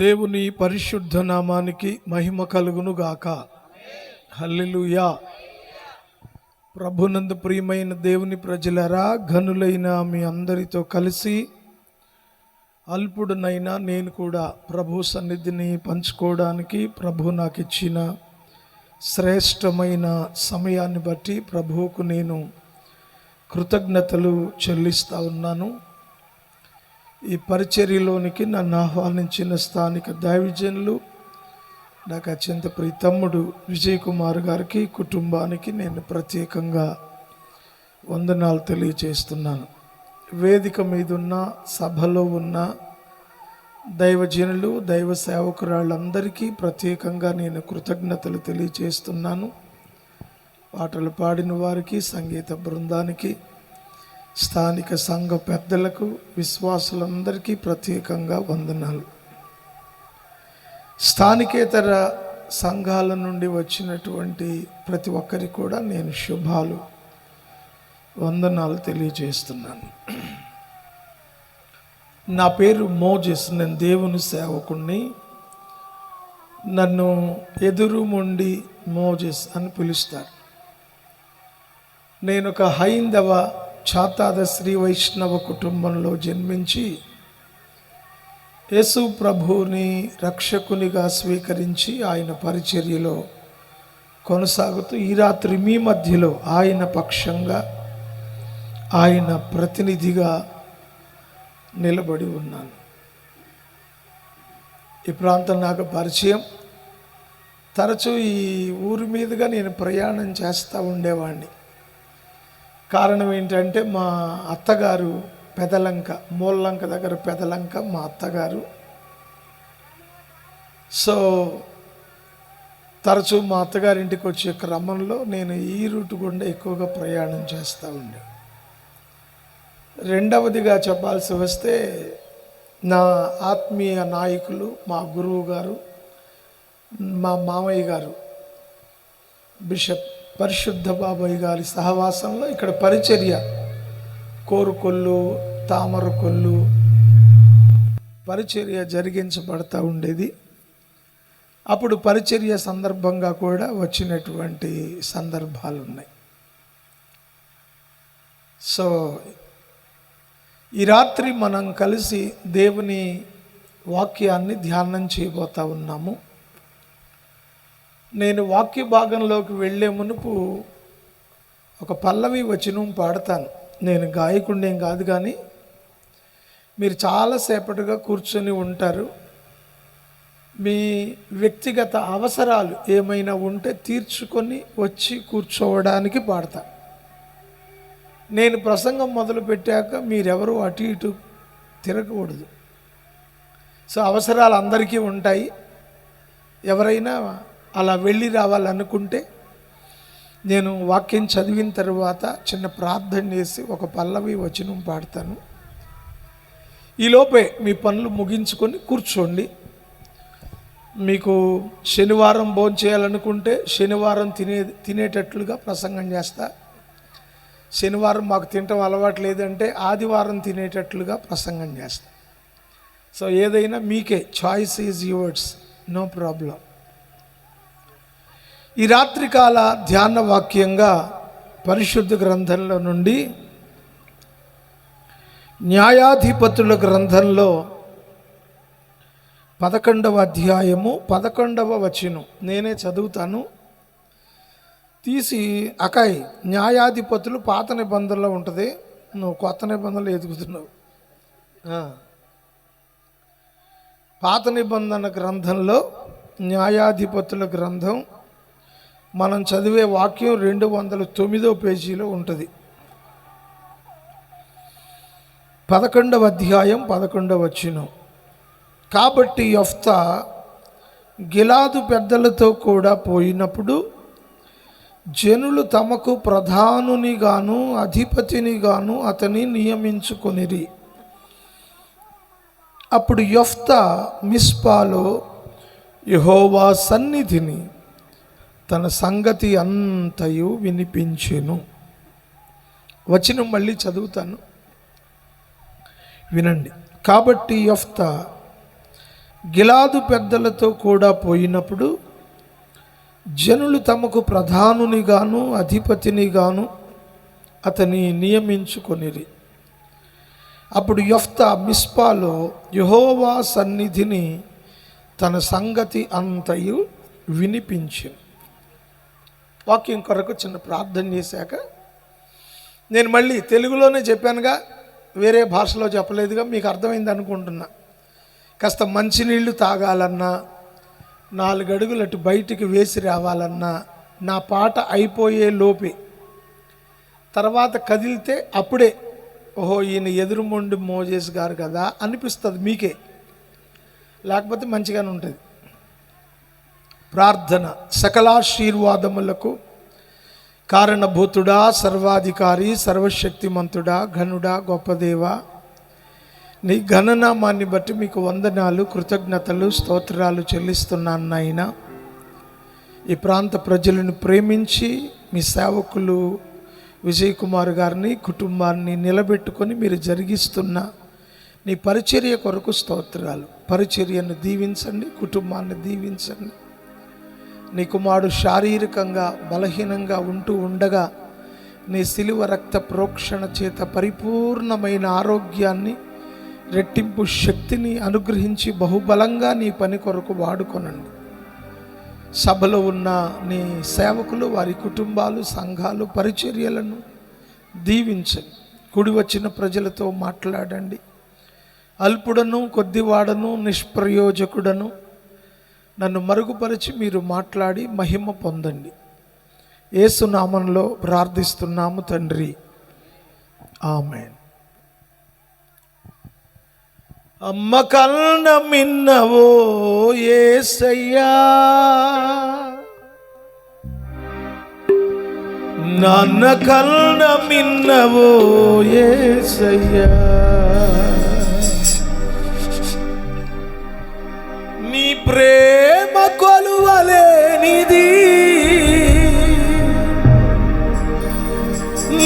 దేవుని పరిశుద్ధ నామానికి మహిమ కలుగును గాక. హల్లెలూయా. ప్రభునందు ప్రియమైన దేవుని ప్రజలారా, ఘనులైన మీ అందరితో కలిసి అల్పుడునైనా నేను కూడా ప్రభు సన్నిధిని పంచుకోవడానికి ప్రభు నాకు ఇచ్చిన శ్రేష్టమైన సమయాన్ని బట్టి ప్రభువుకు నేను కృతజ్ఞతలు చెల్లిస్తూ ఉన్నాను. ఈ పరిచర్యలోనికి నన్ను ఆహ్వానించిన స్థానిక దైవజనులు నాకు అత్యంత ప్రియ తమ్ముడు విజయ్ కుమార్ గారికి, కుటుంబానికి నేను ప్రత్యేకంగా వందనాలు తెలియజేస్తున్నాను. వేదిక మీద ఉన్న, సభలో ఉన్న దైవజనులు, దైవ సేవకురాళ్ళందరికీ ప్రత్యేకంగా నేను కృతజ్ఞతలు తెలియజేస్తున్నాను. పాటలు పాడిన వారికి, సంగీత బృందానికి, స్థానిక సంఘ పెద్దలకు, విశ్వాసులందరికీ ప్రత్యేకంగా వందనాలు. స్థానికేతర సంఘాల నుండి వచ్చినటువంటి ప్రతి ఒక్కరికి కూడా నేను శుభాలు, వందనాలు తెలియజేస్తున్నాను. నా పేరు మోజెస్, నేను దేవుని సేవకుణ్ణి. నన్ను ఎదురుమొండి మోజెస్ అని పిలుస్తారు. నేను ఒక హైందవ ఛాతాద శ్రీ వైష్ణవ కుటుంబంలో జన్మించి యేసు ప్రభువుని రక్షకునిగా స్వీకరించి ఆయన పరిచర్యలో కొనసాగుతూ ఈ రాత్రి మీ మధ్యలో ఆయన పక్షంగా, ఆయన ప్రతినిధిగా నిలబడి ఉన్నాను. ఈ ప్రాంతం నాకు పరిచయం. తరచూ ఈ ఊరి మీదుగా నేను ప్రయాణం చేస్తూ ఉండేవాడిని. కారణం ఏంటంటే, మా అత్తగారు పెదలంక, మూలంక దగ్గర పెదలంక మా అత్తగారు. సో తరచూ మా అత్తగారింటికి వచ్చే క్రమంలో నేను ఈ రూట్ గుండా ఎక్కువగా ప్రయాణం చేస్తూ ఉండే. రెండవదిగా చెప్పాల్సి వస్తే, నా ఆత్మీయ నాయకులు, మా గురువు గారు, మా మామయ్య గారు బిషప్ పరిశుద్ధ బాబాయ్ గారి సహవాసంలో ఇక్కడ పరిచర్య, కోరుకొల్లు, తామరకొల్లు పరిచర్య జరిగించబడతా ఉండేది. అప్పుడు పరిచర్య సందర్భంగా కూడా వచ్చినటువంటి సందర్భాలు ఉన్నాయి. సో ఈ రాత్రి మనం కలిసి దేవుని వాక్యాన్ని ధ్యానం చేయబోతా ఉన్నాము. నేను వాక్య భాగంలోకి వెళ్ళే మునుపు ఒక పల్లవి వచనం పాడతాను. నేను గాయకుడినేం కాదు, కానీ మీరు చాలాసేపటిగా కూర్చొని ఉంటారు. మీ వ్యక్తిగత అవసరాలు ఏమైనా ఉంటే తీర్చుకొని వచ్చి కూర్చోవడానికి పాడతాను. నేను ప్రసంగం మొదలు పెట్టాక మీరెవరూ అటు ఇటు తిరగకూడదు. సో అవసరాలు అందరికీ ఉంటాయి. ఎవరైనా అలా వెళ్ళి రావాలనుకుంటే నేను వాక్యం చదివిన తర్వాత చిన్న ప్రార్థన చేసి ఒక పల్లవి వచనం పాడతాను. ఈలోపే మీ పనులు ముగించుకొని కూర్చోండి. మీకు శనివారం భోజనం చేయాలనుకుంటే శనివారం తినేటట్లుగా ప్రసంగం చేస్తా. శనివారం మాకు తినటం అలవాటు లేదంటే ఆదివారం తినేటట్లుగా ప్రసంగం చేస్తా. సో ఏదైనా మీకే, choice is yours, no problem. ఈ రాత్రికాల ధ్యాన వాక్యంగా పరిశుద్ధ గ్రంథంలో నుండి న్యాయాధిపతుల గ్రంథంలో 11వ అధ్యాయము 11వ వచనం నేనే చదువుతాను. తీసి అకాయ్, న్యాయాధిపతులు పాత నిబంధనలో ఉంటుంది, నువ్వు కొత్త నిబంధనలు ఎదుగుతున్నావు. పాత నిబంధన గ్రంథంలో న్యాయాధిపతుల గ్రంథం మనం చదివే వాక్యం 209వ పేజీలో ఉంటుంది. 11వ అధ్యాయం 11వ వచనం. కాబట్టి యెఫ్తా గిలాదు పెద్దలతో కూడా పోయినప్పుడు జనులు తమకు ప్రధానునిగాను అధిపతినిగాను అతని నియమించుకొనిరి. అప్పుడు యెఫ్తా మిస్పాలో యెహోవా సన్నిధిని తన సంగతి అంతయు వినిపించెను. వచనం మళ్ళీ చదువుతాను, వినండి. కాబట్టి యెఫ్తా గిలాదు పెద్దలతో కూడా పోయినప్పుడు జనులు తమకు ప్రధానునిగాను అధిపతినిగాను అతని నియమించుకొనిరి. అప్పుడు యెఫ్తా మిస్పాలో యెహోవా సన్నిధిని తన సంగతి అంతయు వినిపించెను. వాక్యం కొరకు చిన్న ప్రార్థన చేశాక నేను మళ్ళీ తెలుగులోనే చెప్పానుగా, వేరే భాషలో చెప్పలేదుగా, మీకు అర్థమైంది అనుకుంటున్నా. కాస్త మంచినీళ్ళు తాగాలన్నా, 4 అడుగులు అటు బయటికి వేసి రావాలన్నా నా పాట అయిపోయే లోపే, తర్వాత కదిలితే అప్పుడే ఓహో ఈయన ఎదురుమొండి మోజేస్ గారు కదా అనిపిస్తుంది మీకే, లేకపోతే మంచిగానే ఉంటుంది. ప్రార్థన. సకలాశీర్వాదములకు కారణభూతుడా, సర్వాధికారి, సర్వశక్తిమంతుడా, ఘనుడా, గొప్పదేవా, నీ ఘననామాన్ని బట్టి మీకు వందనాలు, కృతజ్ఞతలు, స్తోత్రాలు చెల్లిస్తున్నాను నాయనా. ఈ ప్రాంత ప్రజలను ప్రేమించి మీ సేవకులు విజయ్ కుమార్ గారిని, కుటుంబాన్ని నిలబెట్టుకొని మీరు జరిగిస్తున్న నీ పరిచర్య కొరకు స్తోత్రాలు. పరిచర్యను దీవించండి, కుటుంబాన్ని దీవించండి. నీ కుమారుడు శారీరకంగా బలహీనంగా ఉండగా నీ శిలువ రక్త ప్రోక్షణ చేత పరిపూర్ణమైన ఆరోగ్యాన్ని, రెట్టింపు శక్తిని అనుగ్రహించి బహుబలంగా నీ పని కొరకు వాడుకొనండి. సభలో ఉన్న నీ సేవకులు, వారి కుటుంబాలు, సంఘాలు, పరిచర్యలను దీవించండి. కూడి వచ్చిన ప్రజలతో మాట్లాడండి. అల్పుడను, కొద్దివాడను, నిష్ప్రయోజకుడను నన్ను మరుగుపరిచి మీరు మాట్లాడి మహిమ పొందండి. యేసు నామంలో ప్రార్థిస్తున్నాము తండ్రి, ఆమేన్. అమ్మ కన్న మిన్నవో యేసయ్యా, నాన్న కన్న మిన్నవో యేసయ్యా, నీ ప్రేమ కొలువలేనిది,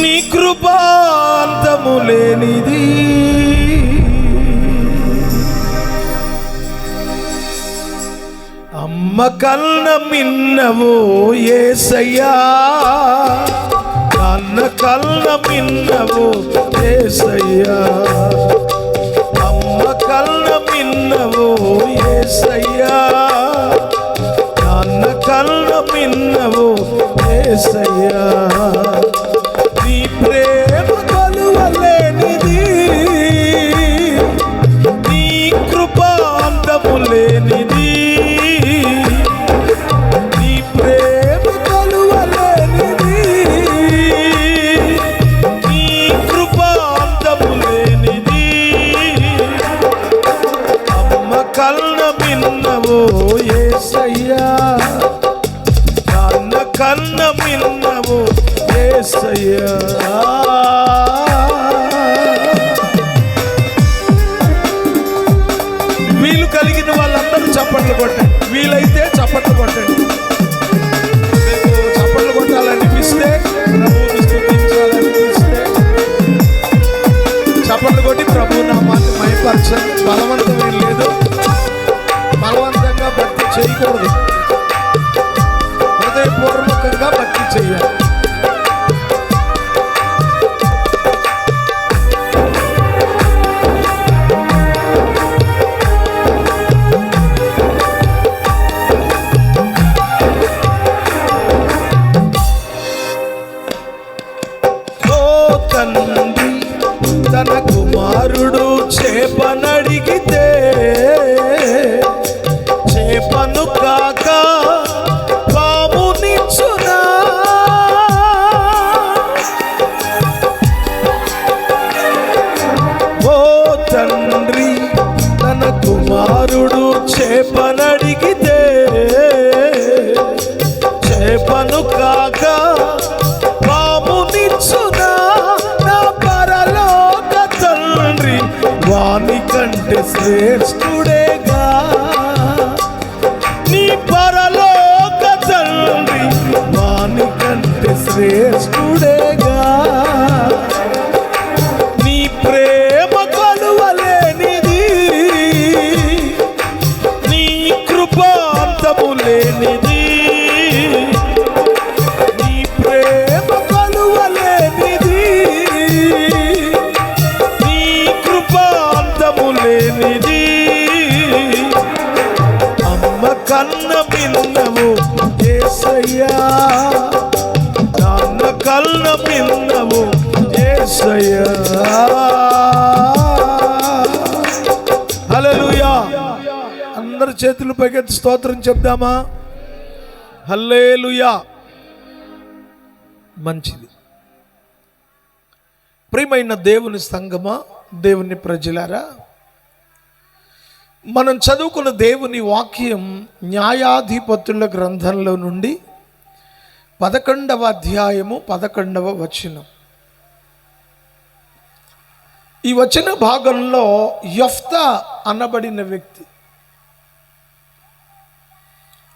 నీ కృపాంతము లేనిది, అమ్మ కన్న మిన్నవో యేసయ్యా, నాన్న కన్న మిన్నవో యేసయ్యా, అమ్మ కన్న మిన్నవో యేసయ్యా, నాన్న కన్న మిన్నవో యేసయ్యా, నీ ప్రేమ కొలువలేనిది, నీ కృపాంతము లేనిది, నీ ప్రేమ కొలువలేనిది, నీ కృపాంతము లేనిది, అమ్మ కన్న మిన్నవో యేసయ్యా, నాన్న కన్న మిన్నవో యేసయ్యా. వీలు కలిగిన వాళ్ళందరూ చప్పట్లు కొట్టండి, వీలైతే చప్పట్లు కొట్టండి. మీకు చప్పట్లు కొట్టాలనిపిస్తే, ప్రభువుని స్తుతించాలనిపిస్తే చప్పట్లు కొట్టి ప్రభు నామాన్ని మహిమపరచండి. బలవంతమేం లేదు, బలవంతంగా భక్తి చేయకూడదు, హృదయపూర్వకంగా భక్తి చేయాలి. తండ్రి తన కుమారుడు చేపనడిగితే చేపను కాక పామునిచ్చునా, ఓ తండ్రి తన కుమారుడు చేపనడిగితే చేపను కాక పామునిచ్చునా, నా పరలోక తండ్రి వాని కంటే శ్రేష్ఠుడేగా, నీ పరలోక తండ్రి వాని కంటే శ్రేష్ఠుడేగా, నీ ప్రేమ కొలువలేనిది, కృపాంతము లేనిది, నీ ప్రేమ కలువలేనిది, నీ కృపాంతము లేనిది, అమ్మ కన్న భిన్నము యేసయ్యా, నాన్న కన్న భిన్నము యేసయ్యా. హల్లెలూయా. అందరు చేతులు పైకెత్తి స్తోత్రం చెప్దామా? హల్లెలూయా. మంచిది. ప్రియమైన దేవుని సంగమా, దేవుని ప్రజలారా, మనం చదువుకున్న దేవుని వాక్యం న్యాయాధిపతుల గ్రంథంలో నుండి 11వ అధ్యాయము 11వ వచనం. ఈ వచన భాగంలో యెఫ్తా అనబడిన వ్యక్తి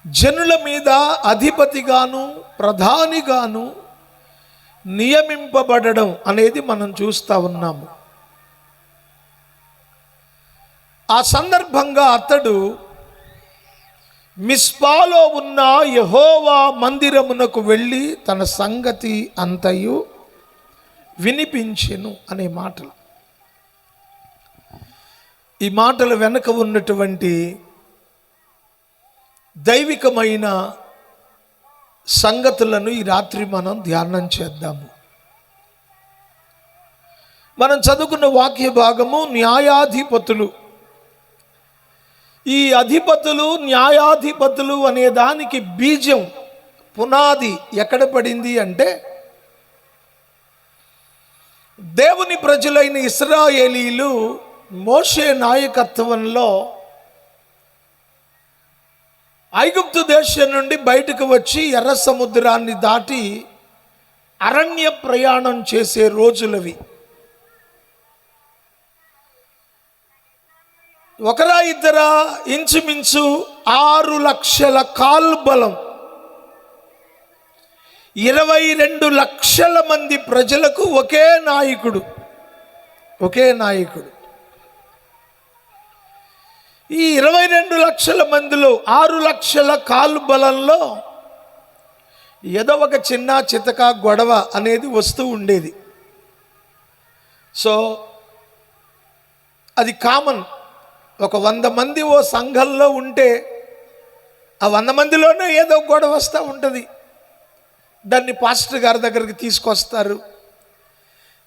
జనుల మీద అధిపతిగాను ప్రధానిగాను నియమింపబడడం అనేది మనం చూస్తూ ఉన్నాము. ఆ సందర్భంగా అతడు మిస్పాలో ఉన్న యెహోవా మందిరమునకు వెళ్ళి తన సంగతి అంతయు వినిపించెను అనే మాటలు. ఈ మాటల వెనుక ఉన్నటువంటి దైవికమైన సంగతులను ఈ రాత్రి మనం ధ్యానం చేద్దాము. మనం చదువుకున్న వాక్య భాగము న్యాయాధిపతులు. ఈ అధిపతులు, న్యాయాధిపతులు అనే దానికి బీజం, పునాది ఎక్కడ పడింది అంటే దేవుని ప్రజలైన ఇశ్రాయేలీలు మోషే నాయకత్వంలో ఐగుప్తు దేశం నుండి బయటకు వచ్చి ఎర్ర సముద్రాన్ని దాటి అరణ్య ప్రయాణం చేసే రోజులవి. ఒకరా ఇద్దరా, ఇంచుమించు 6 లక్షల కాల్బలం, 22 లక్షల మంది ప్రజలకు ఒకే నాయకుడు. ఈ 22 లక్షల మందిలో 6 లక్షల కాల్బలంలో ఏదో ఒక చిన్న చితక గొడవ అనేది వస్తూ ఉండేది. సో అది కామన్. ఒక 100 మంది ఓ సంఘంలో ఉంటే ఆ 100 మందిలోనే ఏదో గొడవ వస్తూ ఉంటుంది. దాన్ని పాస్టర్ గారి దగ్గరికి తీసుకొస్తారు.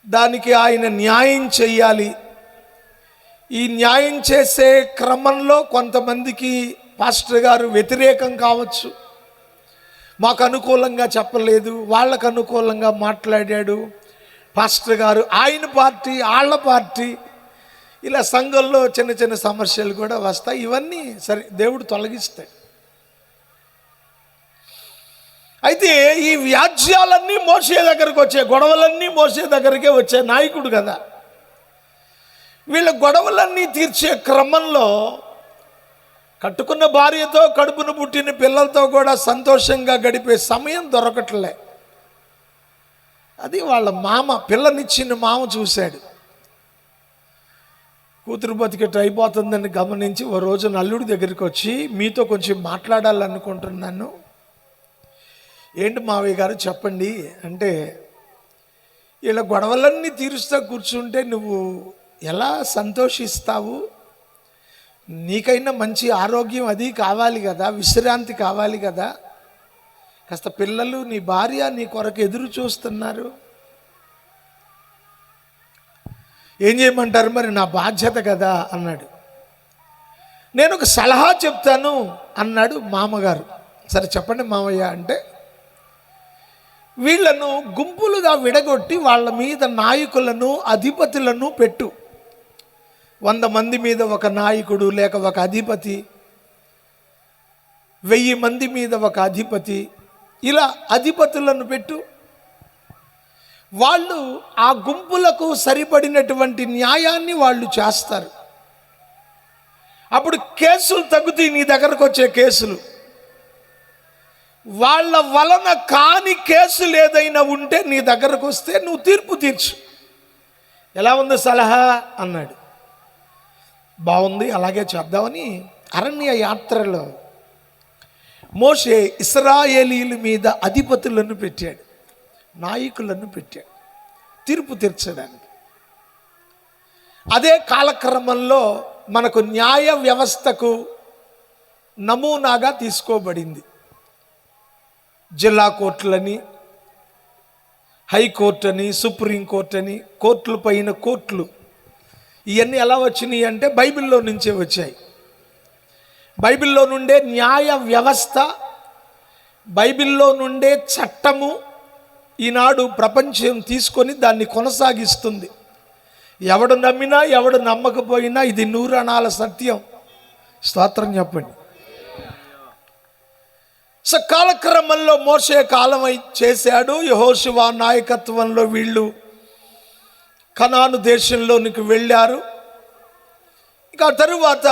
దానికి ఆయన న్యాయం చెయ్యాలి. ఈ న్యాయం చేసే క్రమంలో కొంతమందికి పాస్టర్ గారు వ్యతిరేకం కావచ్చు, మాకు అనుకూలంగా చెప్పలేదు, వాళ్ళకు అనుకూలంగా మాట్లాడాడు పాస్టర్ గారు, ఆయన పార్టీ వాళ్ళ పార్టీ, ఇలా సంఘంలో చిన్న చిన్న సమస్యలు కూడా వస్తాయి. ఇవన్నీ సరే దేవుడు తొలగిస్తాడు. అయితే ఈ వ్యాజ్యాలన్నీ మోసే దగ్గరకు వచ్చాయి, గొడవలన్నీ మోసే దగ్గరికే వచ్చాయి. నాయకుడు కదా. వీళ్ళ గొడవలన్నీ తీర్చే క్రమంలో కట్టుకున్న భార్యతో, కడుపును పుట్టిన పిల్లలతో కూడా సంతోషంగా గడిపే సమయం దొరకట్లే. అది వాళ్ళ మామ, పిల్లనిచ్చిన మామ చూశాడు. కూతురు బతికెట్ అయిపోతుందని గమనించి ఓ రోజు అల్లుడి దగ్గరికి వచ్చి, మీతో కొంచెం మాట్లాడాలనుకుంటున్నాను. ఏంటి మావయ్య గారు చెప్పండి అంటే, ఇలా గొడవలన్నీ తీరుస్తూ కూర్చుంటే నువ్వు ఎలా సంతోషిస్తావు? నీకైనా మంచి ఆరోగ్యం అది కావాలి కదా, విశ్రాంతి కావాలి కదా. కాస్త పిల్లలు, నీ భార్య నీ కొరకు ఎదురు చూస్తున్నారు. ఏం చేయమంటారు మరి, నా బాధ్యత కదా అన్నాడు. నేను ఒక సలహా చెప్తాను అన్నాడు మామగారు. సరే చెప్పండి మామయ్య అంటే, వీళ్లను గుంపులుగా విడగొట్టి వాళ్ళ మీద నాయకులను, అధిపతులను పెట్టు. 100 మంది మీద ఒక నాయకుడు లేక ఒక అధిపతి, 1000 మంది మీద ఒక అధిపతి, ఇలా అధిపతులను పెట్టు. వాళ్ళు ఆ గుంపులకు సరిపడినటువంటి న్యాయాన్ని వాళ్ళు చేస్తారు. అప్పుడు కేసులు తగ్గుతాయి, నీ దగ్గరకు వచ్చే కేసులు. వాళ్ళ వలన కాని కేసులు ఏదైనా ఉంటే నీ దగ్గరకు వస్తే నువ్వు తీర్పు తీర్చు. ఎలా ఉంది సలహా అన్నాడు. బాగుంది, అలాగే చేద్దామని అరణ్య యాత్రలో మోషే ఇశ్రాయేలీయుల మీద అధిపతులను పెట్టాడు, నాయకులను పెట్టాడు తీర్పు తీర్చడానికి. అదే కాలక్రమంలో మనకు న్యాయ వ్యవస్థకు నమూనాగా తీసుకోబడింది. జిల్లా కోర్టులని, హైకోర్టు అని, సుప్రీంకోర్టు అని, కోర్టుల పైన కోర్టులు, ఇవన్నీ ఎలా వచ్చినాయి అంటే బైబిల్లో నుంచే వచ్చాయి. బైబిల్లో నుండే న్యాయ వ్యవస్థ, బైబిల్లో నుండే చట్టము ఈనాడు ప్రపంచం తీసుకొని దాన్ని కొనసాగిస్తుంది. ఎవడు నమ్మినా ఎవడు నమ్మకపోయినా ఇది 100 అణాల సత్యం. స్తోత్రం చెప్పండి. కాలక్రమంలో మోషే కాలం చేశాడు. యెహోషువ నాయకత్వంలో వీళ్ళు కనాను దేశంలోనికి వెళ్ళారు. ఇక తరువాత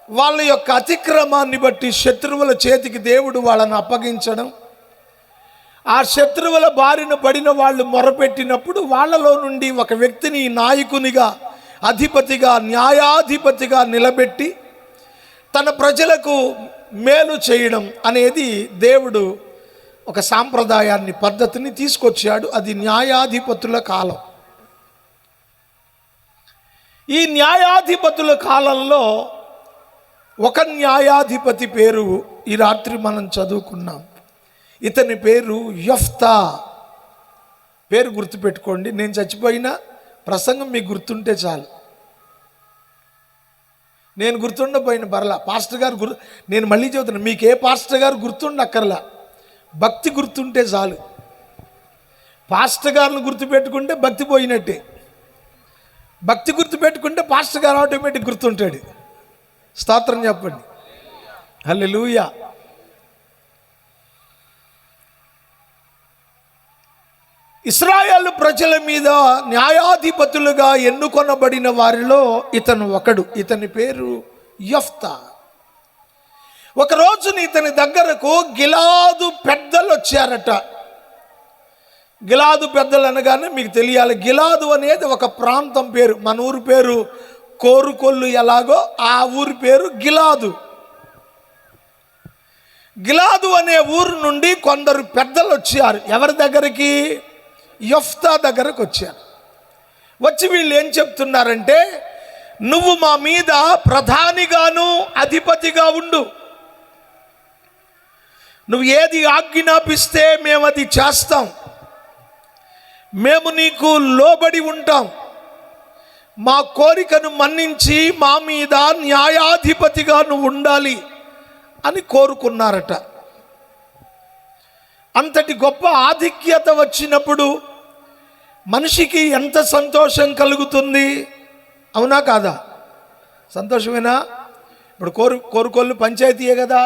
వాళ్ళ యొక్క అతిక్రమాన్ని బట్టి శత్రువుల చేతికి దేవుడు వాళ్ళని అప్పగించడం, ఆ శత్రువుల బారిన పడిన వాళ్ళు మొరపెట్టినప్పుడు వాళ్ళలో నుండి ఒక వ్యక్తిని నాయకునిగా, అధిపతిగా, న్యాయాధిపతిగా నిలబెట్టి తన ప్రజలకు మేలు చేయడం అనేది దేవుడు ఒక సాంప్రదాయాన్ని, పద్ధతిని తీసుకొచ్చాడు. అది న్యాయాధిపతుల కాలం. ఈ న్యాయాధిపతుల కాలంలో ఒక న్యాయాధిపతి పేరు ఈ రాత్రి మనం చదువుకున్నాం. ఇతని పేరు యెఫ్తా. పేరు గుర్తుపెట్టుకోండి. నేను చచ్చిపోయినా ప్రసంగం మీకు గుర్తుంటే చాలు. నేను గుర్తుండపోయిన బరలా పాస్టర్ గారు నేను మళ్ళీ చెబుతున్నా, మీకు ఏ పాస్టర్ గారు గుర్తుండక్కర్లా, భక్తి గుర్తుంటే చాలు. పాస్టర్ గారిని గుర్తుపెట్టుకుంటే భక్తి పోయినట్టే, భక్తి గుర్తుపెట్టుకుంటే పాస్టర్ గారు ఆటోమేటిక్ గుర్తుంటాడు. స్తోత్రం చెప్పండి. హల్లెలూయా. ఇశ్రాయేలు ప్రజల మీద న్యాయాధిపతులుగా ఎన్నుకొనబడిన వారిలో ఇతను ఒకడు. ఇతని పేరు యెఫ్తా. ఒకరోజున ఇతని దగ్గరకు గిలాదు పెద్దలు వచ్చారట. గిలాదు పెద్దలు అనగానే మీకు తెలియాలి, గిలాదు అనేది ఒక ప్రాంతం పేరు. మన ఊరు పేరు కోరుకొల్లు ఎలాగో ఆ ఊరి పేరు గిలాదు. గిలాదు అనే ఊరు నుండి కొందరు పెద్దలు వచ్చారు. ఎవరి దగ్గరికి? యెఫ్తా దగ్గరకు వచ్చారు. వచ్చి వీళ్ళు ఏం చెప్తున్నారంటే, నువ్వు మా మీద ప్రధానిగాను అధిపతిగా ఉండు, నువ్వు ఏది ఆజ్ఞాపిస్తే మేము అది చేస్తాం, మేము నీకు లోబడి ఉంటాం, మా కోరికను మన్నించి మా మీద న్యాయాధిపతిగా నువ్వు ఉండాలి అని కోరుకున్నారట. అంతటి గొప్ప ఆధిక్యత వచ్చినప్పుడు మనిషికి ఎంత సంతోషం కలుగుతుంది, అవునా కాదా? సంతోషమేనా? ఇప్పుడు కోరుకోళ్ళు పంచాయతీయే కదా,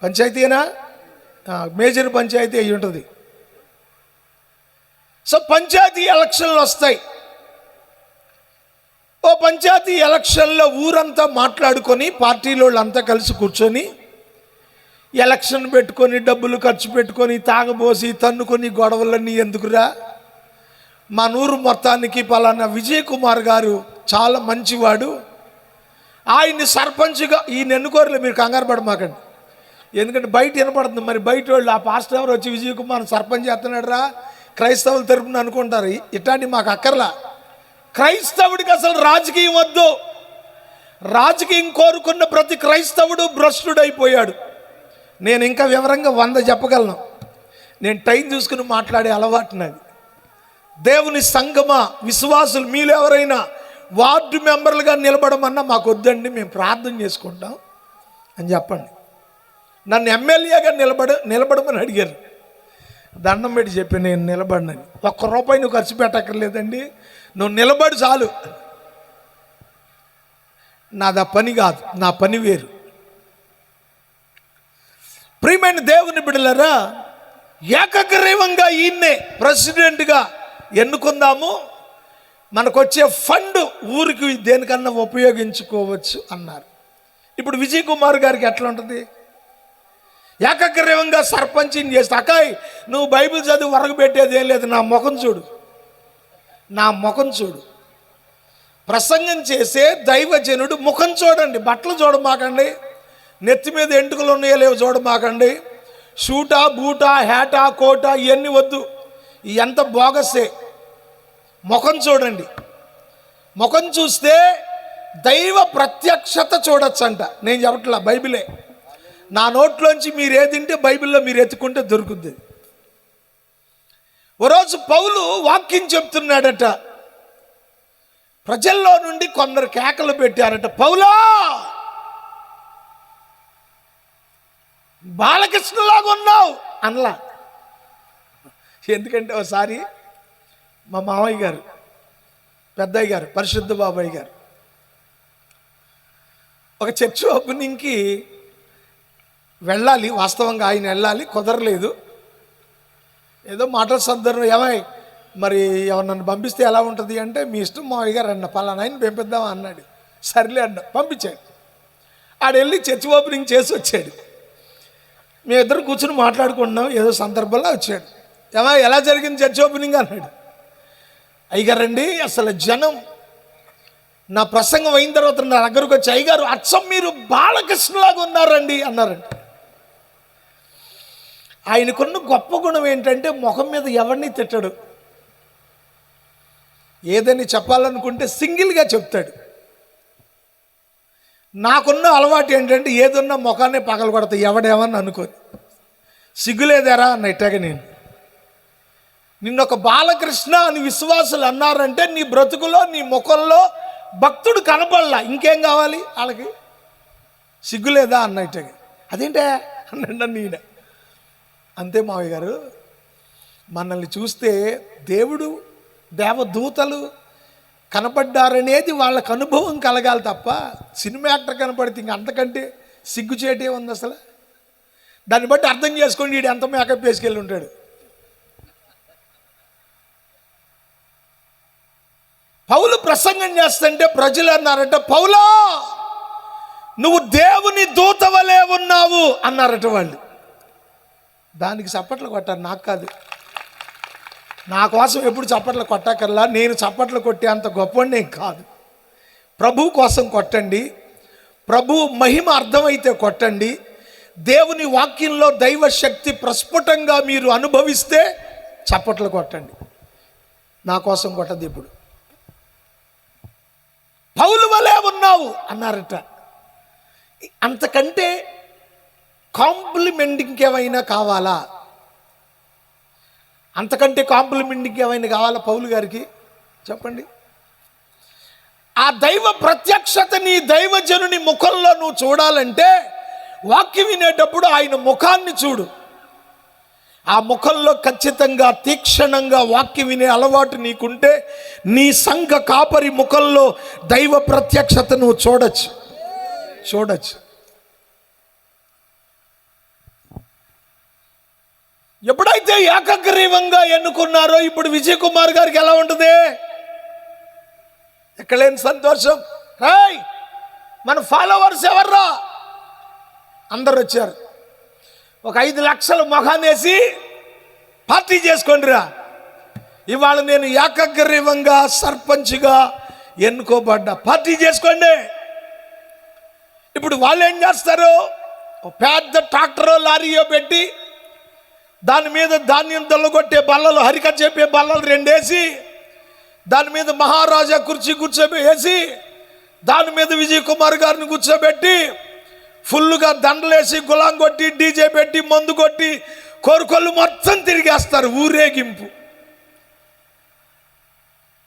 పంచాయతీయేనా? మేజర్ పంచాయతీ అయి ఉంటుంది. సో పంచాయతీ ఎలక్షన్లు వస్తాయి. ఓ పంచాయతీ ఎలక్షన్లో ఊరంతా మాట్లాడుకొని, పార్టీలో వాళ్ళంతా కలిసి కూర్చొని ఎలక్షన్ పెట్టుకొని, డబ్బులు ఖర్చు పెట్టుకొని, తాగబోసి తన్నుకొని గొడవలన్నీ ఎందుకురా, మా నూరు మొత్తానికి పలానా విజయ్ కుమార్ గారు చాలా మంచివాడు, ఆయన్ని సర్పంచ్గా ఈయన ఎన్నుకోరలే, మీరు కంగారు పడమాకండి. ఎందుకంటే బయట వినపడుతుంది. మరి బయట వాళ్ళు ఆ పాస్టర్ ఎవరు వచ్చి విజయ్ కుమార్ సర్పంచ్ చేస్తున్నాడు రా క్రైస్తవుల తరపున అనుకుంటారు. ఇట్లాంటి మాకు అక్కర్లా. క్రైస్తవుడికి అసలు రాజకీయం వద్దు. రాజకీయం కోరుకున్న ప్రతి క్రైస్తవుడు భ్రష్టుడైపోయాడు. నేను ఇంకా వివరంగా 100 చెప్పగలను. నేను టైం చూసుకుని మాట్లాడే అలవాటు నాది. దేవుని సంగమా, విశ్వాసులు మీలో ఎవరైనా వార్డు మెంబర్లుగా నిలబడమన్నా మాకు వద్దండి, మేము ప్రార్థన చేసుకుంటాం అని చెప్పండి. నన్ను ఎమ్మెల్యేగా నిలబడమని అడిగారు. దండం పెట్టి చెప్పి నేను నిలబడినని. ₹1 నువ్వు ఖర్చు పెట్టక్కర్లేదండి, నువ్వు నిలబడి చాలు. నాది ఆ పని కాదు, నా పని వేరు. ప్రియమైన దేవుని బిడ్డలారా, ఏకగ్రీవంగా ఈయన్నే ప్రెసిడెంట్గా ఎన్నుకుందాము, మనకొచ్చే ఫండ్ ఊరికి దేనికన్నా ఉపయోగించుకోవచ్చు అన్నారు. ఇప్పుడు విజయ్ కుమార్ గారికి ఎట్లా ఉంటుంది? ఏకగ్రీవంగా సర్పంచిని చేస్తే, అక్కాయ్ నువ్వు బైబిల్ చదివి వరగబెట్టేది ఏం లేదు, నా ముఖం చూడు, నా ముఖం చూడు. ప్రసంగం చేసే దైవజనుడు ముఖం చూడండి, బట్టలు చూడమాకండి. నెత్తి మీద ఎంటుకలు ఉన్నాయో లేవు చూడమాకండి. షూటా, బూటా, హ్యాటా, కోటా ఇవన్నీ వద్దు. ఎంత బోగసే. ముఖం చూడండి. ముఖం చూస్తే దైవ ప్రత్యక్షత చూడొచ్చంట. నేను చెప్పట్లా, బైబిలే. నా నోట్లోంచి మీరు ఏదింటే బైబిల్లో మీరు ఎత్తుకుంటే దొరుకుద్ది. ఓ రోజు పౌలు వాక్యం చెప్తున్నాడట. ప్రజల్లో నుండి కొందరు కేకలు పెట్టారట, పౌలా బాలకృష్ణలాగా ఉన్నావు అనలా. ఎందుకంటే ఒకసారి మా మామయ్య గారు, పెద్దయ్య గారు, పరిశుద్ధ బాబాయ్ గారు ఒక చర్చ్ ఓపెనింగ్కి వెళ్ళాలి. వాస్తవంగా ఆయన వెళ్ళాలి, కుదరలేదు. ఏదో మాటల సందర్భం, ఏమై మరి ఎవరు నన్ను పంపిస్తే ఎలా ఉంటుంది అంటే, మీ ఇష్టం మావయ్య గారు అన్న, పలానా ఆయన పంపిద్దామా అన్నాడు. సర్లే అన్న, పంపించాడు. ఆడ వెళ్ళి చర్చ్ ఓపెనింగ్ చేసి వచ్చాడు. మేమిద్దరు కూర్చుని మాట్లాడుకుంటున్నాం. ఏదో సందర్భంలో వచ్చాడు. ఏమా ఎలా జరిగింది చర్చ్ ఓపెనింగ్ అన్నాడు. అయ్యగారండి, అసలు జనం నా ప్రసంగం అయిన తర్వాత నా దగ్గరకు వచ్చి, అయ్యగారు అచ్చం మీరు బాలకృష్ణలాగా ఉన్నారండి అన్నారండి. ఆయనకున్న గొప్ప గుణం ఏంటంటే ముఖం మీద ఎవరిని తిట్టడు. ఏదని చెప్పాలనుకుంటే సింగిల్గా చెప్తాడు. నాకున్న అలవాటు ఏంటంటే ఏదన్నా ముఖాన్ని పగలగొడతా, ఎవడేమని అనుకోని. సిగ్గులేదారా అన్న ఇట్టాగా నేను. నిన్నొక బాలకృష్ణ అని విశ్వాసులు అన్నారంటే నీ బ్రతుకులో, నీ ముఖంలో భక్తుడు కనపడలా, ఇంకేం కావాలి వాళ్ళకి? సిగ్గులేదా అన్న ఇట్టాగా. అదేంటే అన్న నేనే. అంతే మావయ్య గారు, మనల్ని చూస్తే దేవుడు, దేవదూతలు కనపడ్డారనేది వాళ్ళకు అనుభవం కలగాలి తప్ప సినిమా యాక్టర్ కనపడితే ఇంక అంతకంటే సిగ్గుచేటే ఉంది అసలు. దాన్ని బట్టి అర్థం చేసుకోండి వీడు ఎంత మేకప్ వేసుకెళ్ళి ఉంటాడు. పౌలు ప్రసంగం చేస్తుంటే ప్రజలు అన్నారట, పౌలా నువ్వు దేవుని దూత వలె ఉన్నావు అన్నారట వాళ్ళు. దానికి చప్పట్లు కొట్టారు, నాకు కాదు. నా కోసం ఎప్పుడు చప్పట్లు కొట్టకల్లా. నేను చప్పట్లు కొట్టే అంత గొప్పవాడిని ఏం కాదు. ప్రభు కోసం కొట్టండి, ప్రభు మహిమ అర్థమైతే కొట్టండి. దేవుని వాక్యంలో దైవ శక్తి ప్రస్ఫుటంగా మీరు అనుభవిస్తే చప్పట్లు కొట్టండి. నా కోసం కొట్టదు. ఇప్పుడు పౌలు వలె ఉన్నావు అన్నారట. అంతకంటే కాంప్లిమెంట్ ఇంకేమైనా కావాలా? అంతకంటే కాంప్లిమెంట్ ఇంకేమైనా కావాలా పౌలు గారికి? చెప్పండి. ఆ దైవ ప్రత్యక్షతని దైవజనుని ముఖంలో నువ్వు చూడాలంటే వాక్యం వినేటప్పుడు ఆయన ముఖాన్ని చూడు. ఆ ముఖంలో ఖచ్చితంగా తీక్షణంగా వాక్యం వినే అలవాటు నీకుంటే నీ సంఘ కాపరి ముఖంలో దైవ ప్రత్యక్షత నువ్వు చూడొచ్చు. ఎప్పుడైతే ఏకగ్రీవంగా ఎన్నుకున్నారో ఇప్పుడు విజయ్ కుమార్ గారికి ఎలా ఉంటుంది? ఎక్కలేని సంతోషం. హాయ్, మన ఫాలోవర్స్ ఎవర్రా? అందరు వచ్చారు. ఒక 5 లక్షల మొఖాన్ని వేసి పార్టీ చేసుకోండిరా. ఇవాళ నేను ఏకగ్రీవంగా సర్పంచ్గా ఎన్నుకోబడ్డా, పార్టీ చేసుకోండి. ఇప్పుడు వాళ్ళు ఏం చేస్తారు? పెద్ద ట్రాక్టరో లారీయో పెట్టి దాని మీద ధాన్యం దొల్లగొట్టే బల్లలు, హరిక చెప్పే బల్లలు 2 వేసి దాని మీద మహారాజా కుర్చీ కూర్చోబెట్టి దాని మీద విజయ్ కుమార్ గారిని కూర్చోబెట్టి ఫుల్గా దండలేసి గులాం కొట్టి డీజే పెట్టి మందు కొట్టి కోరుకొల్లు మొత్తం తిరిగేస్తారు. ఊరేగింపు.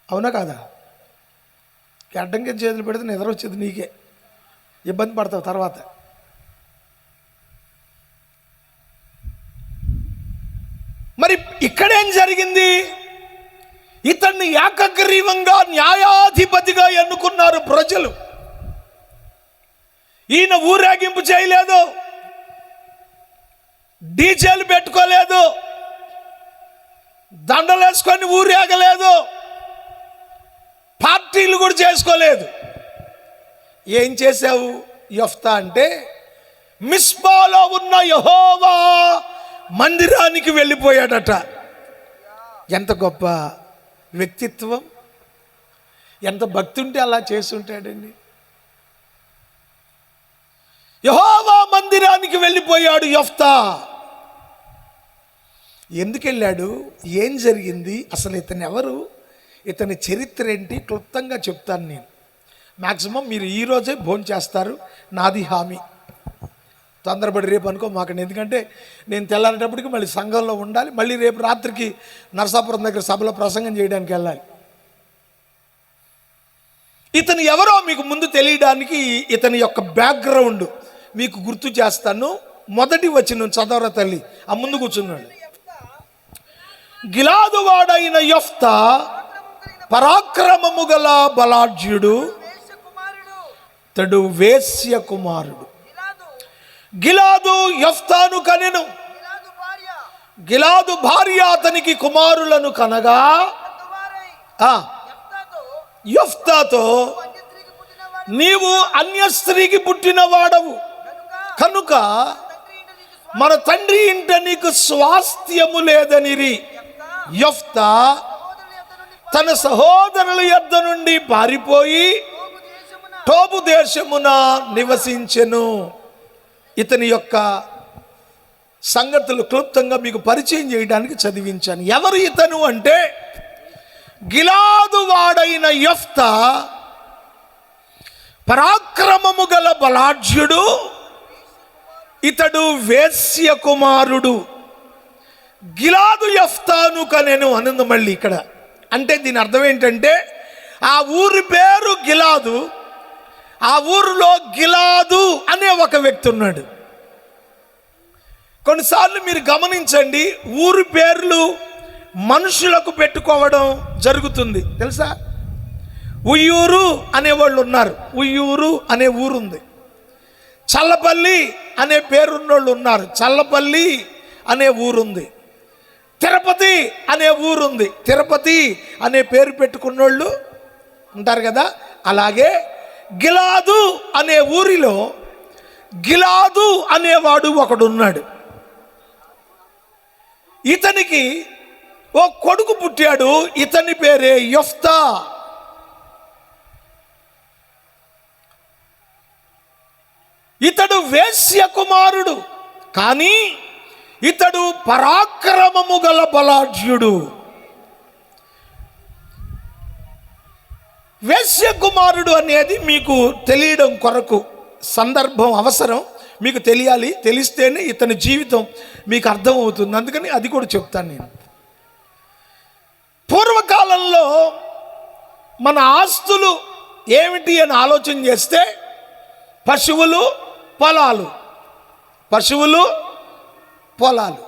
అవునా కాదా? అడ్డంగా చేతులు పెడితే నిద్ర వచ్చేది నీకే, ఇబ్బంది పడతావు తర్వాత. మరి ఇక్కడేం జరిగింది? ఇతన్ని ఏకగ్రీవంగా న్యాయాధిపతిగా ఎన్నుకున్నారు ప్రజలు. ఈయన ఊరేగింపు చేయలేదు, డీజేలు పెట్టుకోలేదు, దండలేసుకొని ఊరేగలేదు, పార్టీలు కూడా చేసుకోలేదు. ఏం చేశావు యెఫ్తా అంటే, మిస్పాలో ఉన్న యెహోవా మందిరానికి వెళ్ళిపోయాడట. ఎంత గొప్ప వ్యక్తిత్వం, ఎంత భక్తి ఉంటే అలా చేస్తుంటాడండి. యెహోవా మందిరానికి వెళ్ళిపోయాడు యెఫ్తా. ఎందుకు వెళ్ళాడు, ఏం జరిగింది, అసలు ఇతను ఎవరు, ఇతని చరిత్ర ఏంటి, క్లుప్తంగా చెప్తాను నేను. మ్యాక్సిమం మీరు ఈరోజే భోంచేస్తారు, నాది హామీ. తొందరపడి రేపు అనుకో మాకండి, ఎందుకంటే నేను తెల్లారేటప్పటికి మళ్ళీ సంఘంలో ఉండాలి, మళ్ళీ రేపు రాత్రికి నరసాపురం దగ్గర సభలో ప్రసంగం చేయడానికి వెళ్ళాలి. ఇతను ఎవరో మీకు ముందు తెలియడానికి ఇతని యొక్క బ్యాక్గ్రౌండ్ మీకు గుర్తు చేస్తాను. మొదటి వచనం చదవరా తల్లి, ఆ ముందు కూర్చున్నాడు. గిలాదు వాడైన యెఫ్తా పరాక్రమము గల బలాఢ్యుడు, తడు వేశ్య కుమారుడు. గిలాదు యెఫ్తాను కనెను, గిలాదు భార్య అతనికి కుమారులను కనగా యెఫ్తాతో, నీవు అన్య స్త్రీకి పుట్టిన వాడవు కనుక మన తండ్రి ఇంట నీకు స్వాస్థ్యము లేదనిరి. యెఫ్తా తన సహోదరుల యొద్ద నుండి పారిపోయి టోబు దేశమున నివసించెను. ఇతని యొక్క సంగతులు క్లుప్తంగా మీకు పరిచయం చేయడానికి చదివించాను. ఎవరు ఇతను అంటే, గిలాదు వాడైన యెఫ్తా పరాక్రమము గల బలాఢ్యుడు, ఇతడు వేశ్య కుమారుడు. గిలాదు యెఫ్తాను కనెను అనందు. మళ్ళీ ఇక్కడ అంటే దీని అర్థం ఏంటంటే, ఆ ఊరి పేరు గిలాదు, ఆ ఊరిలో గిలాదు అనే ఒక వ్యక్తి ఉన్నాడు. కొన్నిసార్లు మీరు గమనించండి, ఊరి పేర్లు మనుషులకు పెట్టుకోవడం జరుగుతుంది, తెలుసా? ఉయ్యూరు అనేవాళ్ళు ఉన్నారు, ఉయ్యూరు అనే ఊరుంది. చల్లపల్లి అనే పేరున్నోళ్ళు ఉన్నారు, చల్లపల్లి అనే ఊరుంది. తిరుపతి అనే ఊరుంది, తిరుపతి అనే పేరు పెట్టుకున్నోళ్ళు ఉంటారు కదా. అలాగే గిలాదు అనే ఊరిలో గిలాదు అనేవాడు ఒకడున్నాడు. ఇతనికి ఓ కొడుకు పుట్టాడు, ఇతని పేరే యెఫ్తా. ఇతడు వేశ్య కుమారుడు, కానీ ఇతడు పరాక్రమము గల బలాఢ్యుడు. వేశ్య కుమారుడు అనేది మీకు తెలియడం కొరకు సందర్భం అవసరం, మీకు తెలియాలి. తెలిస్తేనే ఇతని జీవితం మీకు అర్థమవుతుంది. అందుకని అది కూడా చెప్తాను నేను. పూర్వకాలంలో మన ఆస్తులు ఏమిటి అని ఆలోచన చేస్తే పశువులు, పొలాలు, పశువులు, పొలాలు.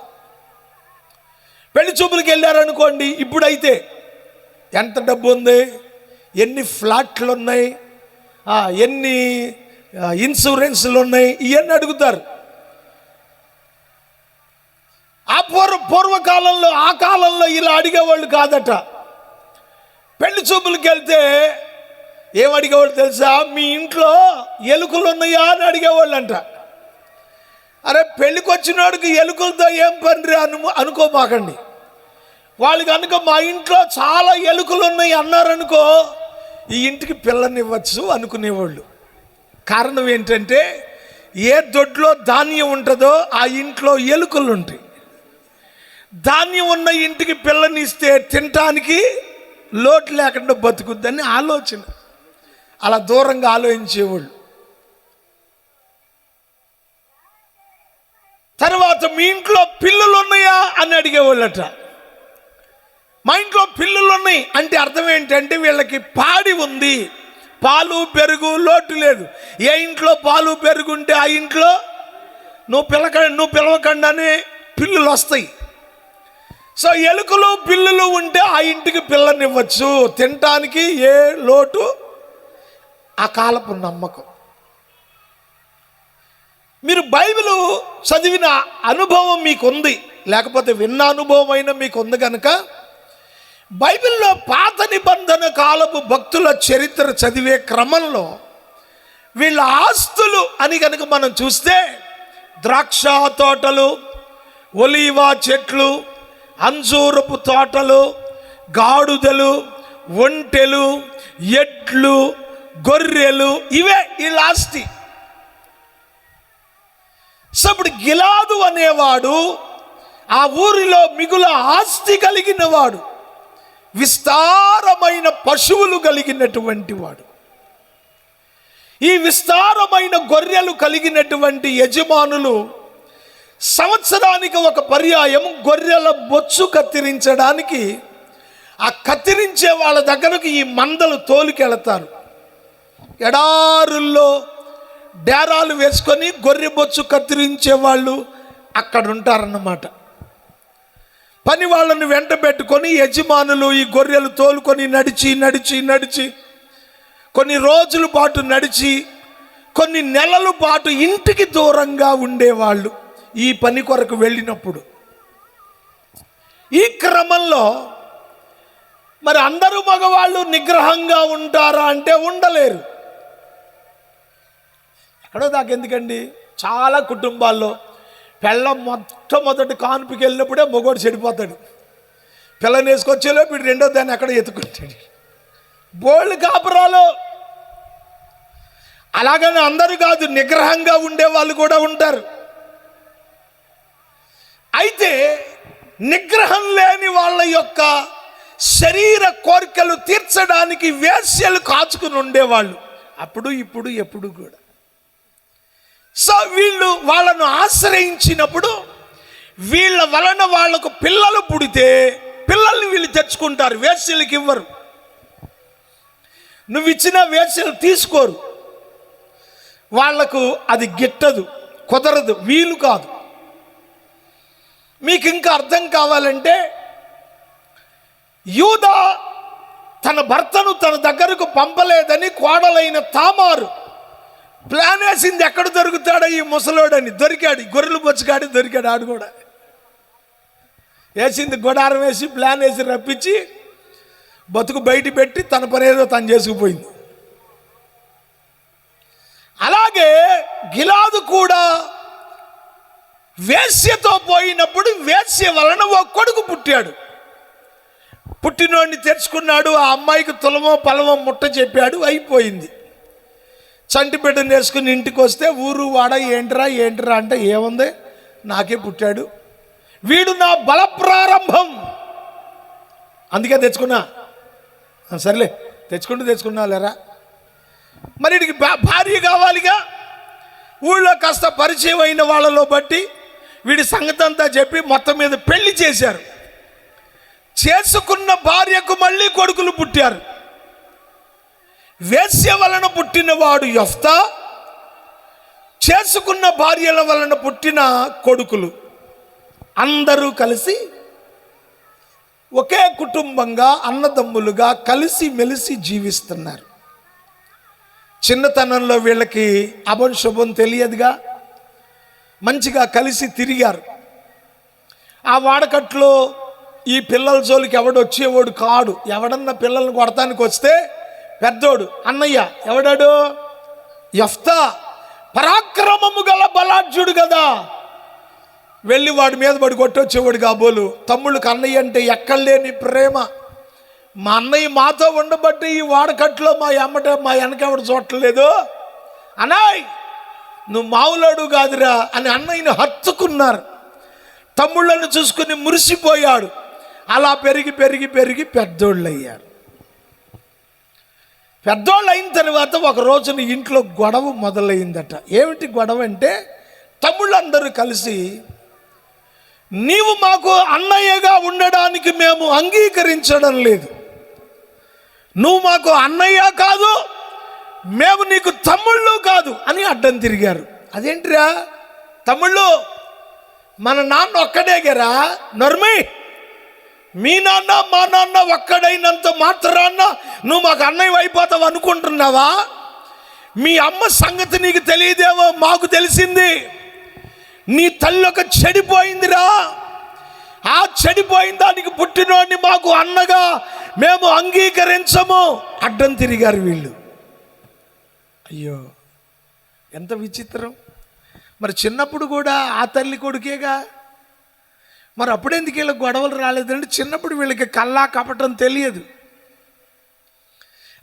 పెళ్లి చూపులకు వెళ్ళారనుకోండి, ఇప్పుడైతే ఎంత డబ్బు ఉంది, ఎన్ని ఫ్లాట్లు ఉన్నాయి, ఎన్ని ఇన్సూరెన్స్లు ఉన్నాయి, ఇవన్నీ అడుగుతారు. ఆ పూర్వకాలంలో, ఆ కాలంలో ఇలా అడిగేవాళ్ళు కాదట. పెళ్లి చూపులకు వెళ్తే ఏం అడిగేవాళ్ళు తెలుసా? మీ ఇంట్లో ఎలుకలు ఉన్నాయా అని అడిగేవాళ్ళు అంట. అరే, పెళ్ళికి వచ్చినోడికి ఎలుకలతో ఏం పని అనుకోమాకండి. వాళ్ళు కనుక మా ఇంట్లో చాలా ఎలుకలు ఉన్నాయి అన్నారనుకో, ఈ ఇంటికి పిల్లనివ్వచ్చు అనుకునేవాళ్ళు. కారణం ఏంటంటే, ఏ దొడ్లో ధాన్యం ఉంటుందో ఆ ఇంట్లో ఎలుకలు ఉంటాయి. ధాన్యం ఉన్న ఇంటికి పిల్లనిస్తే తినటానికి లోటు లేకుండా బతుకుద్దని ఆలోచన. అలా దూరంగా ఆలోచించేవాళ్ళు. తర్వాత మీ ఇంట్లో పిల్లులు ఉన్నాయా అని అడిగేవాళ్ళట. మా ఇంట్లో పిల్లులు ఉన్నాయి అంటే అర్థం ఏంటంటే వీళ్ళకి పాడి ఉంది, పాలు పెరుగు లోటు లేదు. ఏ ఇంట్లో పాలు పెరుగు ఉంటే ఆ ఇంట్లో నువ్వు పిలవకుండానే పిల్లులు వస్తాయి. సో ఎలుకలు పిల్లులు ఉంటే ఆ ఇంటికి పిల్లనివ్వచ్చు, తినటానికి ఏ లోటు. ఆ కాలపు నమ్మకం. మీరు బైబిల్ చదివిన అనుభవం మీకు ఉంది, లేకపోతే విన్న అనుభవం అయినా మీకు ఉంది కనుక బైబిల్లో పాత నిబంధన కాలపు భక్తుల చరిత్ర చదివే క్రమంలో వీళ్ళ ఆస్తులు అని కనుక మనం చూస్తే ద్రాక్ష తోటలు, ఒలీవ చెట్లు, అంజూరపు తోటలు, గాడుదలు, ఒంటెలు, ఎడ్లు, గొర్రెలు, ఇవే వీళ్ళ ఆస్తి. అప్పుడు గిలాదు అనేవాడు ఆ ఊరిలో మిగుల ఆస్తి కలిగిన వాడు, విస్తారమైన పశువులు కలిగినటువంటి వాడు. ఈ విస్తారమైన గొర్రెలు కలిగినటువంటి యజమానులు సంవత్సరానికి ఒక పర్యాయం గొర్రెల బొచ్చు కత్తిరించడానికి ఆ కత్తిరించే వాళ్ళ దగ్గరకు ఈ మందలు తోలుకెళతారు. ఎడారుల్లో డేరాలు వేసుకొని గొర్రె బొచ్చు కత్తిరించే వాళ్ళు అక్కడ ఉంటారన్నమాట. పని వాళ్ళని వెంట పెట్టుకొని యజమానులు ఈ గొర్రెలు తోలుకొని నడిచి నడిచి నడిచి కొన్ని రోజుల పాటు నడిచి కొన్ని నెలల పాటు ఇంటికి దూరంగా ఉండేవాళ్ళు ఈ పని కొరకు వెళ్ళినప్పుడు. ఈ క్రమంలో మరి అందరూ మగవాళ్ళు నిగ్రహంగా ఉంటారా అంటే ఉండలేరు. ఎక్కడో దాకెందుకండి, చాలా కుటుంబాల్లో పిల్లం మొట్టమొదటి కాన్పుకి వెళ్ళినప్పుడే మగవాడు చెడిపోతాడు. పిల్లని వేసుకొచ్చేలోపు వీడు రెండో దాన్ని ఎక్కడ ఎత్తుకుంటాడు. బోళ్ళు కాపురాలు. అలాగని అందరూ కాదు, నిగ్రహంగా ఉండే వాళ్ళు కూడా ఉంటారు. అయితే నిగ్రహం లేని వాళ్ళ యొక్క శరీర కోరికలు తీర్చడానికి వేశ్యలు కాచుకుని ఉండేవాళ్ళు అప్పుడు ఇప్పుడు ఎప్పుడు కూడా. సో వీళ్ళు వాళ్ళను ఆశ్రయించినప్పుడు వీళ్ళ వలన వాళ్లకు పిల్లలు పుడితే పిల్లల్ని వీళ్ళు తెచ్చుకుంటారు, వేశ్యలకు ఇవ్వరు. నువ్వు ఇచ్చిన వేశ్యలు తీసుకోరు, వాళ్లకు అది గిట్టదు, కుదరదు, వీలు కాదు. మీకు ఇంకా అర్థం కావాలంటే, యూదా తన భర్తను తన దగ్గరకు పంపలేదని కోడలైన తామారు ప్లాన్ వేసింది. ఎక్కడ దొరుకుతాడో ఈ ముసలోడని. దొరికాడు, గొర్రెలు బొచ్చుకాడి దొరికాడు. ఆడు కూడా వేసింది, గుడారం వేసి ప్లాన్ వేసి రప్పించి బతుకు బయట పెట్టి తన పనేదో తను చేసుకుపోయింది. అలాగే గిలాదు కూడా వేశ్యతో పోయినప్పుడు వేశ్య వలన ఒక కొడుకు పుట్టాడు. పుట్టినోడిని తెరుచుకున్నాడు. ఆ అమ్మాయికి తులమో పలమో ముట్ట చెప్పాడు, అయిపోయింది. చంటి బిడ్డను వేసుకుని ఇంటికి వస్తే ఊరు వాడ ఏంట్రా ఏంట్రా అంటే, ఏముంది నాకే పుట్టాడు, వీడు నా బల ప్రారంభం, అందుకే తెచ్చుకున్నా. సర్లే తెచ్చుకున్నా లేరా, మరి వీడికి భార్య కావాలిగా. ఊళ్ళో కాస్త పరిచయం అయిన వాళ్ళలో బట్టి వీడి సంగతి అంతా చెప్పి మొత్తం మీద పెళ్లి చేశారు. చేసుకున్న భార్యకు మళ్ళీ కొడుకులు పుట్టారు. వేశ్య వలన పుట్టినవాడు యెఫ్తా, చేసుకున్న భార్యల వలన పుట్టిన కొడుకులు అందరూ కలిసి ఒకే కుటుంబంగా అన్నదమ్ములుగా కలిసి మెలిసి జీవిస్తున్నారు. చిన్నతనంలో వీళ్ళకి అభం శుభం తెలియదుగా, మంచిగా కలిసి తిరిగారు. ఆ వాడకట్లో ఈ పిల్లల జోలికి ఎవడు వచ్చేవాడు కాడు. ఎవడన్నా పిల్లల్ని కొడతానికి వస్తే పెద్దోడు అన్నయ్య, ఎవడాడు యెఫ్తా, పరాక్రమము గల బలాఢ్యుడు కదా, వెళ్ళి వాడి మీద పడి కొట్టొచ్చేవాడు కాబోలు. తమ్ముళ్ళకి అన్నయ్య అంటే ఎక్కడలేని ప్రేమ. మా అన్నయ్య మాతో ఉండబట్టి ఈ వాడకట్లో మా వెనకెవడు చూడలేదు. అన్నయ్య నువ్వు మావులాడు కాదురా అని అన్నయ్యని హత్తుకున్నారు. తమ్ముళ్ళను చూసుకుని మురిసిపోయాడు. అలా పెరిగి పెరిగి పెరిగి పెద్దోళ్ళు అయ్యారు. పెద్దోళ్ళు అయిన తర్వాత ఒక రోజున ఇంట్లో గొడవ మొదలైందట. ఏమిటి గొడవ అంటే, తమ్ముళ్ళందరూ కలిసి, నీవు మాకు అన్నయ్యగా ఉండడానికి మేము అంగీకరించడం లేదు, నువ్వు మాకు అన్నయ్య కాదు, మేము నీకు తమ్ముళ్ళు కాదు అని అడ్డం తిరిగారు. అదేంటిరా తమ్ముళ్ళు, మన నాన్న ఒక్కడేగరా, నర్మి, మీ నాన్న మా నాన్న ఒక్కడైనంత మాత్రాన్న నువ్వు మాకు అన్నయ్య అయిపోతావు అనుకుంటున్నావా? మీ అమ్మ సంగతి నీకు తెలియదేమో, మాకు తెలిసింది. నీ తల్లి ఒక చెడిపోయిందిరా, ఆ చెడిపోయిన దానికి పుట్టినోడిని మాకు అన్నగా మేము అంగీకరించము. అడ్డం తిరిగారు వీళ్ళు. అయ్యో ఎంత విచిత్రం. మరి చిన్నప్పుడు కూడా ఆ తల్లి కొడుకేగా, మరి అప్పుడెందుకు వీళ్ళకి గొడవలు రాలేదంటే, చిన్నప్పుడు వీళ్ళకి కల్లా కపటం తెలియదు.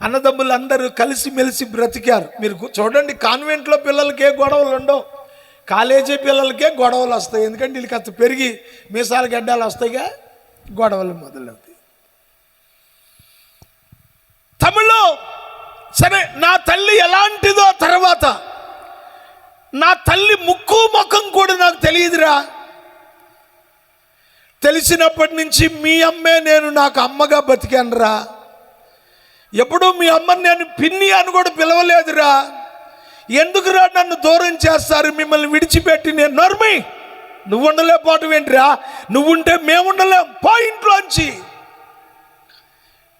అన్నదమ్ములు అందరూ కలిసి మెలిసి బ్రతికారు. మీరు చూడండి, కాన్వెంట్లో పిల్లలకి ఏ గొడవలు ఉండవు, కాలేజీ పిల్లలకే గొడవలు వస్తాయి, ఎందుకంటే వీళ్ళకి అంత పెరిగి మీసాల గడ్డాలు వస్తాయిగా, గొడవలు మొదలవుతాయి. తమిళ్లో సరే నా తల్లి ఎలాంటిదో తర్వాత నా తల్లి ముక్కు ముఖం కూడా నాకు తెలియదురా. తెలిసినప్పటి నుంచి మీ అమ్మే నేను నాకు అమ్మగా బతికానురా. ఎప్పుడూ మీ అమ్మని నేను పిన్ని అని కూడా పిలవలేదురా. ఎందుకురా నన్ను దూరం చేస్తారు, మిమ్మల్ని విడిచిపెట్టి? నేను నర్మి, నువ్వు ఉండలేకపోవటం ఏంటిరా, నువ్వుంటే మేము ఉండలేం, పో ఇంట్లోంచి.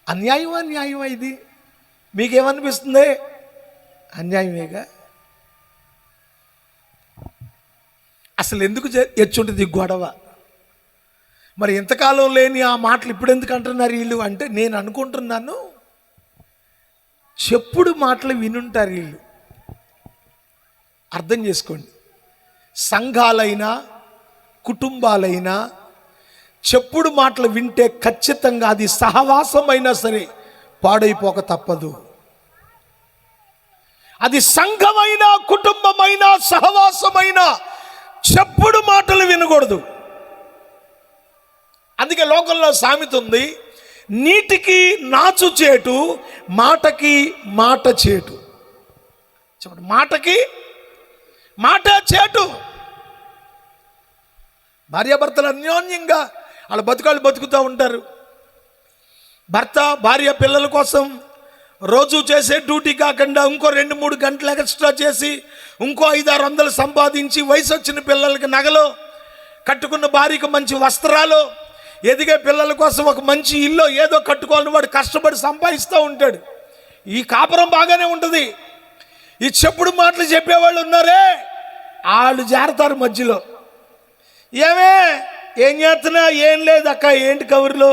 అన్యాయమా న్యాయమా ఇది? మీకేమనిపిస్తుంది? అన్యాయమేగా. అసలు ఎందుకు ఎచ్చుంటుంది గొడవ? మరి ఇంతకాలం లేని ఆ మాటలు ఇప్పుడు ఎందుకు అంటున్నారు వీళ్ళు అంటే, నేను అనుకుంటున్నాను చెప్పుడు మాటలు వినుంటారు వీళ్ళు. అర్థం చేసుకోండి, సంఘాలైనా కుటుంబాలైనా చెప్పుడు మాటలు వింటే ఖచ్చితంగా అది సహవాసమైనా సరే పాడైపోక తప్పదు. అది సంఘమైనా కుటుంబమైనా సహవాసమైనా చెప్పుడు మాటలు వినకూడదు. అందుకే లోకంలో సామెత ఉంది, నీటికి నాచు చేటు, మాటకి మాట చేటు. చెప్పండి, మాటకి మాట చేటు. భార్యాభర్తలు అన్యోన్యంగా వాళ్ళ బతుకాళ్ళు బతుకుతూ ఉంటారు. భర్త భార్య పిల్లల కోసం రోజు చేసే డ్యూటీ కాకుండా ఇంకో 2-3 గంటలు ఎక్స్ట్రా చేసి ఇంకో 500-600 సంపాదించి వయసు వచ్చిన పిల్లలకి నగలు, కట్టుకున్న భార్యకు మంచి వస్త్రాలు, ఎదిగే పిల్లల కోసం ఒక మంచి ఇల్లు ఏదో కట్టుకోవాలని వాడు కష్టపడి సంపాదిస్తూ ఉంటాడు. ఈ కాపురం బాగానే ఉంటుంది. ఈ చెప్పుడు మాటలు చెప్పేవాళ్ళు ఉన్నారే, వాళ్ళు చేరతారు మధ్యలో. ఏం చేస్తున్నా? ఏం లేదు అక్క, ఏంటి కబుర్లో?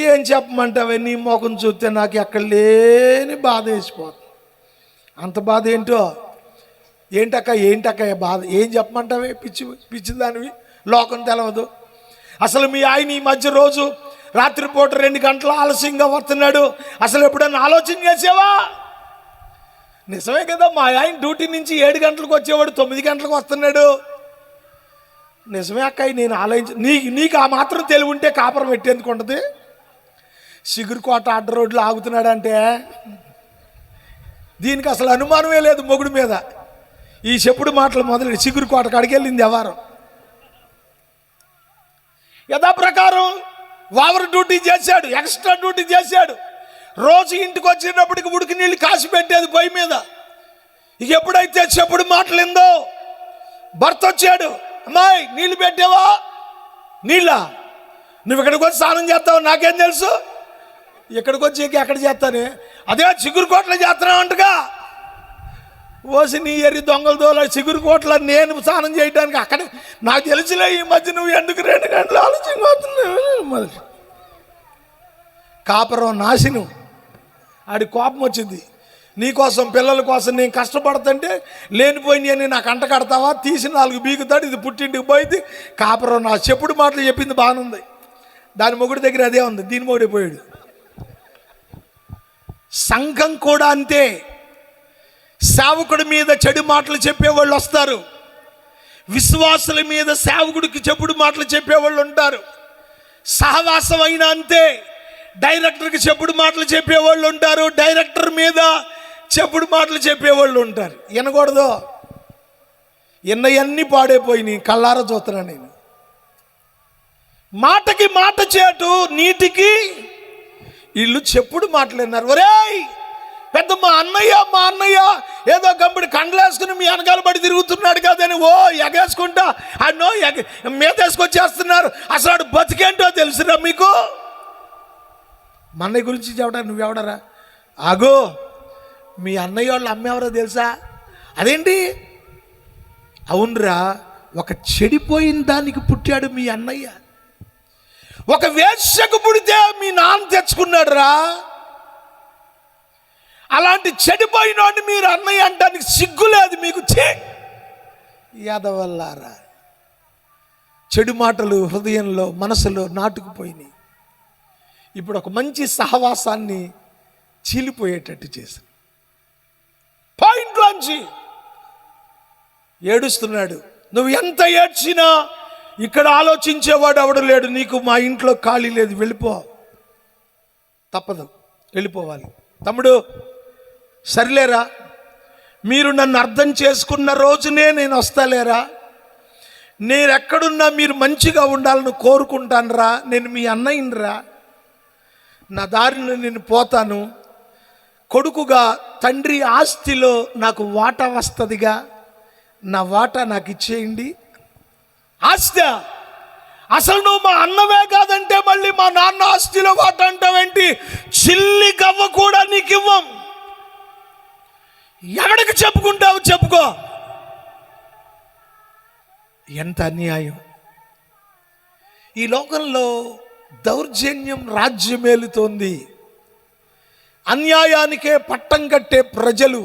ఏం చెప్పమంటావే, నీ ముఖం చూస్తే నాకు ఎక్కడ లేని బాధ వేసిపోతుంది. అంత బాధ ఏంటో. ఏంటక్క బాధ? ఏం చెప్పమంటావే? పిచ్చిదానివి, లోకం తెలవదు. అసలు మీ ఆయన ఈ మధ్య రోజు రాత్రిపూట 2 గంటలు ఆలస్యంగా వస్తున్నాడు, అసలు ఎప్పుడన్నా ఆలోచన చేసావా? నిజమే కదా, మా ఆయన డ్యూటీ నుంచి 7 గంటలకు వచ్చేవాడు 9 గంటలకు వస్తున్నాడు. నిజమే అక్క, నేను నీకు ఆ మాత్రం తెలివి ఉంటే కాపురం పెట్టేందుకు ఉంటుంది? సిగురుకోట అడ్డ రోడ్లు ఆగుతున్నాడంటే దీనికి అసలు అనుమానమే లేదు మొగుడు మీద. ఈ చెప్పుడు మాటలు మొదలు సిగురుకోట కాడికి వెళ్ళింది వ్యవహారం. యథాప్రకారం ఓవర్ డ్యూటీ చేశాడు, ఎక్స్ట్రా డ్యూటీ చేశాడు. రోజు ఇంటికి వచ్చేటప్పటికి ఉడికి నీళ్ళు కాసి పెట్టేది పొయ్యి మీద. ఇక ఎప్పుడైతే చెప్పుడు మాటలిందో భర్త వచ్చాడు, అమ్మాయి నీళ్ళు పెట్టావా? నీళ్ళ? నువ్వు ఇక్కడికి వచ్చి స్నానం చేస్తావు, నాకేం తెలుసు? ఇక్కడికి వచ్చి ఎక్కడ చేస్తానే? అదే చిగురుకోటలో చేస్తున్నావు అంటగా. ఓసి నీ ఎరి దొంగల దోల చిగురుకోట్ల నేను స్నానం చేయడానికి అక్కడ నాకు తెలిసిలే. ఈ మధ్య నువ్వు ఎందుకు 2 గంటలు ఆలోచన? కాపురం నాశనం. ఆడి కోపం వచ్చింది. నీకోసం పిల్లల కోసం నేను కష్టపడుతుంటే లేనిపోయినాయని నాకు అంట కడతావా? తీసి 4 బీగుతాడు, ఇది పుట్టింటికి పోయింది. కాపురం నా చెప్పుడు మాటలు చెప్పింది బాగానుంది, దాని మొగుడి దగ్గర అదే ఉంది, దీని మొగుడే పోయాడు. సంఘం కూడా అంతే. సేవకుడి మీద చెడు మాటలు చెప్పేవాళ్ళు వస్తారు, విశ్వాసుల మీద సేవకుడికి చెప్పుడు మాటలు చెప్పేవాళ్ళు ఉంటారు. సహవాసం అయినా అంతే. డైరెక్టర్కి చెప్పుడు మాటలు చెప్పేవాళ్ళు ఉంటారు, డైరెక్టర్ మీద చెప్పుడు మాటలు చెప్పేవాళ్ళు ఉంటారు. వినకూడదు. ఎన్నయన్నీ పాడైపోయినాయి, కళ్ళారా చూస్తున్నా నేను. మాటకి మాట చేటు, నీటికి వీళ్ళు చెప్పుడు మాటలు. ఒరేయ్ పెద్ద మా అన్నయ్య ఏదో గంబడి కండలేసుకుని మీ వెనకాల పడి తిరుగుతున్నాడు కదని ఓ ఎగేసుకుంటా అన్నో మీదేసుకొచ్చేస్తున్నారు. అసలు ఆడు బతికేంటో తెలుసురా మీకు? మా అన్నయ్య గురించి చెప్పడా? నువ్వెవడరా? ఆగో, మీ అన్నయ్య వాళ్ళ అమ్మ ఎవరో తెలుసా? అదేంటి? అవునరా, ఒక చెడిపోయిన దానికి పుట్టాడు మీ అన్నయ్య. ఒక వేశ్యకు పుడితే మీ నాన్న తెచ్చుకున్నాడు రా. అలాంటి చెడిపోయినోడిని మీరు అన్నయ్య అంటానికి సిగ్గులేదు మీకు? యాదవల్లారా, చెడు మాటలు హృదయంలో మనసులో నాటుకుపోయినాయి. ఇప్పుడు ఒక మంచి సహవాసాన్ని చీలిపోయేటట్టు చేశారు. పాయింట్లోంచి ఏడుస్తున్నాడు. నువ్వు ఎంత ఏడ్చినా ఇక్కడ ఆలోచించేవాడు ఎవడు లేడు. నీకు మా ఇంట్లో ఖాళీ లేదు, వెళ్ళిపో, తప్పదు, వెళ్ళిపోవాలి. తమ్ముడు, సరిలేరా, మీరు నన్ను అర్థం చేసుకున్న రోజునే నేను వస్తాలేరా, నేను ఎక్కడున్నా మీరు మంచిగా ఉండాలని కోరుకుంటానురా, నేను మీ అన్నయ్యరా, నా దారిని నేను పోతాను, కొడుకుగా తండ్రి ఆస్తిలో నాకు వాటా వస్తుందిగా, నా వాటా నాకు ఇచ్చేయండి. ఆస్తి అసలు నువ్వు మా అన్నవే కాదంటే మళ్ళీ మా నాన్న ఆస్తిలో వాటా అంటావేంటి? చిల్లి గవ్వ కూడా నీకు ఇవ్వం. ఎవడికి చెప్పుకుంటావు చెప్పుకో. ఎంత అన్యాయం! ఈ లోకంలో దౌర్జన్యం రాజ్యమేలుతోంది. అన్యాయానికే పట్టం కట్టే ప్రజలు,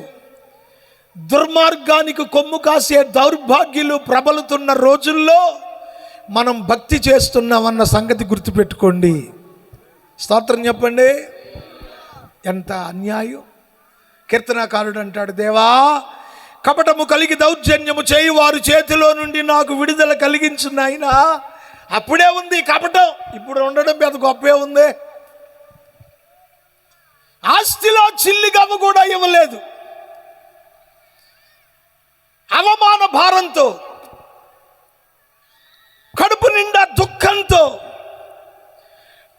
దుర్మార్గానికి కొమ్ము కాసే దౌర్భాగ్యులు ప్రబలుతున్న రోజుల్లో మనం భక్తి చేస్తున్నామన్న సంగతి గుర్తుపెట్టుకోండి. స్తోత్రం చెప్పండి. ఎంత అన్యాయం! కీర్తనాకారుడు అంటాడు, దేవా, కపటము కలిగి దౌర్జన్యము చేయి వారి చేతిలో నుండి నాకు విడుదల కలిగించు నాయనా. అప్పుడే ఉంది కపటం, ఇప్పుడు ఉండడం పెద్ద గొప్పే ఉంది. ఆస్తిలో చిల్లిగవ్వ కూడా ఇవ్వలేదు. అవమాన భారంతో, కడుపు నిండా దుఃఖంతో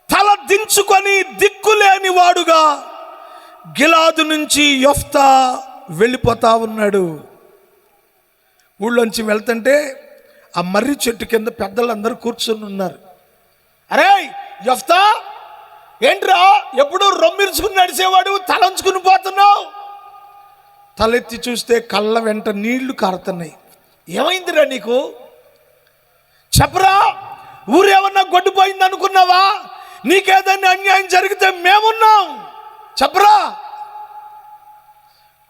తల దించుకొని దిక్కులేని వాడుగా గిలాదు నుంచి యెఫ్తా వెళ్ళిపోతా ఉన్నాడు. ఊళ్ళోంచి వెళ్తుంటే ఆ మర్రి చెట్టు కింద పెద్దలందరూ కూర్చొని ఉన్నారు. అరే యెఫ్తా, ఏంట్రా ఎప్పుడు రొమ్మిర్చుకుని నడిచేవాడు, తలంచుకుని పోతున్నావు? తలెత్తి చూస్తే కళ్ళ వెంట నీళ్లు కారుతున్నాయి. ఏమైందిరా నీకు? చెప్పరా, ఊరేమన్నా గొడ్డుపోయింది అనుకున్నావా? నీకేదన్నా అన్యాయం జరిగితే మేమున్నాం, చెప్పరా.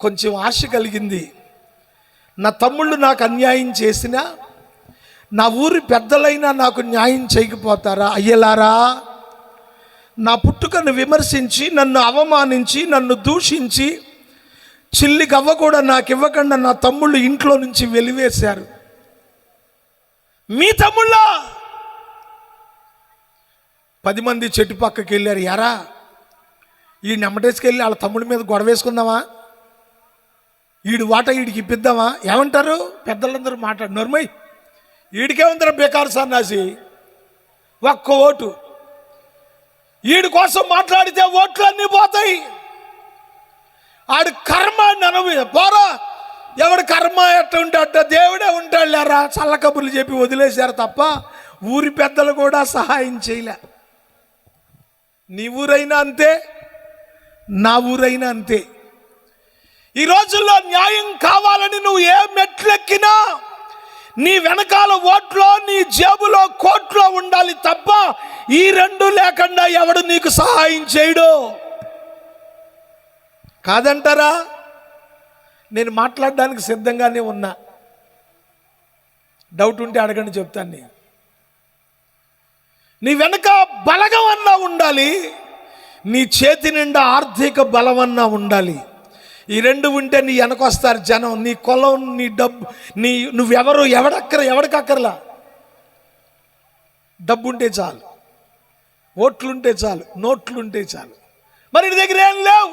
కొంచెం ఆశ కలిగింది. నా తమ్ముళ్ళు నాకు అన్యాయం చేసినా, నా ఊరి పెద్దలైనా నాకు న్యాయం చేయకపోతారా? అయ్యలారా, నా పుట్టుకను విమర్శించి, నన్ను అవమానించి, నన్ను దూషించి, చిల్లి గవ్వ కూడా నాకు ఇవ్వకుండా నా తమ్ముళ్ళు ఇంట్లో నుంచి వెలివేశారు. మీ తమ్ముళ్ళ 10 మంది చెట్టు పక్కకి వెళ్ళారు. ఎరా, ఈ నెమ్మటేసుకెళ్ళి వాళ్ళ తమ్ముడి మీద గొడవ వేసుకుందామా? ఈడు వాట ఈడికి ఇప్పిద్దామా? ఏమంటారు పెద్దలందరూ? మాట్లాడు, నోర్మై, ఈడికే ఉందరా బేకారు సన్నాసి, ఒక్క ఓటు. ఈడి కోసం మాట్లాడితే ఓట్లన్నీ పోతాయి. ఆడి కర్మ ననవి పోరా. ఎవడి కర్మ ఎట్ట ఉంటే అట్ట దేవుడే ఉంటాడు లేరా. చల్ల కబుర్లు చెప్పి వదిలేశారు తప్ప ఊరి పెద్దలు కూడా సహాయం చేయలే. నీ ఊరైనా అంతే, నా ఊరైనా అంతే. ఈ రోజుల్లో న్యాయం కావాలని నువ్వు ఏ మెట్లెక్కినా నీ వెనకాల ఓట్లో, నీ జేబులో కోట్లో ఉండాలి తప్ప ఈ రెండు లేకుండా ఎవడు నీకు సహాయం చేయడు. కాదంటారా? నేను మాట్లాడడానికి సిద్ధంగానే ఉన్నా. డౌట్ ఉంటే అడగండి, చెప్తాను. నేను నీ వెనక బలగం అన్నా ఉండాలి, నీ చేతి నిండా ఆర్థిక బలం అన్నా ఉండాలి. ఈ రెండు ఉంటే నీ వెనకొస్తారు జనం. నీ కులం, నీ డబ్బు, నువ్వెవరు, ఎవడికక్కర్లా. డబ్బు ఉంటే చాలు, ఓట్లుంటే చాలు, నోట్లుంటే చాలు. మరి నీ దగ్గర ఏం లేవు.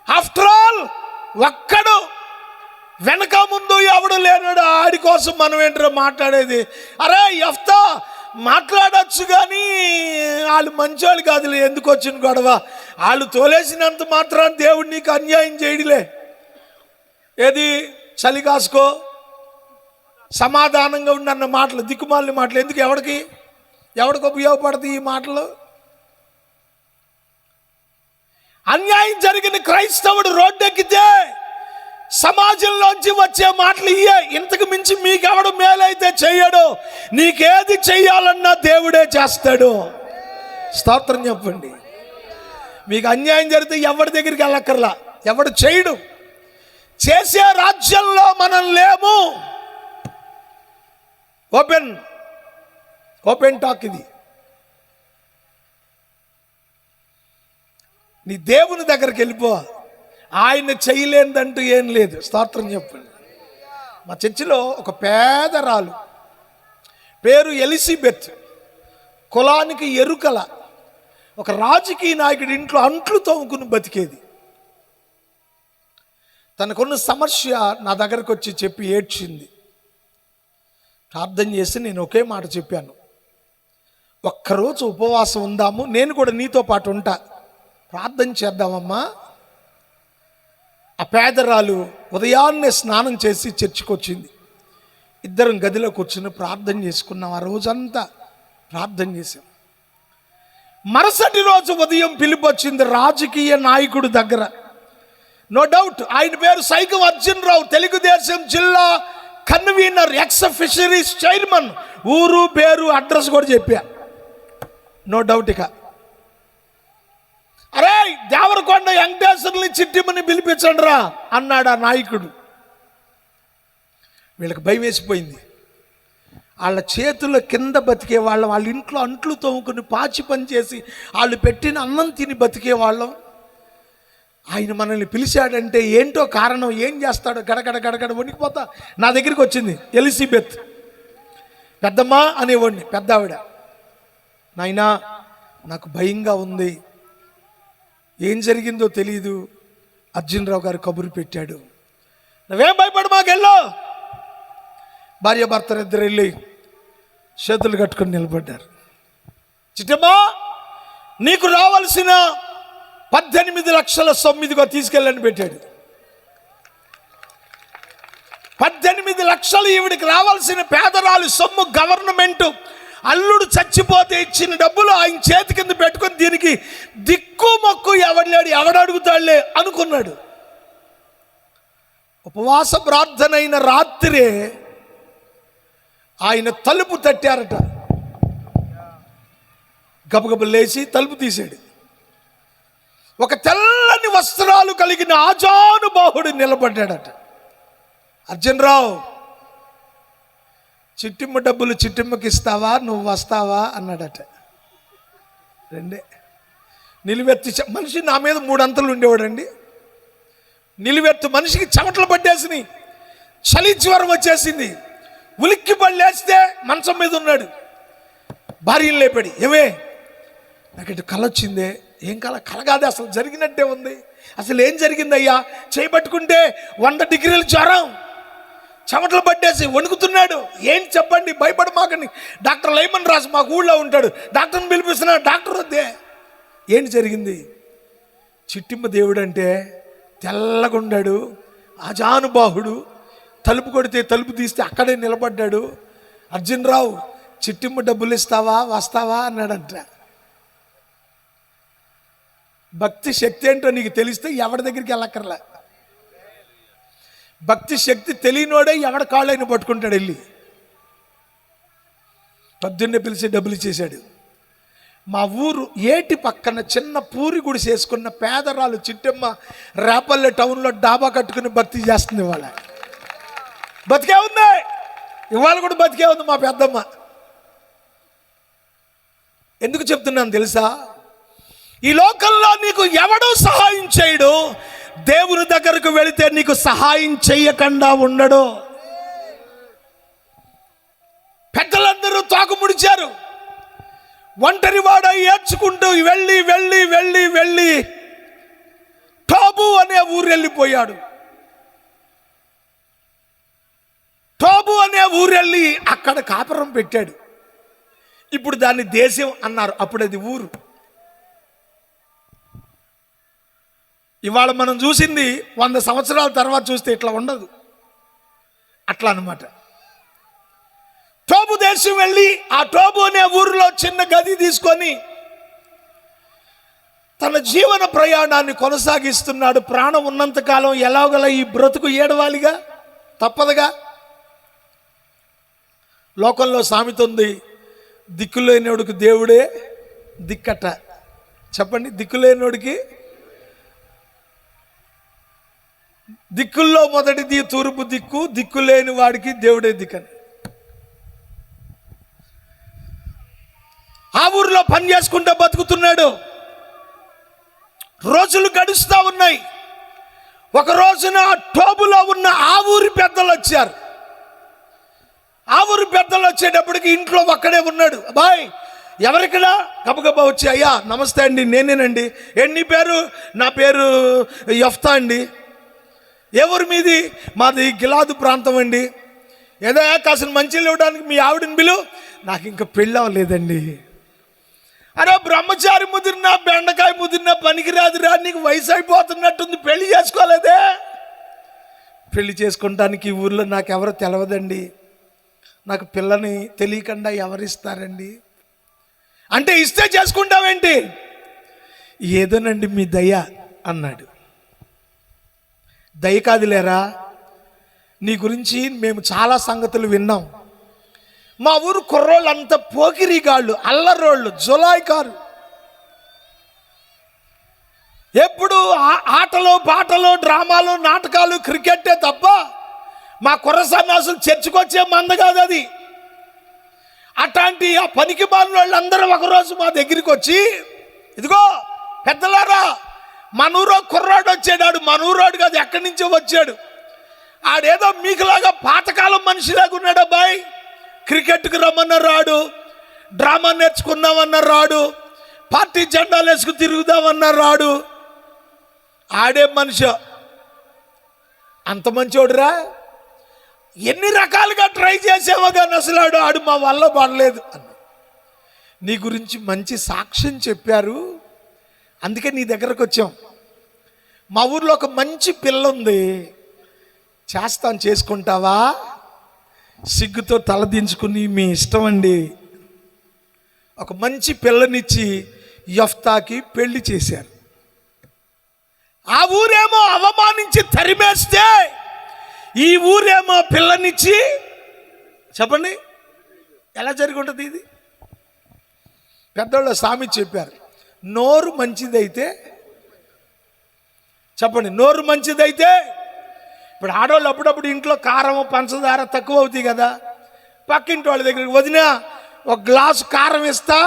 ఆఫ్టర్ ఆల్ ఒక్కడు వెనక ముందు ఎవడు లేనాడు. ఆడి కోసం మనం ఏంటో మాట్లాడేది? అరే యెఫ్తా, మాట్లాడచ్చు కానీ వాళ్ళు మంచోళ్ళు కాదులే, ఎందుకు వచ్చిన గొడవ? వాళ్ళు తోలేసినంత మాత్రాన్ని దేవుడు నీకు అన్యాయం చేయడులే. ఏది చలి కాసుకో, సమాధానంగా ఉండన్న మాటలు, దిక్కుమాలిన మాటలు ఎందుకు? ఎవడికి ఉపయోగపడతాయి ఈ మాటలు? అన్యాయం జరిగిన క్రైస్తవుడు రోడ్డెక్కితే సమాజంలోంచి వచ్చే మాటలు ఇయ్యే. ఇంతకు మించి మీకెవడు మేలైతే చెయ్యడు. నీకేది చెయ్యాలన్నా దేవుడే చేస్తాడు. స్తోత్రం చెప్పండి. మీకు అన్యాయం జరిగితే ఎవరి దగ్గరికి వెళ్ళక్కర్లా, ఎవడు చేయడు. చేసే రాజ్యంలో మనం లేము. ఓపెన్ టాక్ ఇది. నీ దేవుని దగ్గరికి వెళ్ళిపో. ఆయన చేయలేదంటూ ఏం లేదు. స్తోత్రం చెప్పండి. మా చర్చిలో ఒక పేదరాలు, పేరు ఎలిజబెత్, కులానికి ఎరుకల, ఒక రాజకీయ నాయకుడి ఇంట్లో అంట్లు తోముకుని బతికేది. తనకున్న సమస్య నా దగ్గరకు వచ్చి చెప్పి ఏడ్చింది. ప్రార్థన చేసి నేను ఒకే మాట చెప్పాను, ఒక్కరోజు ఉపవాసం ఉందాము, నేను కూడా నీతో పాటు ఉంటా, ప్రార్థన చేద్దామమ్మా. ఆ పేదరాలు ఉదయాన్నే స్నానం చేసి చర్చికి వచ్చింది. ఇద్దరం గదిలో కూర్చుని ప్రార్థన చేసుకున్నాం. ఆ రోజంతా ప్రార్థన చేశాం. మరుసటి రోజు ఉదయం పిలుపు వచ్చింది రాజకీయ నాయకుడి దగ్గర. నో డౌట్ ఆయన పేరు సైకం అర్జున్ రావు, తెలుగుదేశం జిల్లా కన్వీనర్, ఎక్స్ ఫిషరీస్ చైర్మన్. ఊరు పేరు అడ్రస్ కూడా చెప్పా, నో డౌట్. ఇక అరే దేవరకొండ వెంకటేశ్వర్ని చిట్టిమ్మని పిలిపించండి రా అన్నాడు ఆ నాయకుడు. వీళ్ళకి భయం వేసిపోయింది. వాళ్ళ చేతుల కింద బతికే వాళ్ళం, వాళ్ళ ఇంట్లో అంట్లు తోముకుని పాచి పని చేసి వాళ్ళు పెట్టిన అన్నం తిని బతికే వాళ్ళం. ఆయన మనల్ని పిలిచాడంటే ఏంటో కారణం, ఏం చేస్తాడో గడగడ గడగడ వణికిపోతా నా దగ్గరికి వచ్చింది. ఎలిజబెత్ పెద్దమ్మ అనేవాడిని, పెద్ద ఆవిడ. నాయనా నాకు భయంగా ఉంది, ఏం జరిగిందో తెలీదు, అర్జున్ రావు గారు కబురు పెట్టాడు. నువ్వేం భయపడు, మాకెళ్ళో. భార్య భర్తలు ఇద్దరు వెళ్ళి చేతులు కట్టుకొని నిలబడ్డారు. చిట్టమ్మా నీకు రావాల్సిన 18 లక్షల సొమ్మిదిగా తీసుకెళ్ళని పెట్టాడు. 18 లక్షలు ఈవిడికి రావాల్సిన పేదరాలు సొమ్ము గవర్నమెంట్ అల్లుడు చచ్చిపోతే ఇచ్చిన డబ్బులు ఆయన చేతి కింద పెట్టుకొని దీనికి దిక్కు మొక్కు ఎవడలేడు, ఎవడడుగుతాడులే అనుకున్నాడు. ఉపవాస ప్రార్థన అయిన రాత్రే ఆయన తలుపు తట్టారట. గబగబ లేచి తలుపు తీశాడు. ఒక తెల్లని వస్త్రాలు కలిగిన ఆజానుబాహుడు నిలబడ్డాడట. అర్జున్ రావు, చిట్టిమ్మ డబ్బులు చిట్టిమ్మకి ఇస్తావా, నువ్వు వస్తావా అన్నాడట. రెండే. నిలువెత్తి మనిషి నా మీద 3 అంతలు ఉండేవాడండి. నిలువెత్తు మనిషికి చెమటలు పట్టేసినాయి, చలి జ్వరం వచ్చేసింది. ఉలిక్కి పళ్ళేస్తే మంచం మీద ఉన్నాడు. భార్యను లేపాడు. ఏమే నాకు ఇటు కళ వచ్చిందే. ఏం కళ? కళ కాదు, అసలు జరిగినట్టే ఉంది. అసలు ఏం జరిగిందయ్యా? చేయబట్టుకుంటే 100 డిగ్రీల జ్వరం, చెమటలు పట్టేసి వణుకుతున్నాడు. ఏం చెప్పండి, భయపడమాకండి, డాక్టర్ లైమన్ రాజు మాకు ఊళ్ళో ఉంటాడు, డాక్టర్ని పిలిపిస్తున్నాడు. డాక్టర్ వద్దే. ఏంటి జరిగింది? చిట్టిమ్మ దేవుడు అంటే తెల్లగుండాడు, ఆజానుబాహుడు, తలుపు కొడితే తలుపు తీస్తే అక్కడే నిలబడ్డాడు. అర్జున్ రావు చిట్టిమ్మ డబ్బులు ఇస్తావా, వస్తావా అన్నాడంట. భక్తి శక్తి ఏంటో నీకు తెలిస్తే ఎవరి దగ్గరికి వెళ్ళక్కర్లే. భక్తి శక్తి తెలియనోడే ఎవడ కాళ్ళైనా పట్టుకుంటాడు వెళ్ళి. పొద్దున్నే పిలిచి డబ్బులు ఇచ్చేశాడు. మా ఊరు ఏటి పక్కన చిన్న పూరి గుడి చేసుకున్న పేదరాలు చిట్టమ్మ రేపల్లె టౌన్లో డాబా కట్టుకుని భక్తి చేస్తుంది. ఇవాళ బతికే ఉంది, ఇవాళ కూడా బతికే ఉంది మా పెద్దమ్మ. ఎందుకు చెప్తున్నాను తెలుసా? ఈ లోకంలో నీకు ఎవడూ సహాయం చేయడు, దేవుని దగ్గరకు వెళితే నీకు సహాయం చెయ్యకుండా ఉండడు. పెద్దలందరూ తోక ముడిచారు. ఒంటరివాడ ఏడ్చుకుంటూ వెళ్ళి వెళ్ళి వెళ్ళి వెళ్ళి టోబు అనే ఊరు వెళ్ళిపోయాడు. టోబు అనే ఊరెళ్ళి అక్కడ కాపురం పెట్టాడు. ఇప్పుడు దాన్ని దేశం అన్నారు, అప్పుడు అది ఊరు. ఇవాళ మనం చూసింది 100 సంవత్సరాల తర్వాత చూస్తే ఇట్లా ఉండదు, అట్లా అన్నమాట. టోబు దేశం వెళ్ళి ఆ టోబు అనే ఊరిలో చిన్న గది తీసుకొని తన జీవన ప్రయాణాన్ని కొనసాగిస్తున్నాడు. ప్రాణం ఉన్నంతకాలం ఎలాగలా ఈ బ్రతుకు ఏడవాలిగా, తప్పదుగా. లోకంలో సామెత ఉంది, దిక్కులేనోడికి దేవుడే దిక్కట. చెప్పండి, దిక్కులేనోడికి దిక్కుల్లో మొదటిది తూర్పు దిక్కు, దిక్కులేని వాడికి దేవుడే దిక్కని. ఆ ఊరిలో పని చేసుకుంటూ బతుకుతున్నాడు. రోజులు గడుస్తూ ఉన్నాయి. ఒక రోజున టోబులో ఉన్న ఆ ఊరి పెద్దలు వచ్చారు. ఆ ఊరు పెద్దలు వచ్చేటప్పటికి ఇంట్లో ఒక్కడే ఉన్నాడు. అబ్బాయి ఎవరిక్కడ? గబగబా వచ్చి, అయ్యా నమస్తే అండి, నేనేనండి. నీ పేరు? నా పేరు యెఫ్తా అండి. ఏ ఊరు మీది? మాది గిలాదు ప్రాంతం అండి. ఏదో కాసిన మంచిలు ఇవ్వడానికి మీ ఆవిడని పిలు. నాకు ఇంకా పెళ్ళి అవ్వలేదండి. అరే బ్రహ్మచారి ముదిరినా బెండకాయ ముదిరినా పనికిరాదురా, నీకు వయసు అయిపోతున్నట్టుంది, పెళ్లి చేసుకోలేదే. పెళ్లి చేసుకుంటానికి ఈ ఊర్లో నాకెవరో తెలవదండి, నాకు పిల్లని తెలియకుండా ఎవరిస్తారండి అంటే, ఇస్తే చేసుకుంటావేంటి? ఏదోనండి మీ దయ అన్నాడు. దయ కాదులేరా, నీ గురించి మేము చాలా సంగతులు విన్నాం. మా ఊరు కుర్రోళ్ళు అంత పోకిరిగాళ్ళు, అల్లరోళ్ళు, జులాయికారు. ఎప్పుడు ఆటలు పాటలు డ్రామాలు నాటకాలు క్రికెట్టే తప్ప మా కుర్ర సన్యాసులు చర్చకొచ్చే మంద కాదు అది. అట్లాంటి ఆ పనికి మాలిన వాళ్ళందరూ ఒకరోజు మా దగ్గరికి వచ్చి, ఇదిగో పెద్దలారా, మనూరో కుర్రాడు వచ్చాడు. మనూరాడు కాదు, ఎక్కడి నుంచో వచ్చాడు. ఆడేదో మీకులాగా పాతకాలం మనిషిలాగా ఉన్నాడు. అబ్బాయి క్రికెట్కి రమ్మన్నారు రాడు, డ్రామా నేర్చుకున్నామన్నారు రాడు, పార్టీ జెండాలు వేసుకు తిరుగుదామన్నారు రాడు. ఆడే మనిషి అంత మంచోడురా, ఎన్ని రకాలుగా ట్రై చేసావో కానీ అసలు ఆడు మా వల్ల పడలేదు అన్న. నీ గురించి మంచి సాక్ష్యం చెప్పారు, అందుకే నీ దగ్గరకు వచ్చాం. మా ఊర్లో ఒక మంచి పిల్ల ఉంది, చేస్తాను, చేసుకుంటావా? సిగ్గుతో తలదించుకుని మీ ఇష్టం అండి. ఒక మంచి పిల్లనిచ్చి యెఫ్తాకి పెళ్లి చేశారు. ఆ ఊరేమో అవమానించి తరిమేస్తే, ఈ ఊరేమో పిల్లనిచ్చి, చెప్పండి ఎలా జరిగి ఉంటుంది ఇది? పెద్దోళ్ళ సామి చెప్పారు, నోరు మంచిదైతే, చెప్పండి, నోరు మంచిదైతే. ఇప్పుడు ఆడవాళ్ళు అప్పుడప్పుడు ఇంట్లో కారం పంచదార తక్కువ అవుతాయి కదా, పక్కింటి వాళ్ళ దగ్గరికి, వదినా ఒక గ్లాసు కారం ఇస్తా,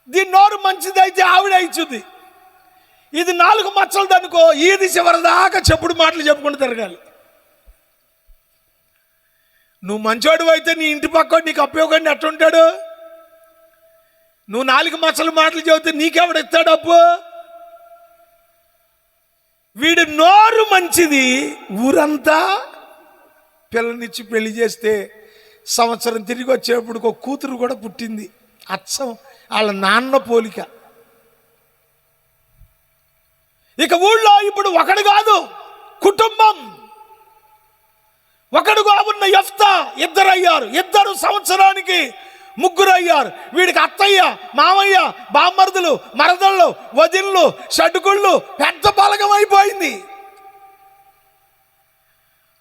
దీని నోరు మంచిదైతే ఆవిడ ఇచ్చుద్ది. ఇది 4 మచ్చలు అనుకో, ఈది చివరిదాకా చెప్పుడు మాటలు చెప్పుకుంటూ తిరగాలి. నువ్వు మంచోడు అయితే నీ ఇంటి పక్క నీకు అప్పేవ్వకండి ఎట్టుంటాడు? నువ్వు 4 మచ్చల మాటలు చెబితే నీకెవడిస్తాడు అప్పు? వీడు నోరు మంచిది, ఊరంతా పిల్లనిచ్చి పెళ్లి చేస్తే సంవత్సరం తిరిగి వచ్చేప్పుడు ఒక కూతురు కూడా పుట్టింది, అచ్చం వాళ్ళ నాన్న పోలిక. ఇక ఊళ్ళో ఇప్పుడు ఒకడు కాదు, కుటుంబం. ఒకడుగా ఉన్న యెఫ్తా ఇద్దరయ్యారు, ఇద్దరు సంవత్సరానికి 3 అయ్యారు. వీడికి అత్తయ్య, మామయ్య, బామ్మర్దులు, మరదళ్ళు, వదిన్లు, షడ్కుళ్ళు, పెద్ద బలగం అయిపోయింది.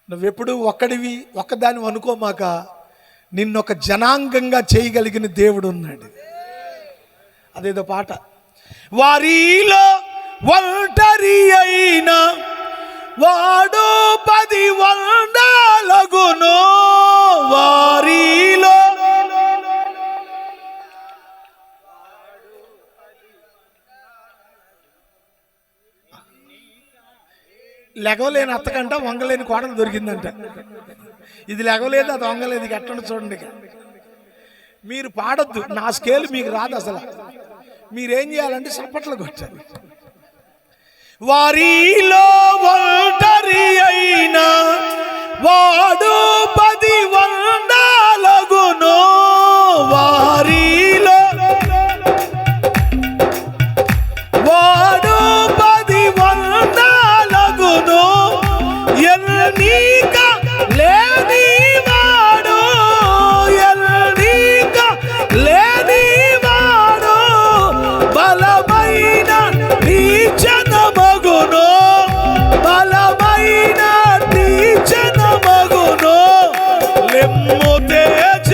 నువ్వెప్పుడు ఒక్కడివి, ఒక్కదాని అనుకోమాక, నిన్నొక జనాంగంగా చేయగలిగిన దేవుడు ఉన్నాడు. అదేదో పాట, వారిలో ఒంటరి అయినా వాడు 10 వందలగును, వారిలో లెగవలేని అత్తకంట వంగలేని కోడలు దొరికిందంట. ఇది లెగవలేదు, అది వంగలేదు, ఇక ఎట్లా చూడండి. మీరు పాడొద్దు, నా స్కేల్ మీకు రాదు అసలు. మీరేం చేయాలంటే చప్పట్లు కొట్టాలి. వారిలో ఒంటరి అయినా వాడు 10 వందలగును, వారిలో వాడు 10 వందలగును, ఎన్నిక లేనివాడు, ఎన్నిక లేనివాడు బలమైన నీచనమగును, బలమైన నీచనమగును, లెమ్ము తేజ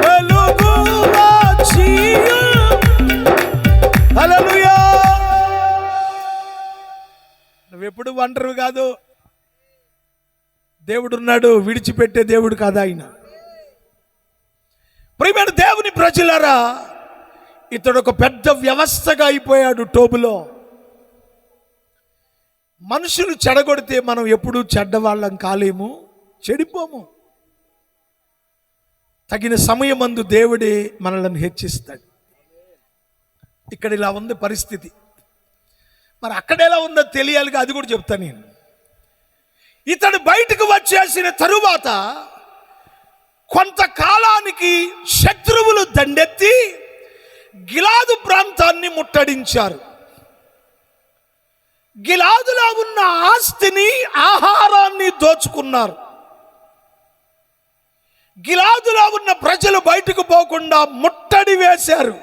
వెలుగు వచ్చి. హల్లెలూయా. నువ్వెప్పుడు ఒంటరివి కాదు, దేవుడున్నాడు, విడిచిపెట్టే దేవుడు కాదు ఆయన. ప్రియమైన దేవుని ప్రజలారా, ఇతడు ఒక పెద్ద వ్యవస్థగా అయిపోయాడు టోబులో. మనుషులు చెడగొడితే మనం ఎప్పుడూ చెడ్డవాళ్ళం కాలేము, చెడిపోము. తగిన సమయమందు దేవుడే మనల్ని హెచ్చిస్తాడు. ఇక్కడ ఇలా ఉంది పరిస్థితి. మరి అక్కడ ఎలా ఉందో తెలియాలిగా, అది కూడా చెప్తాను నేను. ఇతడు బయటకు వచ్చేసిన తరువాత కొంతకాలానికి శత్రువులు దండెత్తి గిలాదు ప్రాంతాన్ని ముట్టడించారు. గిలాదులో ఉన్న ఆస్తిని, ఆహారాన్ని దోచుకున్నారు. గిలాదులో ఉన్న ప్రజలు బయటకు పోకుండా ముట్టడి వేశారు.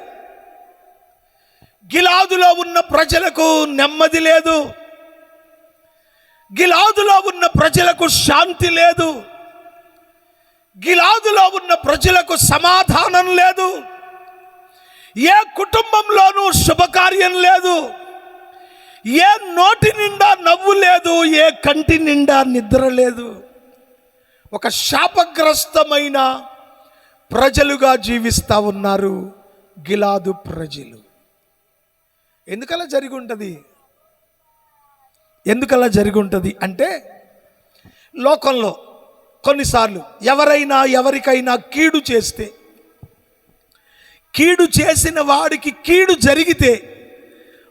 గిలాదులో ఉన్న ప్రజలకు నెమ్మది లేదు, గిలాదులో ఉన్న ప్రజలకు శాంతి లేదు, గిలాదులో ఉన్న ప్రజలకు సమాధానం లేదు, ఏ కుటుంబంలోనూ శుభకార్యం లేదు, ఏ నోటి నిండా నవ్వు లేదు, ఏ కంటి నిండా నిద్ర లేదు. ఒక శాపగ్రస్తమైన ప్రజలుగా జీవిస్తూ ఉన్నారు గిలాదు ప్రజలు. ఎందుకలా జరిగి ఉంటుంది? ఎందుకలా జరిగి ఉంటుంది అంటే, లోకంలో కొన్నిసార్లు ఎవరైనా ఎవరికైనా కీడు చేస్తే, కీడు చేసిన వాడికి కీడు జరిగితే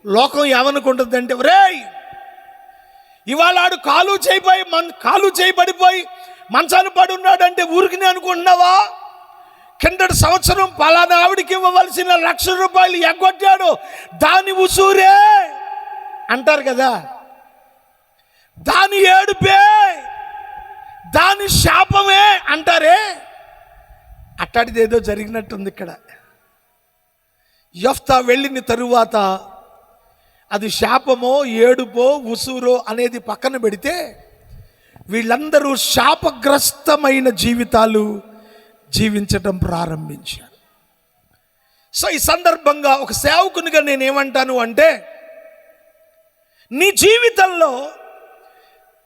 లోకం ఏమనుకుంటుందంటే, రేయ్ ఇవాళ ఆడు కాలు చేయబడిపోయి మంచాన్ని పడి ఉన్నాడంటే ఊరికి అనుకుంటున్నావా? కిందటి సంవత్సరం పలానా ఆవిడికి ఇవ్వవలసిన ₹1,00,000 ఎగ్గొట్టాడు, దాని ఉసూరే అంటారు కదా, దాని ఏడుపే, దాని శాపమే అంటారే. అట్టాడిది ఏదో జరిగినట్టుంది ఇక్కడ. యెఫ్తా వెళ్ళిన తరువాత అది శాపమో ఏడుపో ఉసూరో అనేది పక్కన పెడితే, వీళ్ళందరూ శాపగ్రస్తమైన జీవితాలు జీవించటం ప్రారంభించారు. సో ఈ సందర్భంగా ఒక సేవకునిగా నేనేమంటాను అంటే, నీ జీవితంలో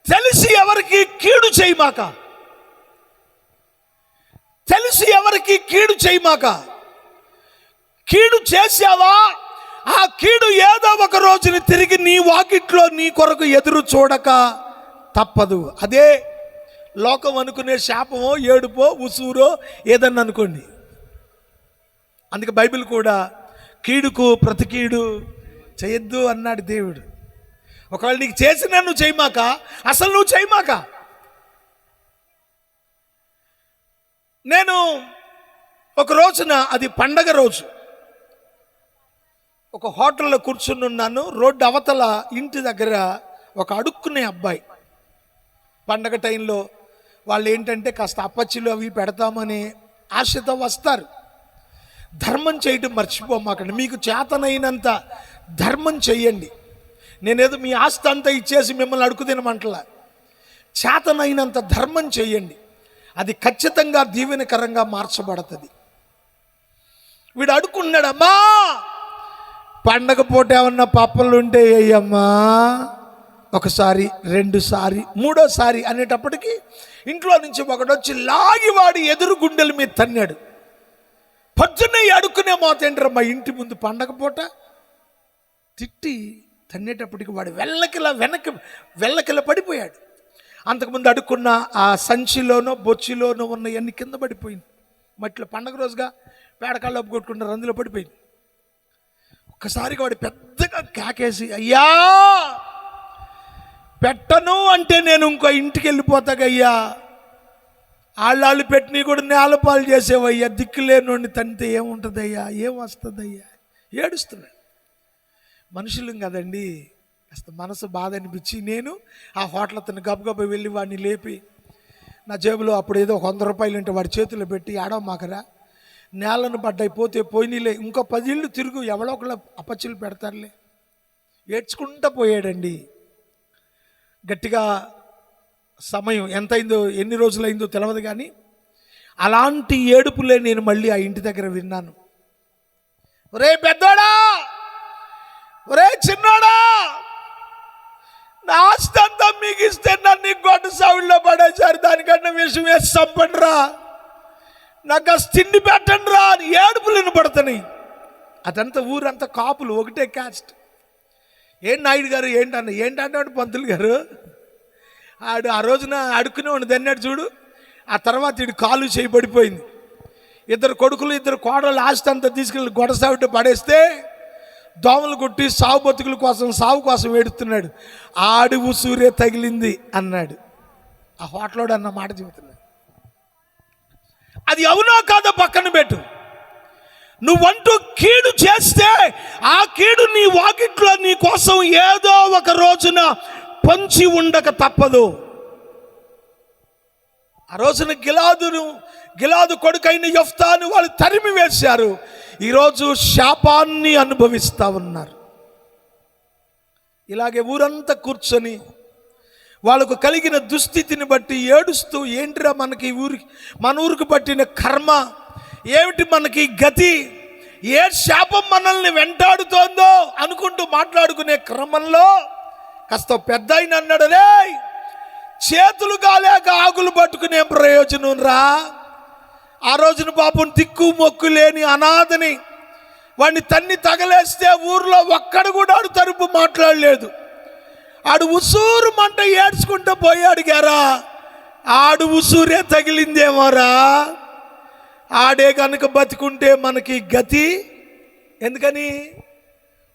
తెలిసి ఎవరికి కీడు చేయమాక, తెలిసి ఎవరికి కీడు చేయమాక. కీడు చేసావా, ఆ కీడు ఏదో ఒక రోజుని తిరిగి నీ వాకిట్లో నీ కొరకు ఎదురు చూడక తప్పదు. అదే లోకం అనుకునే శాపమో ఏడుపో ఉసూరో ఏదన్నా అనుకోండి. అందుకే బైబిల్ కూడా కీడుకు ప్రతి కీడు చేయొద్దు అన్నాడు దేవుడు. ఒకవేళ నీకు చేసినా నువ్వు చేయమాక, అసలు నువ్వు చేయమాక. నేను ఒక రోజున, అది పండగ రోజు, ఒక హోటల్లో కూర్చుని ఉన్నాను. రోడ్డు అవతల ఇంటి దగ్గర ఒక అడుక్కునే అబ్బాయి, పండగ టైంలో వాళ్ళు ఏంటంటే కాస్త అప్పచ్చిలు అవి పెడతామని ఆశతో వస్తారు. ధర్మం చేయడం మర్చిపోమాకండి. మీకు చేతనైనంత ధర్మం చెయ్యండి. నేనేదో మీ ఆస్తి అంతా ఇచ్చేసి మిమ్మల్ని అడుగు తినమంటలా. చేతనైనంత ధర్మం చెయ్యండి, అది ఖచ్చితంగా దీవెనకరంగా మార్చబడుతుంది. వీడు అడుక్కున్నాడు, అమ్మా పండగ పూట ఏమన్నా పప్పలు ఉంటే అయ్యమ్మా, ఒకసారి రెండుసారి మూడోసారి అనేటప్పటికీ ఇంట్లో నుంచి ఒకడొచ్చి లాగి వాడి ఎదురు గుండెల మీద తన్నాడు. పొద్దున్నే అడుక్కునే మోతేంటారు మా ఇంటి ముందు పండగ పూట తిట్టి తన్నేటప్పటికి వాడు వెల్లకిల పడిపోయాడు. అంతకుముందు అడుక్కున్న ఆ సంచిలోనో బొచ్చిలోనో ఉన్న ఎన్ని కింద పడిపోయింది. మట్టిలో పండగ రోజుగా పేడకాళ్ళు కొట్టుకుంటారు, అందులో పడిపోయింది. ఒక్కసారిగా వాడు పెద్దగా కేకేసి, అయ్యా పెట్టను అంటే నేను ఇంకో ఇంటికి వెళ్ళిపోతాగయ్యా, ఆళ్ళు పెట్టినవి కూడా నేలపాలు చేసేవయ్యా, దిక్కులేనోడిని తంతే ఏముంటుందయ్యా, ఏం వస్తుందయ్యా, ఏడుస్తున్నాడు. మనుషులం కదండి, కాస్త మనసు బాధ అనిపించి నేను ఆ హోటల్ అతను గబగబా వెళ్ళి వాడిని లేపి నా జేబులో అప్పుడు ఏదో ₹100 ఉంటే వాడి చేతిలో పెట్టి, ఆడమాకరా నేలను పడ్డాయి పోతే పోయినలే, ఇంకో 10 ఇళ్ళు తిరుగు, ఎవరో ఒకళ్ళ అప్పచ్చులు పెడతారులే, ఏడ్చుకుంటూ పోయాడండి. గట్టిగా సమయం ఎంతైందో ఎన్ని రోజులైందో తెలియదు కానీ అలాంటి ఏడుపులే నేను మళ్ళీ ఆ ఇంటి దగ్గర విన్నాను. ఒరే పెద్దోడా, ఒరే చిన్నోడా, నా ఆస్తి అంతా మీకు ఇస్తే నన్ను గొడ్డు సావిల్లో పడేశారు, దానికన్నా విషయం వేసి చంపండి రా, నాకు ఆ తిండి పెట్టండి రా అని ఏడుపులు వినపడుతున్నాయి. అదంతా ఊరంతా కాపులు, ఒకటే క్యాస్ట్. ఏం నాయుడు గారు ఏంటన్నాడు పంతులు గారు, ఆడు ఆ రోజున అడుక్కునేవాడు దన్నాడు చూడు. ఆ తర్వాత వీడు కాలు చేయబడిపోయింది. ఇద్దరు కొడుకులు ఇద్దరు కోడలు ఆస్తి అంతా తీసుకెళ్ళి గొడసావిట పడేస్తే దోమలు కొట్టి సావు బతుకుల కోసం సావు కోసం ఏడుస్తున్నాడు. ఆడి ఉసూరే తగిలింది అన్నాడు. ఆ హోటలోడు అన్న మాట చెబుతున్నాడు. అది అవునో కాదో పక్కన పెట్టు. నువ్వంటూ కీడు చేస్తే ఆ కీడు నీ వాకిట్లో నీ కోసం ఏదో ఒక రోజున పొంచి ఉండక తప్పదు. ఆ రోజున గిలాదు కొడుకైన యెఫ్తాను వాళ్ళు తరిమి వేశారు. ఈరోజు శాపాన్ని అనుభవిస్తూ ఉన్నారు. ఇలాగే ఊరంతా కూర్చొని వాళ్ళకు కలిగిన దుస్థితిని బట్టి ఏడుస్తూ, ఏంటిరా మనకి మన ఊరికి పట్టిన కర్మ ఏమిటి, మనకి గతి, ఏ శాపం మనల్ని వెంటాడుతోందో అనుకుంటూ మాట్లాడుకునే క్రమంలో కాస్త పెద్ద ఆయన అన్నాడు, రే చేతులు కాలేక ఆకులు పట్టుకునే ప్రయోజనం రా. ఆ రోజున పాపం దిక్కు మొక్కు లేని అనాథని వాడిని తన్ని తగలేస్తే ఊర్లో ఒక్కడు కూడా ఆడు తరపు మాట్లాడలేదు. ఆడు ఉసూరు మంట ఏడ్చుకుంటూ పోయాడు గారా, ఆడు ఉసూరే తగిలిందేమోరా. ఆడే కనుక బతికుంటే మనకి గతి. ఎందుకని?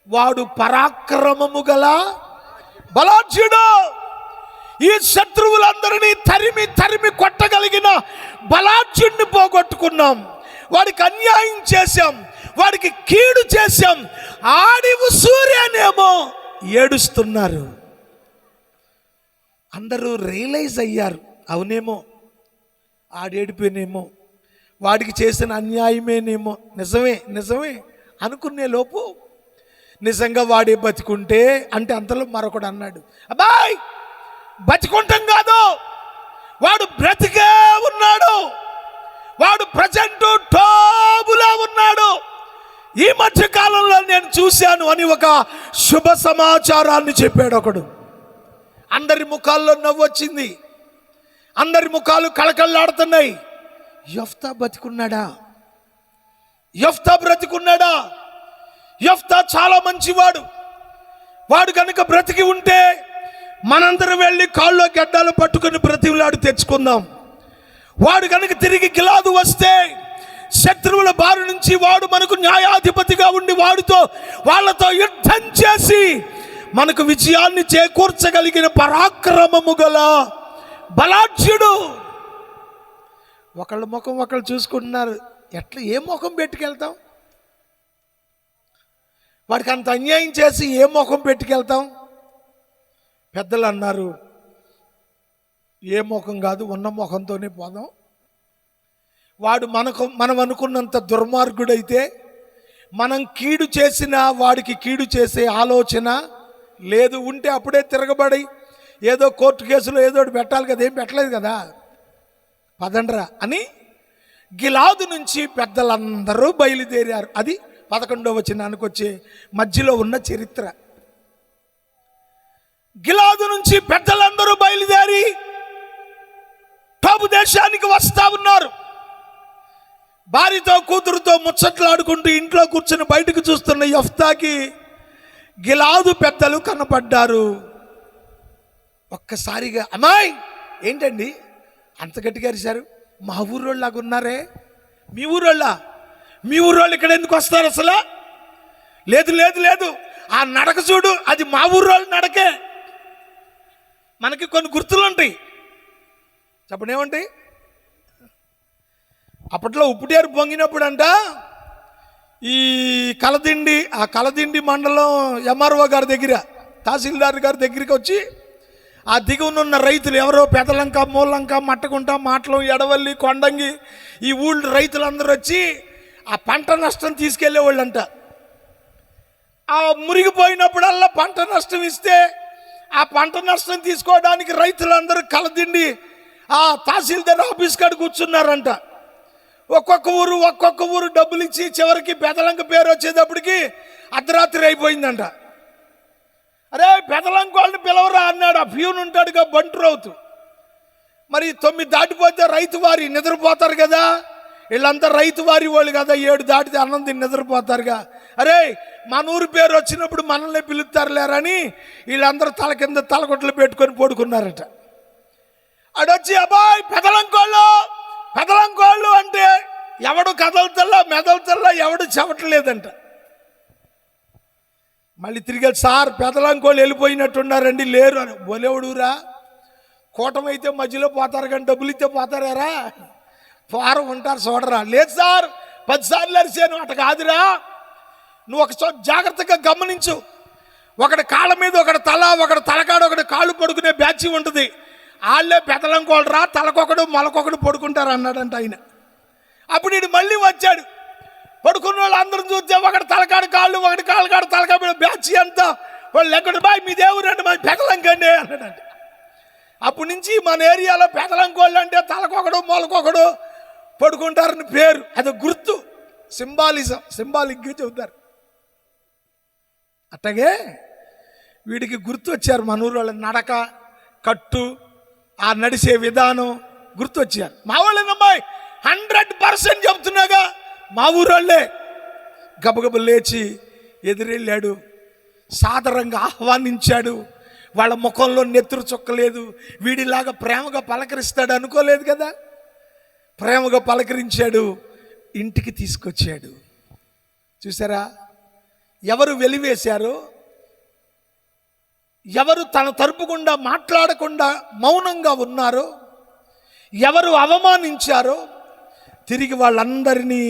వాడు పరాక్రమము గల బలాఢ్యుడు. ఈ శత్రువులందరినీ తరిమి కొట్టగలిగిన బలాఢ్యుడిని పోగొట్టుకున్నాం. వాడికి అన్యాయం చేశాం, వాడికి కీడు చేశాం. ఆడి ఉసూరేనేమో ఏడుస్తున్నారు. అందరూ రియలైజ్ అయ్యారు, అవునేమో ఆడేడిపోయినేమో, వాడికి చేసిన అన్యాయమేనేమో, నిజమే అనుకునే లోపు నిజంగా వాడే బతికుంటే అంటే అంతలో మరొకడు అన్నాడు, అబ్బాయ్ బతికుంటాం కాదు, వాడు బ్రతికే ఉన్నాడు, వాడు ప్రజెంట్ టాబులా ఉన్నాడు, ఈ మధ్య కాలంలో నేను చూశాను అని ఒక శుభ సమాచారాన్ని చెప్పాడు ఒకడు. అందరి ముఖాల్లో నవ్వు వచ్చింది, అందరి ముఖాలు కళకళలాడుతున్నాయి. యెఫ్తా బతికున్నాడా? యెఫ్తా బ్రతికున్నాడా? యెఫ్తా చాలా మంచివాడు. వాడు కనుక బ్రతికి ఉంటే మనందరం వెళ్ళి కాళ్ళలో గడ్డాలు పట్టుకుని బ్రతిలాడు తెచ్చుకుందాం. వాడు కనుక తిరిగి గిలాదు వస్తే శత్రువుల బారి నుంచి వాడు మనకు న్యాయాధిపతిగా ఉండి వాళ్ళతో యుద్ధం చేసి మనకు విజయాన్ని చేకూర్చగలిగిన పరాక్రమము గల బలాఢ్యుడు. ఒకళ్ళ ముఖం ఒకళ్ళు చూసుకుంటున్నారు. ఎట్లా ఏ ముఖం పెట్టుకెళ్తాం? వాడికి అంత అన్యాయం చేసి ఏ ముఖం పెట్టుకెళ్తాం? పెద్దలు అన్నారు, ఏ ముఖం కాదు, ఉన్న ముఖంతోనే పోదాం. వాడు మనం అనుకున్నంత దుర్మార్గుడైతే మనం కీడు చేసినా వాడికి కీడు చేసే ఆలోచన లేదు. ఉంటే అప్పుడే తిరగబడి ఏదో కోర్టు కేసులో ఏదో పెట్టాలి కదా, ఏం పెట్టలేదు కదా, పదండ్రా అని గిలాదు నుంచి పెద్దలందరూ బయలుదేరారు. అది 11వ వచనానికి వచ్చే మధ్యలో ఉన్న చరిత్ర. గిలాదు నుంచి పెద్దలందరూ బయలుదేరి టాబు దేశానికి వస్తా ఉన్నారు. భార్యతో కూతురుతో ముచ్చట్లాడుకుంటూ ఇంట్లో కూర్చొని బయటకు చూస్తున్న యెఫ్తాకి గిలాదు పెద్దలు కనపడ్డారు. ఒక్కసారిగా, అమ్మాయి ఏంటండి అంత గట్టిగా అరిశారు? మా ఊరోళ్ళలాగా ఉన్నారే. మీ ఊరోళ్ళు ఇక్కడ ఎందుకు వస్తారు అసలు? లేదు ఆ నడక చూడు, అది మా ఊరోళ్ళ నడకే. మనకి కొన్ని గుర్తులు ఉంటాయి, చెప్పండి ఏమంటాయి? అప్పట్లో ఉప్పుటేరు పొంగినప్పుడు అంట ఈ కలదిండి మండలం ఎంఆర్ఓ గారి దగ్గర, తహసీల్దార్ గారి దగ్గరికి వచ్చి ఆ దిగువనున్న రైతులు ఎవరో పెదలంక, మూలంక, మట్టకుంట, మాటలం, ఎడవల్లి, కొండంగి ఈ ఊళ్ళో రైతులందరూ వచ్చి ఆ పంట నష్టం తీసుకెళ్లేవాళ్ళంట. ఆ మురిగిపోయినప్పుడల్లా పంట నష్టం ఇస్తే ఆ పంట నష్టం తీసుకోవడానికి రైతులందరూ కలదిండి ఆ తహసీల్దార్ ఆఫీస్ కాడ కూర్చున్నారంట. ఒక్కొక్క ఊరు డబ్బులు ఇచ్చి చివరికి పెదలంక పేరు వచ్చేటప్పటికి అర్ధరాత్రి అయిపోయిందంట. అరే పెదలంక వాళ్ళని పిలవరా అన్నాడు. ఆ ప్యూన్ ఉంటాడుగా బంటురవుతూ. మరి 9 దాటిపోతే రైతు వారి నిద్రపోతారు కదా, వీళ్ళంతా రైతు వారి వాళ్ళు కదా, 7 దాటితే అన్నం తిని నిద్రపోతారుగా. అరే మన ఊరి పేరు వచ్చినప్పుడు మనల్ని పిలుస్తారులేరని వీళ్ళందరూ తల కింద తలకొట్లు పెట్టుకొని పడుకున్నారట. అడొచ్చి అబ్బాయి పెదలంకోళ్ళు అంటే ఎవడు కదలతల్లా మెదలతల్లా ఎవడు చెవటలేదంట. మళ్ళీ తిరిగి సార్ పెదలంకోళ్ళు వెళ్ళిపోయినట్టున్నారండి, లేరు అని. బొలేవుడురా, కూటమైతే మధ్యలో పోతారు కానీ డబ్బులు ఇస్తే పోతారా? వారం ఉంటారు చూడరా. లేదు సార్ 10 సార్లు అరిసాను. అట కాదురా, నువ్వు ఒక జాగ్రత్తగా గమనించు. ఒకటి కాళ్ళ మీద ఒకటి తల, ఒకటి తలకాడ, ఒకటి కాళ్ళు పడుకునే బ్యాచ్ ఉంటుంది. వాళ్ళే పెదలంకోళ్ళరా, తలకొకడు మొలకొకడు పడుకుంటారు అన్నాడంట ఆయన. అప్పుడు ఈడు మళ్ళీ వచ్చాడు. పడుకున్న వాళ్ళు అందరం చూస్తే ఒకటి తలకాడు కాళ్ళు, ఒకటి కాళ్ళకాడు తలకాడ బ్యాచ్ అంతా వాళ్ళు ఎక్కడ బాయ్ మీ దేవుడు అంటే మా పెదలంకండి అన్నాడంట. అప్పటి నుంచి మన ఏరియాలో పెదలంకోళ్ళు అంటే తలకొకడు మొలకొకడు పడుకుంటారని పేరు. అది గుర్తు, సింబాలిక్గా చెబుతారు. అట్టగే వీడికి గుర్తు వచ్చారు మన ఊరు వాళ్ళ నడక, కట్టు, ఆ నడిచే విధానం గుర్తు వచ్చారు. మా వాళ్ళేనమ్మాయి 100% చెబుతున్నాగా, మా ఊరోళ్ళే. గబగబ లేచి ఎదురెళ్ళాడు, సాదరంగా ఆహ్వానించాడు. వాళ్ళ ముఖంలో నెత్తురు చుక్కలేదు. వీడిలాగా ప్రేమగా పలకరిస్తాడు అనుకోలేదు కదా. ప్రేమగా పలకరించాడు, ఇంటికి తీసుకొచ్చాడు. చూసారా, ఎవరు వెలివేశారో, ఎవరు తన తరపు గుండా మాట్లాడకుండా మౌనంగా ఉన్నారో, ఎవరు అవమానించారో, తిరిగి వాళ్ళందరినీ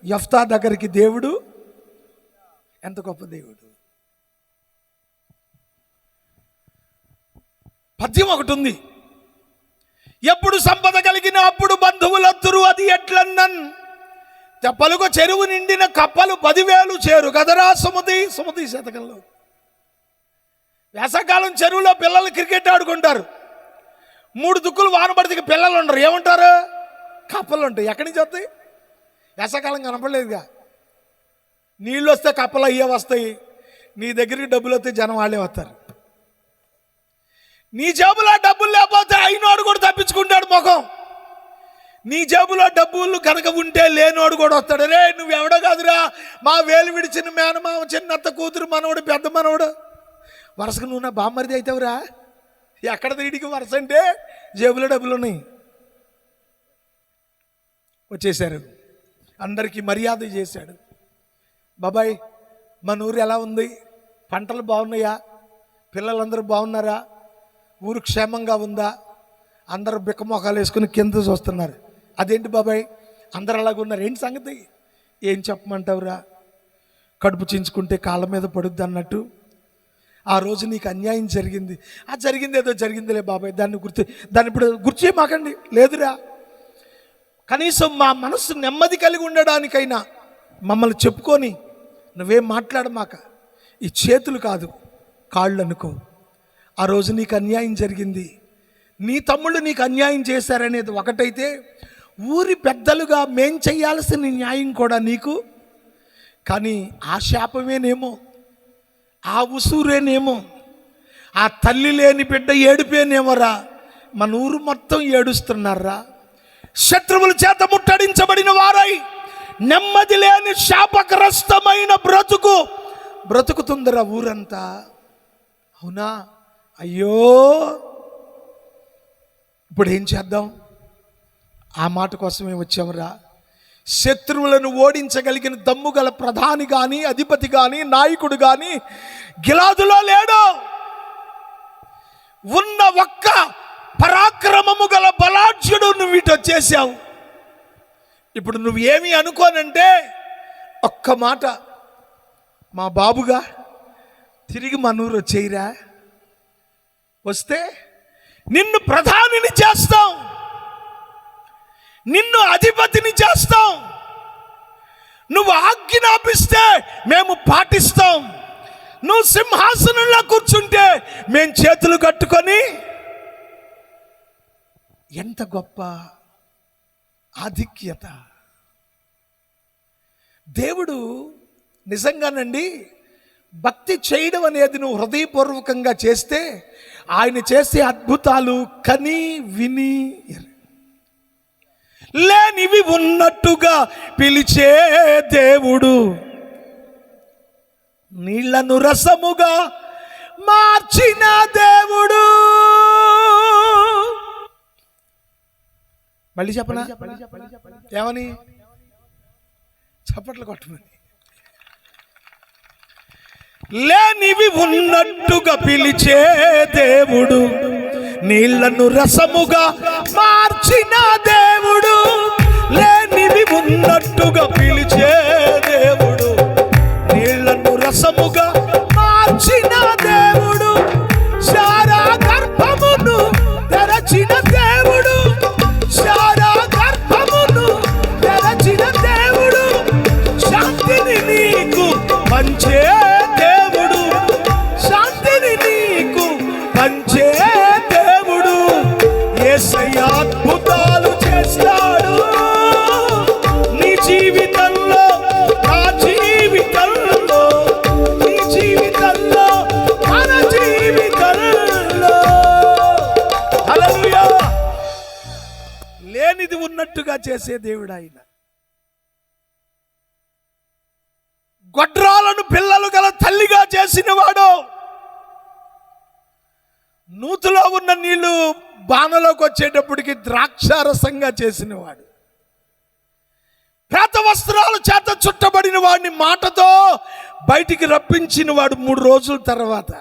యెఫ్తా దగ్గరికి దేవుడు, ఎంత గొప్ప దేవుడు. పద్యం ఒకటి ఉంది, ఎప్పుడు సంపద కలిగిన అప్పుడు బంధువులొత్తురు అది ఎట్లన్నన్ పలుగు చెరువు నిండిన కప్పలు 10,000 చేరు కదరా సుమతి శతకంలో. వేసవకాలం చెరువులో పిల్లలు క్రికెట్ ఆడుకుంటారు. 3 దుక్కులు వాన పడితే పిల్లలు ఉండరు, ఏమంటారు? కప్పలు ఉంటాయి. ఎక్కడి నుంచి వస్తాయి? వేసవకాలం కనపడలేదుగా. నీళ్ళు వస్తే కప్పలు అయ్యే వస్తాయి. నీ దగ్గరికి డబ్బులు వస్తే జనం వాళ్ళే వస్తారు. నీ జేబులో డబ్బులు లేకపోతే అయినోడు కూడా తప్పించుకుంటాడు ముఖం. నీ జేబులో డబ్బులు కనుక ఉంటే లేనోడు కూడా వస్తాడు. రే నువ్వెవడో కాదురా, మా వేలు విడిచిన మేనమామ చిన్నత్త కూతురు మనవడు పెద్ద మనవడు, వరుసగా నువ్వు నా బామ్మరిది అవుతావురా. ఎక్కడ వీడికి వరుస అంటే జేబులో డబ్బులు ఉన్నాయి. వచ్చేసారు, అందరికీ మర్యాద చేశాడు. బాబాయ్ మన ఊరు ఎలా ఉంది? పంటలు బాగున్నాయా? పిల్లలందరూ బాగున్నారా? ఊరు క్షేమంగా ఉందా? అందరూ బిక్కమొఖాలు వేసుకుని కింద చూస్తున్నారు. అదేంటి బాబాయ్ అందరు అలాగున్నారు, ఏంటి సంగతి? ఏం చెప్పమంటావురా, కడుపు చించుకుంటే కాళ్ళ మీద పడుద్ది అన్నట్టు ఆ రోజు నీకు అన్యాయం జరిగింది. ఆ జరిగింది ఏదో జరిగిందిలే బాబాయ్, దాన్ని ఇప్పుడు గుర్తు చేయమాకండి. లేదురా, కనీసం మా మనసు నెమ్మది కలిగి ఉండడానికైనా మమ్మల్ని చెప్పుకొని నువ్వేం మాట్లాడమాక. ఈ చేతులు కాదు కాళ్ళు అనుకో. ఆ రోజు నీకు అన్యాయం జరిగింది, నీ తమ్ముళ్ళు నీకు అన్యాయం చేశారనేది ఒకటైతే, ఊరి పెద్దలుగా మేం చేయాల్సిన న్యాయం కూడా నీకు. కానీ ఆ శాపమేనేమో, ఆ ఉసూరేనేమో, ఆ తల్లి లేని బిడ్డ ఏడిపేనేమోరా. మన ఊరు మొత్తం ఏడుస్తున్నారా. శత్రువుల చేత ముట్టడించబడిన వారై నెమ్మది లేని శాపగ్రస్తమైన బ్రతుకుతుందిరా ఊరంతా. అవునా? అయ్యో, ఇప్పుడు ఏం చేద్దాం? ఆ మాట కోసమే వచ్చామురా. శత్రువులను ఓడించగలిగిన దమ్ము గల ప్రధాని కానీ, అధిపతి కానీ, నాయకుడు కానీ గిలాదులో లేడు. ఉన్న ఒక్క పరాక్రమము గల బలాఢ్యుడు నువ్వు ఇటు వచ్చేసావు. ఇప్పుడు నువ్వు ఏమి అనుకోనంటే ఒక్క మాట, మా బాబుగా తిరిగి మనూరు వచ్చేయిరా. వస్తే నిన్ను ప్రధానిని చేస్తాం, నిన్ను అధిపతిని చేస్తాం. నువ్వు ఆజ్ఞాపిస్తే మేము పాటిస్తాం. నువ్వు సింహాసనంలో కూర్చుంటే మేము చేతులు కట్టుకొని. ఎంత గొప్ప ఆధిక్యత! దేవుడు నిజంగానండి, భక్తి చేయడం అనేది నువ్వు హృదయపూర్వకంగా చేస్తే ఆయన చేసే అద్భుతాలు కని విని లేనివి ఉన్నట్టుగా పిలిచే దేవుడు. నీళ్లను రసముగా మార్చిన దేవుడు. మళ్ళీ చెప్పనా? ఏమని? చప్పట్లు కొట్టమని. లేనివి ఉన్నట్టుగా పిలిచే దేవుడు, నీళ్లను రసముగా మార్చిన దేవుడు. లేనివి ఉన్నట్టుగా పిలిచే దేవుడు, నీళ్లను రసముగా మార్చిన దేవుడు. శారా గర్భమును తెరచిన దేవుడు, శారా గర్భమును తెరచిన దేవుడు. శాంతిని నీకు పంచే దేవుడు, శాంతిని నీకు పంచే దేవుడు. యేసయ్య అద్భుతాలు చేస్తాడు నీ జీవితంలో, నా జీవితంలో, నీ జీవితంలో, మన జీవితంలో. హల్లెలూయా. లేనిది ఉన్నట్టుగా చేసే దేవుడు ఆయన. గొడ్రాలను పిల్లలు గల తల్లిగా చేసినవాడు, నూతులో ఉన్న నీళ్లు బాణలోకి వచ్చేటప్పటికి ద్రాక్షారసంగా చేసినవాడు, పేత వస్త్రాలు చేత చుట్టబడిన వాడిని మాటతో బయటికి రప్పించిన వాడు 3 రోజుల తర్వాత.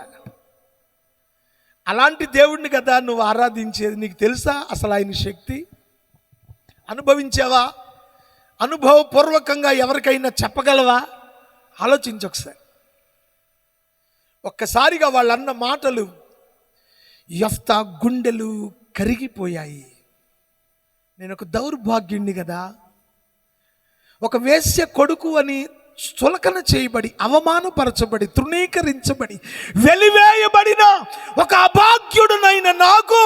అలాంటి దేవుడిని కదా నువ్వు ఆరాధించేది. నీకు తెలుసా అసలు ఆయన శక్తి? అనుభవించావా? అనుభవపూర్వకంగా ఎవరికైనా చెప్పగలవా? ఆలోచించు ఒకసారి. ఒక్కసారిగా వాళ్ళన్న మాటలు యెఫ్తా గుండెలు కరిగిపోయాయి. నేను ఒక దౌర్భాగ్యుణ్ణి కదా, ఒక వేశ్య కొడుకు అని చులకన చేయబడి, అవమానపరచబడి, తృణీకరించబడి, వెలివేయబడిన ఒక అభాగ్యుడునైన నాకు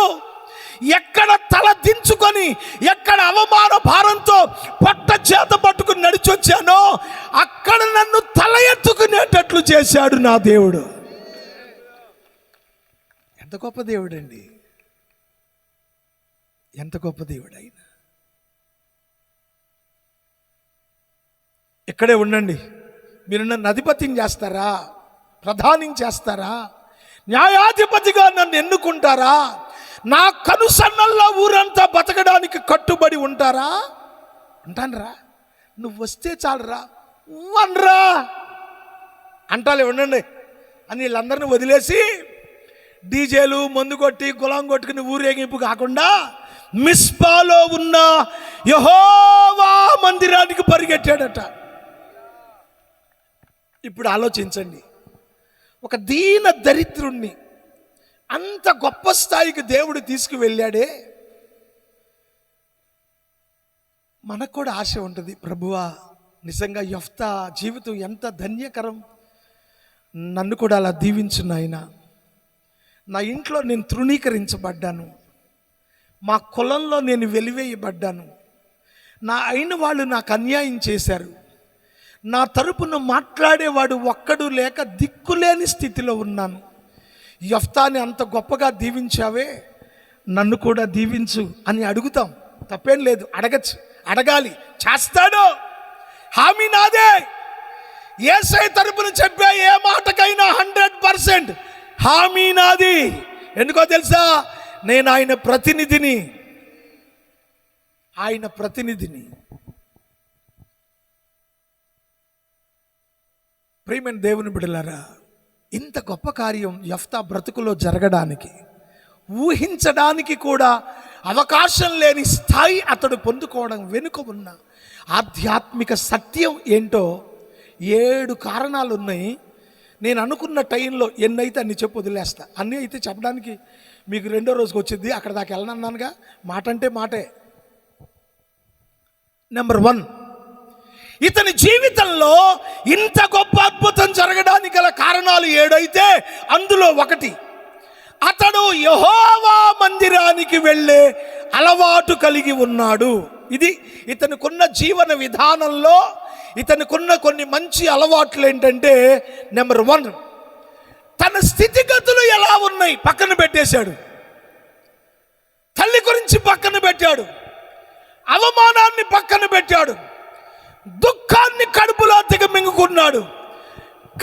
ఎక్కడ తల దించుకొని, ఎక్కడ అవమాన భారంతో పొట్ట చేత పట్టుకుని నడిచొచ్చానో అక్కడ నన్ను తల ఎత్తుకునేటట్లు చేశాడు నా దేవుడు. ఎంత గొప్ప దేవుడండి, ఎంత గొప్ప దేవుడు ఆయన. ఇక్కడే ఉండండి. మీరు నన్ను అధిపతిని చేస్తారా? ప్రధానిని చేస్తారా? న్యాయాధిపతిగా నన్ను ఎన్నుకుంటారా? నా కనుసన్నల్లో ఊరంతా బతకడానికి కట్టుబడి ఉంటారా? అంటానరా? నువ్వు వస్తే చాలరా, అనరా అంటాలే. ఉండండి అని వీళ్ళందరినీ వదిలేసి డీజేలు మందు కొట్టి గులాం కొట్టుకుని ఊరేగింపు కాకుండా మిస్పాలో ఉన్న యెహోవా మందిరానికి పరిగెట్టాడట. ఇప్పుడు ఆలోచించండి, ఒక దీన దరిద్రుణ్ణి అంత గొప్ప స్థాయికి దేవుడు తీసుకువెళ్ళాడే. మనకు కూడా ఆశ ఉంటుంది, ప్రభువా నిజంగా యెఫ్తా జీవితం ఎంత ధన్యకరం, నన్ను కూడా అలా దీవించు నాయనా. నా ఇంట్లో నేను తృణీకరించబడ్డాను, మా కులంలో నేను వెలివేయబడ్డాను, నా అయిన వాళ్ళు నాకు అన్యాయం చేశారు, నా తరపున మాట్లాడేవాడు ఒక్కడు లేక దిక్కులేని స్థితిలో ఉన్నాను. యెఫ్తాని అంత గొప్పగా దీవించావే, నన్ను కూడా దీవించు అని అడుగుతాం. తప్పేం లేదు, అడగచ్చు, అడగాలి, చేస్తాడు. హామీ నాదే. యేసయ్య తరపున చెప్పే ఏ మాటకైనా 100% హామీ నాది. ఎందుకో తెలుసా? నేను ఆయన ప్రతినిధిని, ఆయన ప్రతినిధిని. ప్రియమైన దేవుని బిడ్డలారా, ఇంత గొప్ప కార్యం యెఫ్తా బ్రతుకులో జరగడానికి, ఊహించడానికి కూడా అవకాశం లేని స్థాయి అతడు పొందుకోవడం వెనుక ఉన్న ఆధ్యాత్మిక సత్యం ఏంటో 7 కారణాలు ఉన్నాయి. నేను అనుకున్న టైంలో ఎన్నైతే అన్ని చెప్పి వదిలేస్తా. అన్నీ అయితే చెప్పడానికి మీకు 2వ రోజుకి వచ్చింది. అక్కడ దాకా వెళ్ళనన్నానుగా. మాట అంటే మాటే. నెంబర్ 1, ఇతని జీవితంలో ఇంత గొప్ప అద్భుతం జరగడానికి గల కారణాలు 7 అయితే అందులో 1, అతడు యెహోవా మందిరానికి వెళ్ళే అలవాటు కలిగి ఉన్నాడు. ఇది ఇతనికున్న జీవన విధానంలో ఇతనికున్న కొన్ని మంచి అలవాట్లు ఏంటంటే, నెంబర్ 1, తన స్థితిగతులు ఎలా ఉన్నాయి పక్కన పెట్టేశాడు. తల్లి గురించి పక్కన పెట్టాడు, అవమానాన్ని పక్కన పెట్టాడు, దుఃఖాన్ని కడుపులో దిగమింగుకున్నాడు,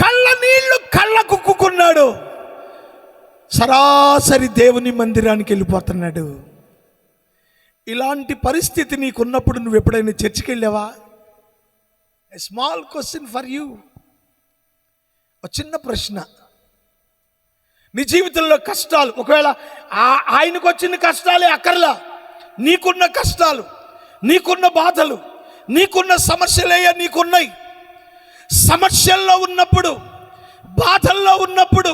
కళ్ళ నీళ్లు కళ్ళకుక్కున్నాడు. సరాసరి దేవుని మందిరానికి వెళ్ళిపోతున్నాడు. ఇలాంటి పరిస్థితి నీకున్నప్పుడు నువ్వు ఎప్పుడైనా చర్చికి వెళ్ళావా? A small question for you. ఒక చిన్న ప్రశ్న. నీ జీవితంలో కష్టాలు, ఒకవేళ ఆయనకు వచ్చిన కష్టాలే అక్కర్లా, నీకున్న కష్టాలు, నీకున్న బాధలు, నీకున్న సమస్యలే నీకున్నాయి. సమస్యల్లో ఉన్నప్పుడు, బాధల్లో ఉన్నప్పుడు,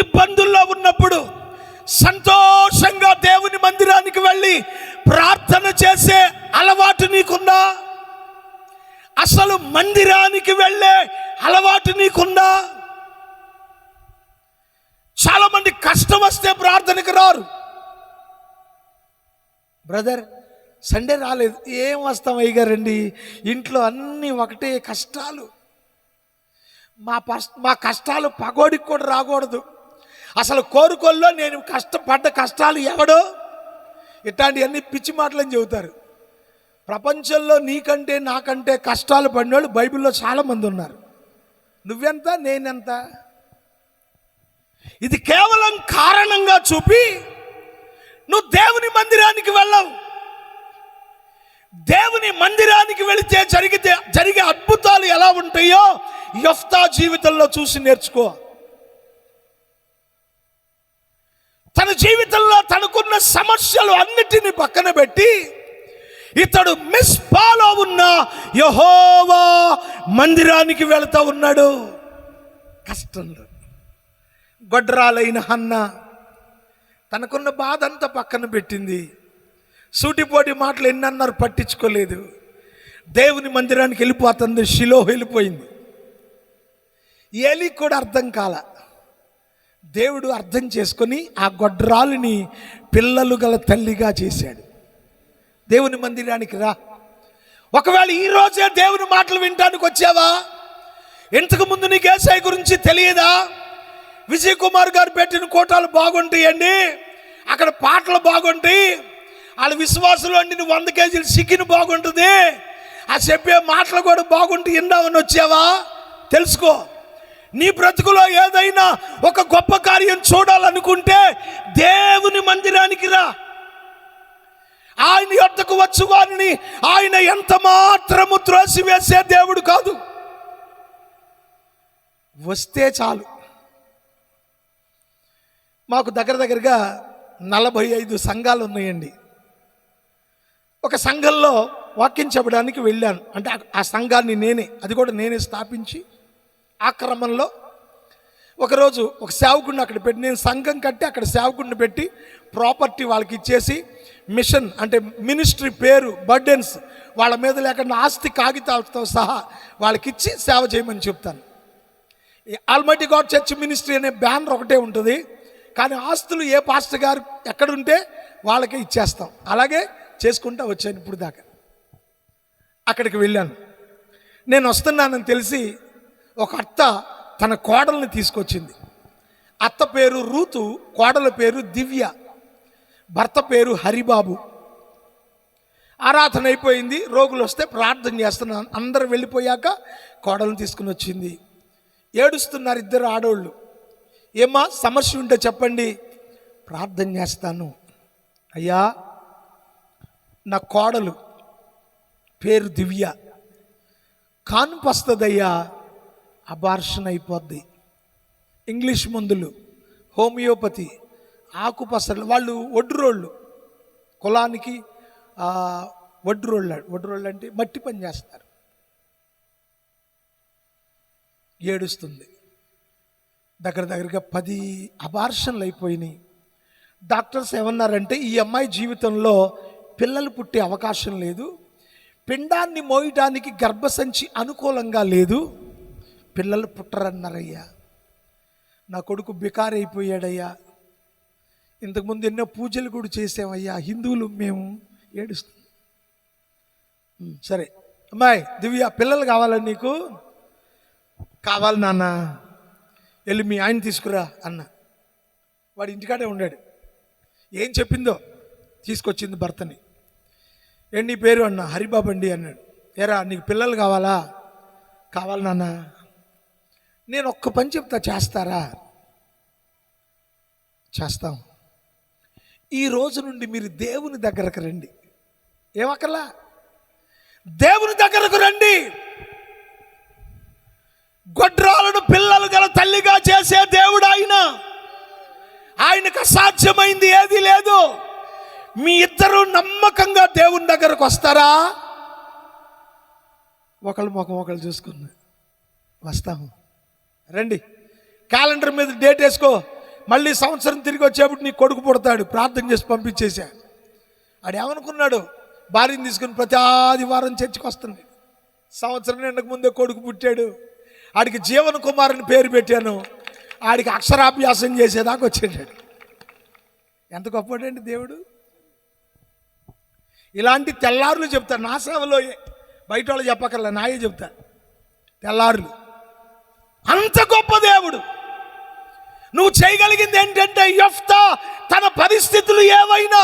ఇబ్బందుల్లో ఉన్నప్పుడు సంతోషంగా దేవుని మందిరానికి వెళ్ళి ప్రార్థన చేసే అలవాటు నీకుందా? అసలు మందిరానికి వెళ్ళే అలవాటు నీకుందా? చాలా మంది కష్టం వస్తే ప్రార్థనకు రారు. బ్రదర్ సండే రాలేదు, ఏం వస్తాం అయ్యగారండి, ఇంట్లో అన్నీ ఒకటే కష్టాలు. మా కష్టాలు పగోడికి కూడా రాకూడదు. అసలు కోరుకోల్లో నేను కష్టపడ్డ కష్టాలు ఎవడో, ఇట్లాంటివన్నీ పిచ్చి మాటలని చెబుతారు. ప్రపంచంలో నీకంటే నాకంటే కష్టాలు పడినోళ్ళు బైబిల్లో చాలామంది ఉన్నారు. నువ్వెంత, నేనెంత? ఇది కేవలం కారణంగా చూపి నువ్వు దేవుని మందిరానికి వెళ్ళవు. దేవుని మందిరానికి వెళితే జరిగే అద్భుతాలు ఎలా ఉంటాయో యెఫ్తా జీవితంలో చూసి నేర్చుకో. తన జీవితంలో తనకున్న సమస్యలు అన్నిటినీ పక్కన పెట్టి ఇతడు మిస్పాలో ఉన్న యెహోవా మందిరానికి వెళుతూ ఉన్నాడు. కష్టంలో గొడ్రాలైన హన్న తనకున్న బాధ అంతా పక్కన పెట్టింది. సూటిపోటి మాటలు ఎన్నన్నారు పట్టించుకోలేదు. దేవుని మందిరానికి వెళ్ళిపోతుంది. షిలో వెళ్ళిపోయింది. ఏలికి కూడా అర్థం కాల. దేవుడు అర్థం చేసుకొని ఆ గొడ్రాలిని పిల్లలు గల తల్లిగా చేశాడు. దేవుని మందిరానికి రా. ఒకవేళ ఈరోజే దేవుని మాటలు వినటానికి వచ్చావా? ఇంతకు ముందు నీకు యేసయ్య గురించి తెలియదా? విజయ్ కుమార్ గారు పెట్టిన కోటాలు బాగుంటాయండి, అక్కడ పాటలు బాగుంటాయి, వాళ్ళ విశ్వాసులు అండి 100 కేజీలు చికెన్ బాగుంటుంది, ఆ చెప్పే మాటలు కూడా బాగుంటాయి, విందామని వచ్చావా? తెలుసుకో. నీ బ్రతుకులో ఏదైనా ఒక గొప్ప కార్యం చూడాలనుకుంటే దేవుని మందిరానికి రా. ఆయన యొద్దకు వచ్చు వారిని ఆయన ఎంత మాత్రము త్రోసివేసే దేవుడు కాదు. వస్తే చాలు. మాకు దగ్గరగా 45 సంఘాలు ఉన్నాయండి. ఒక సంఘంలో వాక్యం చెప్పడానికి వెళ్ళాను. అంటే ఆ సంఘాన్ని అది కూడా నేనే స్థాపించి ఆ క్రమంలో ఒకరోజు ఒక సేవకుడిని అక్కడ పెట్టి, నేను సంఘం కట్టి అక్కడ సేవకుడిని పెట్టి ప్రాపర్టీ వాళ్ళకి ఇచ్చేసి, మిషన్ అంటే మినిస్ట్రీ పేరు, బర్డెన్స్ వాళ్ళ మీద లేకుండా ఆస్తి కాగితాలతో సహా వాళ్ళకి ఇచ్చి సేవ చేయమని చెప్తాను. ఆల్మైటీ గాడ్ చర్చ్ మినిస్ట్రీ అనే బ్యానర్ ఒకటే ఉంటుంది, కానీ ఆస్తులు ఏ పాస్టర్ గారు ఎక్కడుంటే వాళ్ళకే ఇచ్చేస్తాం. అలాగే చేసుకుంటూ వచ్చాను ఇప్పుడు దాకా. అక్కడికి వెళ్ళాను. నేను వస్తున్నానని తెలిసి ఒక అత్త తన కోడల్ని తీసుకొచ్చింది. అత్త పేరు రూతు, కోడల పేరు దివ్య, భర్త పేరు హరిబాబు. ఆరాధన అయిపోయింది. రోగులు వస్తే ప్రార్థన చేస్తున్నాను. అందరూ వెళ్ళిపోయాక కోడల్ని తీసుకుని వచ్చింది. ఏడుస్తున్నారు 2 ఆడోళ్ళు. ఏమ్మా సమస్య ఉంటే చెప్పండి, ప్రార్థన చేస్తాను. అయ్యా, నా కోడలు పేరు దివ్య, కాన్పు వస్తుందయ్యా, అబార్షన్ అయిపోద్ది, ఇంగ్లీష్ మందులు, హోమియోపతి, ఆకుపసరలు, వాళ్ళు ఒడ్డురోళ్ళు, కులానికి ఒడ్డురోళ్ళు అంటే మట్టి పని చేస్తారు. ఏడుస్తుంది. దగ్గరగా 10 అబార్షన్లు అయిపోయినాయి. డాక్టర్స్ ఏమన్నారంటే ఈ అమ్మాయి జీవితంలో పిల్లలు పుట్టే అవకాశం లేదు, పిండాన్ని మోయడానికి గర్భసంచి అనుకూలంగా లేదు, పిల్లలు పుట్టరన్నారయ్యా. నా కొడుకు బికారి అయిపోయాడయ్యా, ఇంతకుముందు ఎన్నో పూజలు కూడా చేసామయ్యా, హిందువులు మేము. ఏడుస్తుంది. సరే అమ్మాయి దివ్య, పిల్లలు కావాలా నీకు? కావాలి నాన్న, వెళ్ళి మీ ఆయన తీసుకురా అన్న. వాడు ఇంటికాడే ఉన్నాడు. ఏం చెప్పిందో తీసుకొచ్చింది భర్తని. ఏంటి నీ పేరు అన్న? హరిబాబు అండి అన్నాడు. ఏరా నీకు పిల్లలు కావాలా? కావాలి నాన్న. నేను ఒక్క పని చెప్తా, చేస్తారా? చేస్తాం. ఈ రోజు నుండి మీరు దేవుని దగ్గరకు రండి. ఏమక్కర్లా, దేవుని దగ్గరకు రండి. గొడ్రాలను పిల్లలు గల తల్లిగా చేసే దేవుడు ఆయన. ఆయనకు అసాధ్యమైంది ఏది లేదు. మీ ఇద్దరు నమ్మకంగా దేవుని దగ్గరకు వస్తారా? ఒకళ్ళు ముఖం ఒకళ్ళు చూసుకున్నా వస్తాము, రండి. క్యాలెండర్ మీద డేట్ వేసుకో, మళ్ళీ సంవత్సరం తిరిగి వచ్చేప్పుడు నీ కొడుకు పుడతాడు, ప్రార్థన చేసి పంపించేశా. ఆడు ఏమనుకున్నాడు? భార్యను తీసుకుని ప్రతి ఆదివారం చర్చికి వస్తుంది. సంవత్సరం నిండకు ముందే కొడుకు పుట్టాడు. ఆడికి జీవన కుమారుని పేరు పెట్టాను. ఆడికి అక్షరాభ్యాసం చేసేదాకా వచ్చేటాడు. ఎంత గొప్పడండి దేవుడు. ఇలాంటి తెల్లారులు చెప్తా నా సేవలో, బయట వాళ్ళు చెప్పకల్లా, నాయే చెప్తా. తెల్లారులు అంత గొప్ప దేవుడు. నువ్వు చేయగలిగింది ఏంటంటే, యెఫ్తా తన పరిస్థితులు ఏవైనా,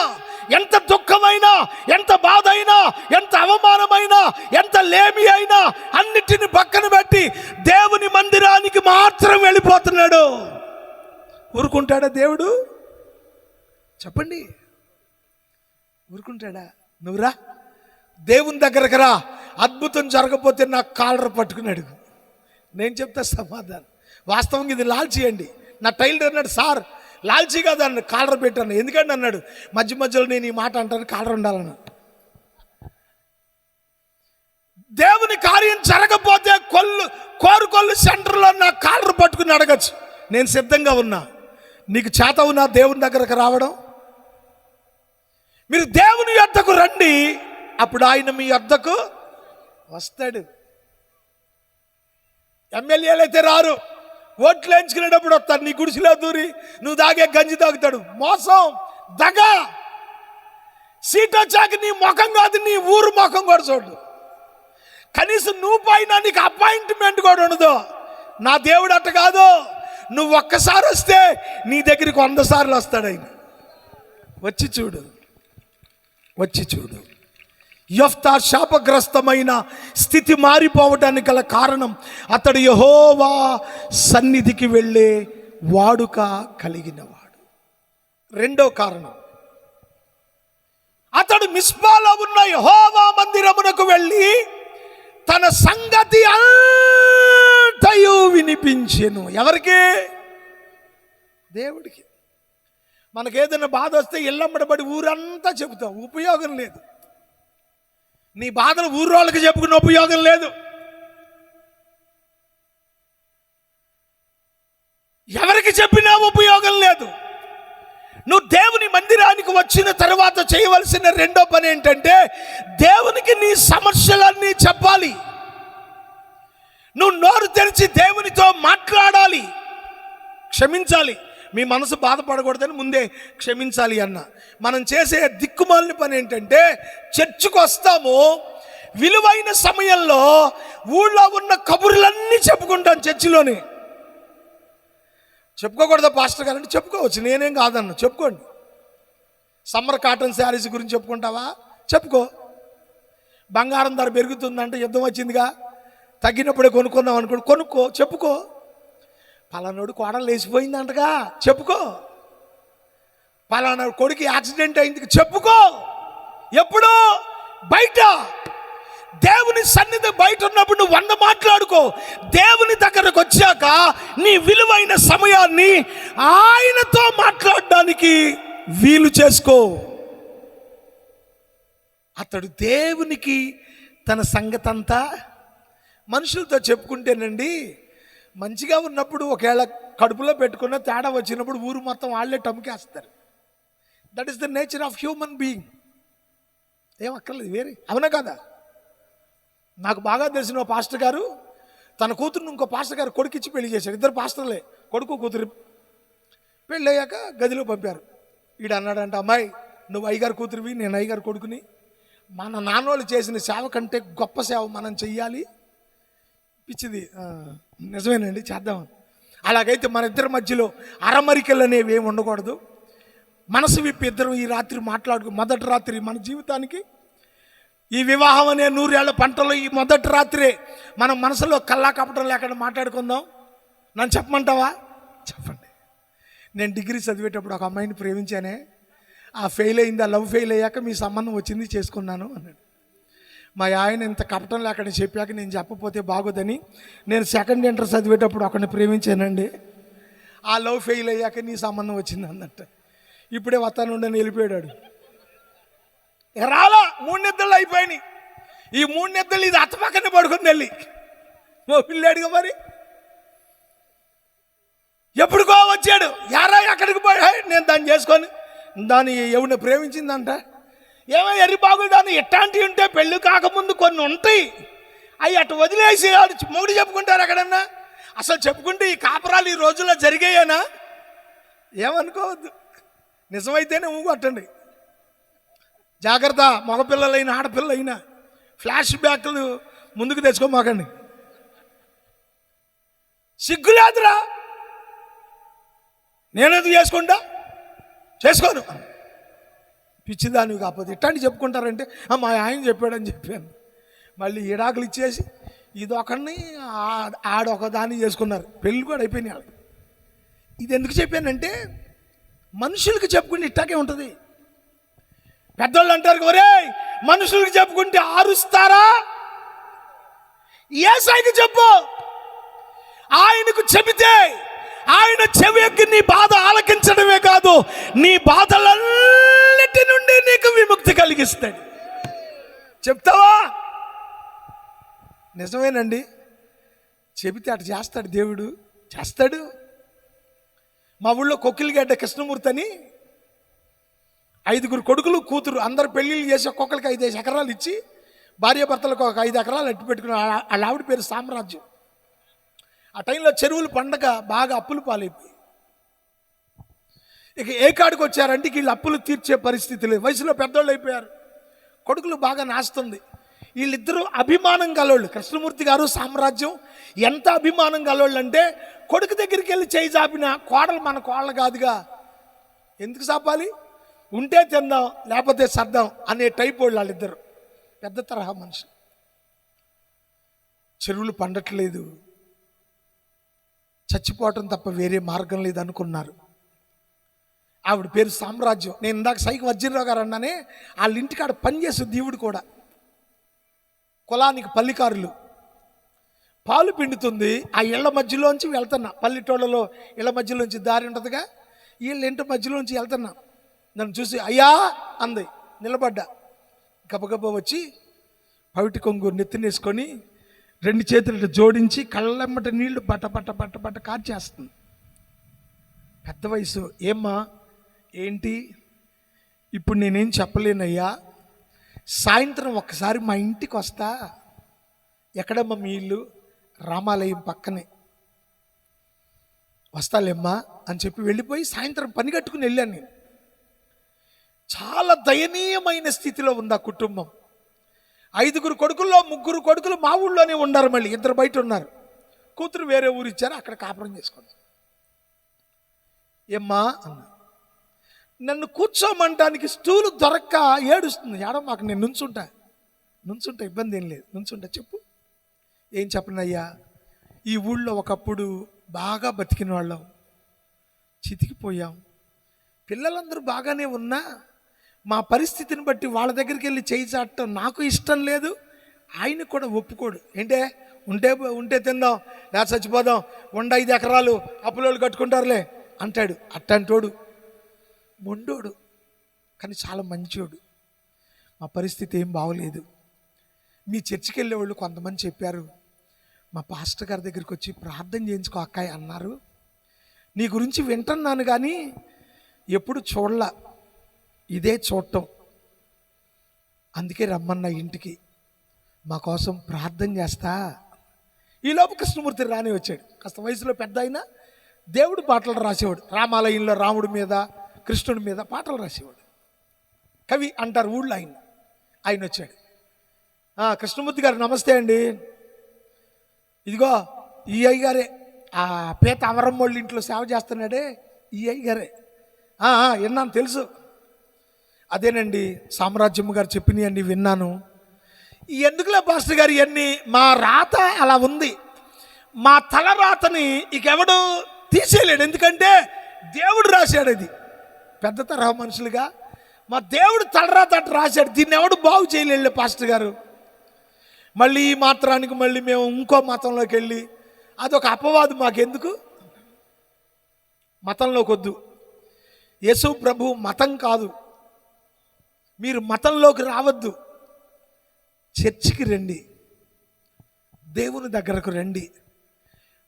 ఎంత దుఃఖమైనా, ఎంత బాధ అయినా, ఎంత అవమానమైనా, ఎంత లేమి అయినా అన్నిటిని పక్కన పెట్టి దేవుని మందిరానికి మాత్రం వెళ్ళిపోతున్నాడు. ఊరుకుంటాడా దేవుడు? చెప్పండి, ఊరుకుంటాడా? నువ్వురా, దేవుని దగ్గరకు రా. అద్భుతం జరగకపోతే నా కాలర్ పట్టుకుని అడుగు, నేను చెప్తా సమాధానం. వాస్తవంగా ఇది లాల్చీయండి. నా టైలర్ అన్నాడు, సార్ లాల్చీ కాదు అన్న, కాలర్ పెట్టాను. ఎందుకంటే అన్నాడు, మధ్య మధ్యలో నేను ఈ మాట అంటాను, కాలర్ ఉండాలన్నా. దేవుని కార్యం జరగకపోతే కోరుకొల్లు సెంటర్లో నా కాలర్ పట్టుకుని అడగచ్చు, నేను సిద్ధంగా ఉన్నా. నీకు చేత ఉన్నా దేవుని దగ్గరకు రావడం? మీరు దేవుని యొద్దకు రండి, అప్పుడు ఆయన మీ యొద్దకు వస్తాడు. ఎమ్మెల్యేలు అయితే రారు, ఓట్లు వేయించుకునేటప్పుడు వస్తాడు. నీ గుడిసెలో దూరి నువ్వు దాగే గంజి తాగుతాడు. మోసం, దగ. సీట్ వచ్చాక నీ ముఖం కాదు, నీ ఊరు ముఖం కూడా చూడు. కనీసం నువ్వు పైన నీకు అపాయింట్మెంట్ కూడా ఉండదు. నా దేవుడు అట్ట కాదు. నువ్వు ఒక్కసారి వస్తే నీ దగ్గరికి 100 సార్లు వస్తాడు ఆయన. వచ్చి చూడు, వచ్చి చూడు. యెఫ్తా శాపగ్రస్తమైన స్థితి మారిపోవడానికి గల కారణం, అతడు యెహోవా సన్నిధికి వెళ్ళే వాడుక కలిగినవాడు. రెండో కారణం, అతడు మిస్పాలో ఉన్న యెహోవా మందిరమునకు వెళ్ళి తన సంగతి అంతయు వినిపించెను. ఎవరికి? దేవుడికి. మనకేదైనా బాధ వస్తే ఇళ్ళమ్మడబడి ఊరంతా చెబుతాం, ఉపయోగం లేదు. నీ బాధను ఊరోళ్ళకి చెప్పుకున్న ఉపయోగం లేదు. ఎవరికి చెప్పినా ఉపయోగం లేదు. నువ్వు దేవుని మందిరానికి వచ్చిన తర్వాత చేయవలసిన రెండో పని ఏంటంటే, దేవునికి నీ సమస్యలన్నీ చెప్పాలి. నువ్వు నోరు తెరిచి దేవునితో మాట్లాడాలి, క్షమించాలి. మీ మనసు బాధపడకూడదని ముందే క్షమించాలి అన్న. మనం చేసే దిక్కుమాలిన పని ఏంటంటే, చర్చికి వస్తాము, విలువైన సమయంలో ఊళ్ళో ఉన్న కబుర్లన్నీ చెప్పుకుంటాం. చర్చిలోనే చెప్పుకోకూడదా పాస్టర్ గారు అంటే? చెప్పుకోవచ్చు, నేనేం కాదన్న, చెప్పుకోండి. సమ్మర్ కాటన్ శారీస్ గురించి చెప్పుకుంటావా? చెప్పుకో. బంగారం ధర పెరుగుతుందంటే యుద్ధం వచ్చిందిగా, తగ్గినప్పుడే కొనుక్కుందాం అనుకోండి, కొనుక్కో, చెప్పుకో. పలానాడు కోడలు లేచిపోయిందంటగా, చెప్పుకో. పలానా కొడుకు యాక్సిడెంట్ అయింది, చెప్పుకో. ఎప్పుడు? బయట. దేవుని సన్నిధి బయట ఉన్నప్పుడు నువ్వు 100 మాట్లాడుకో. దేవుని దగ్గరకు వచ్చాక నీ విలువైన సమయాన్ని ఆయనతో మాట్లాడడానికి వీలు చేసుకో. అతడు దేవునికి తన సంగతంతా మనుషులతో చెప్పుకుంటేనండి, మంచిగా ఉన్నప్పుడు ఒకవేళ కడుపులో పెట్టుకున్న తేడా వచ్చినప్పుడు ఊరు మొత్తం వాళ్ళే టమ్కేస్తారు. That is the nature of human being. ఏం అక్కర్లేదు వేరే, అవునా కదా? నాకు బాగా తెలిసిన ఒక పాస్టర్ గారు తన కూతురుని ఇంకో పాస్టర్ గారు కొడుకిచ్చి పెళ్లి చేశారు. ఇద్దరు పాస్టర్లే, కొడుకు కూతురు. పెళ్ళి అయ్యాక గదిలో పంపారు. వీడు అన్నాడంట, అమ్మాయి నువ్వు అయ్యగారు కూతురువి, నేను అయ్యగారు కొడుకుని. మన నాన్నోళ్ళు చేసిన సేవ కంటే గొప్ప సేవ మనం చెయ్యాలి. పిచ్చిది, నిజమేనండి, చేద్దాం. అలాగైతే మన ఇద్దరి మధ్యలో అరమరికలు అనేవి ఏమి ఉండకూడదు. మనసు విప్పి ఇద్దరం ఈ రాత్రి మాట్లాడుకు, మొదటి రాత్రి మన జీవితానికి ఈ వివాహం అనే 100 ఏళ్ల పంటలో ఈ మొదటి రాత్రే మనం మనసులో కల్లా కపటం లేకుండా మాట్లాడుకుందాం. నన్ను చెప్పమంటావా? చెప్పండి. నేను డిగ్రీ చదివేటప్పుడు ఒక అమ్మాయిని ప్రేమించానే, ఆ ఫెయిల్ అయింది, ఆ లవ్ ఫెయిల్ అయ్యాక మీ సంబంధం వచ్చింది, చేసుకున్నాను అన్నాడు. మా ఆయన ఇంత కపటం లేకుండా చెప్పాక నేను చెప్పపోతే బాగోదని నేను సెకండ్ ఇంటర్ చదివేటప్పుడు ఒకరిని ప్రేమించానండి, ఆ లవ్ ఫెయిల్ అయ్యాక నీ సంబంధం వచ్చింది అన్నట్టు. ఇప్పుడే వస్తానుండని వెళ్ళిపోయాడు. ఇక రాలా, 3 నిద్రలు అయిపోయినాయి. ఈ 3 నిద్రలు ఇది అత్త పక్కనే పడుకుంది వెళ్ళి ఓ పిల్లాడుగా. మరి ఎప్పుడుకో వచ్చాడు, యారా ఎక్కడికి పోయా, నేను దాన్ని చేసుకొని దాన్ని ఎవరిని ప్రేమించిందంట. ఏమో ఎర్రి బాగులు, దాన్ని ఎట్లాంటివి ఉంటే పెళ్ళి కాకముందు కొన్ని ఉంటాయి, అవి అటు వదిలేసి మొగుడు చెప్పుకుంటారు ఎక్కడన్నా. అసలు చెప్పుకుంటే ఈ కాపురాలు ఈ రోజుల్లో జరిగాయేనా? ఏమనుకోవద్దు, నిజమైతేనే ఊగొట్టండి. జాగ్రత్త, మగపిల్లలైనా ఆడపిల్లలైనా ఫ్లాష్ బ్యాక్లు ముందుకు తెచ్చుకోమాకండి. సిగ్గులేదురా, నేనేది చేసుకుంటా, చేసుకోను. పిచ్చిదానివి కాకపోతే ఇట్లాంటి చెప్పుకుంటారంటే మా ఆయన చెప్పాడని చెప్పాను. మళ్ళీ ఈడాకులు ఇచ్చేసి ఇదొకరిని ఆడొక దాన్ని చేసుకున్నారు, పెళ్ళి కూడా అయిపోయినాయి వాళ్ళకి. ఇది ఎందుకు చెప్పానంటే మనుషులకి చెప్పుకుంటే ఇట్టాకే ఉంటుంది. పెద్దోళ్ళు అంటారు, ఒరే మనుషులకి చెప్పుకుంటే ఆరుస్తారా, యేసయ్యకి చెప్పు. ఆయనకు చెబితే ఆయన చెవి ఎక్కి నీ బాధ ఆలకించడమే కాదు, నీ బాధలన్నిటి నుండి నీకు విముక్తి కలిగిస్తాడు. చెప్తావా? నిజమేనండి, చెబితే అటు చేస్తాడు దేవుడు, చేస్తాడు. మా ఊళ్ళో కొక్కిలిగడ్డ కృష్ణమూర్తి అని 5 కొడుకులు కూతురు అందరు పెళ్ళిళ్ళు చేసి ఒక్కొక్కరికి 5 ఎకరాలు ఇచ్చి భార్యాభర్తలకు ఒక 5 ఎకరాలు అట్టు పెట్టుకుని వాళ్ళ ఆవిడ పేరు సామ్రాజ్యం. ఆ టైంలో చెరువులు పండగ బాగా అప్పులు పాలైపోయి ఇక ఏ కాడికి వచ్చారంటే వీళ్ళు అప్పులు తీర్చే పరిస్థితి లేదు, వయసులో పెద్దోళ్ళు అయిపోయారు, కొడుకులు బాగా నాస్తుంది. వీళ్ళిద్దరూ అభిమానం గలోళ్ళు, కృష్ణమూర్తి గారు సామ్రాజ్యం ఎంత అభిమానం గలోళ్ళు అంటే కొడుకు దగ్గరికి వెళ్ళి చేయి చాపిన కోడలు మన కోడలు కాదుగా, ఎందుకు చాపాలి, ఉంటే తిందాం లేకపోతే సర్దాం అనే టైప్ వాళ్ళు వాళ్ళిద్దరు. పెద్ద తరహా మనుషులు. చెరువులు పండట్లేదు, చచ్చిపోవటం తప్ప వేరే మార్గం లేదు అనుకున్నారు. ఆవిడ పేరు సామ్రాజ్యం. నేను ఇందాక సైకి వజ్రరావు గారు అన్నానే, వాళ్ళ ఇంటికాడ పనిచేసే దేవుడు కూడా కులానికి పల్లికారులు. పాలు పిండుతుంది, ఆ ఇళ్ల మధ్యలోంచి వెళ్తున్నా, పల్లెటూళ్ళలో ఇళ్ల మధ్యలోంచి దారి ఉంటుందిగా, వీళ్ళ ఇంటి మధ్యలోంచి వెళ్తున్నా. నన్ను చూసి అయ్యా అంది, నిలబడ్డా. గబగబా వచ్చి పవిటి కొంగు నెత్తినేసుకొని 2 చేతులు జోడించి కళ్ళమ్మట నీళ్లు బట్ట బట్ట బట్ట బట్ట కార్చేస్తుంది. పెద్ద వయసు. ఏమ్మా ఏంటి? ఇప్పుడు నేనేం చెప్పలేనయ్యా, సాయంత్రం ఒక్కసారి మా ఇంటికి వస్తా. ఎక్కడమ్మా మీ ఇల్లు? రామాలయం పక్కనే. వస్తాలేమ్మా అని చెప్పి వెళ్ళిపోయి సాయంత్రం పని కట్టుకుని వెళ్ళాను నేను. చాలా దయనీయమైన స్థితిలో ఉంది ఆ కుటుంబం. 5 కొడుకుల్లో 3 కొడుకులు మా ఊళ్ళోనే ఉన్నారు, మళ్ళీ 2 బయట ఉన్నారు. కూతురు వేరే ఊరు ఇచ్చారు, అక్కడ కాపురం చేసుకున్నారు. ఏమ్మా అన్న, నన్ను కూర్చోమంటానికి స్టూలు దొరక్క ఏడుస్తుంది. ఏడో మాకు, నేను నుంచుంటా ఇబ్బంది ఏం లేదు, నుంచుంటా. చెప్పు. ఏం చెప్పనయ్యా, ఈ ఊళ్ళో ఒకప్పుడు బాగా బతికిన వాళ్ళం, చితికిపోయాం. పిల్లలందరూ బాగానే ఉన్నా మా పరిస్థితిని బట్టి వాళ్ళ దగ్గరికి వెళ్ళి చేయి చాటడం నాకు ఇష్టం లేదు, ఆయన కూడా ఒప్పుకోడు. ఏంటే ఉంటే తిందాం, లేదా చచ్చిపోదాం, 5 ఎకరాలు అప్పులోళ్ళు కట్టుకుంటారులే అంటాడు. అట్టంటోడు మొండోడు, కానీ చాలా మంచోడు. మా పరిస్థితి ఏం బాగోలేదు. మీ చర్చికి వెళ్ళేవాళ్ళు కొంతమంది చెప్పారు, మా పాస్టర్ గారి దగ్గరికి వచ్చి ప్రార్థన చేయించుకో అక్కాయి అన్నారు. నీ గురించి వింటున్నాను కానీ ఎప్పుడు చూడలా, ఇదే చూడటం, అందుకే రమ్మన్నా ఇంటికి, మా కోసం ప్రార్థన చేస్తా. ఈలోపు కృష్ణమూర్తి రాని వచ్చాడు. కాస్త వయసులో పెద్ద అయినా దేవుడు పాటలు రాసేవాడు. రామాలయంలో రాముడి మీద కృష్ణుడి మీద పాటలు రాసేవాడు. కవి అంటారు ఊళ్ళో ఆయన వచ్చాడు. కృష్ణమూర్తి గారు నమస్తే అండి, ఇదిగో ఈ అయ్యగారే, ఆ పేత అమరమ్మోళ్ళ ఇంట్లో సేవ చేస్తున్నాడే ఈ అయ్యగారే. విన్నాను, తెలుసు. అదేనండి సామ్రాజ్యం గారు చెప్పినవన్నీ విన్నాను. ఎందుకులే పాస్టర్ గారు ఇవన్నీ, మా రాత అలా ఉంది, మా తలరాతని ఇకెవడు తీసేయలేడు, ఎందుకంటే దేవుడు రాశాడు. అది పెద్ద తరహా మనుషులుగా మా దేవుడు తలరాత అటు రాశాడు. దీన్ని ఎవడు బాగు చేయలేడు పాస్టర్ గారు. మళ్ళీ ఈ మాత్రానికి మళ్ళీ మేము ఇంకో మతంలోకి వెళ్ళి అదొక అపవాదు మాకెందుకు, మతంలోకి వద్దు. యేసు ప్రభు మతం కాదు, మీరు మతంలోకి రావద్దు. చర్చికి రండి, దేవుని దగ్గరకు రండి,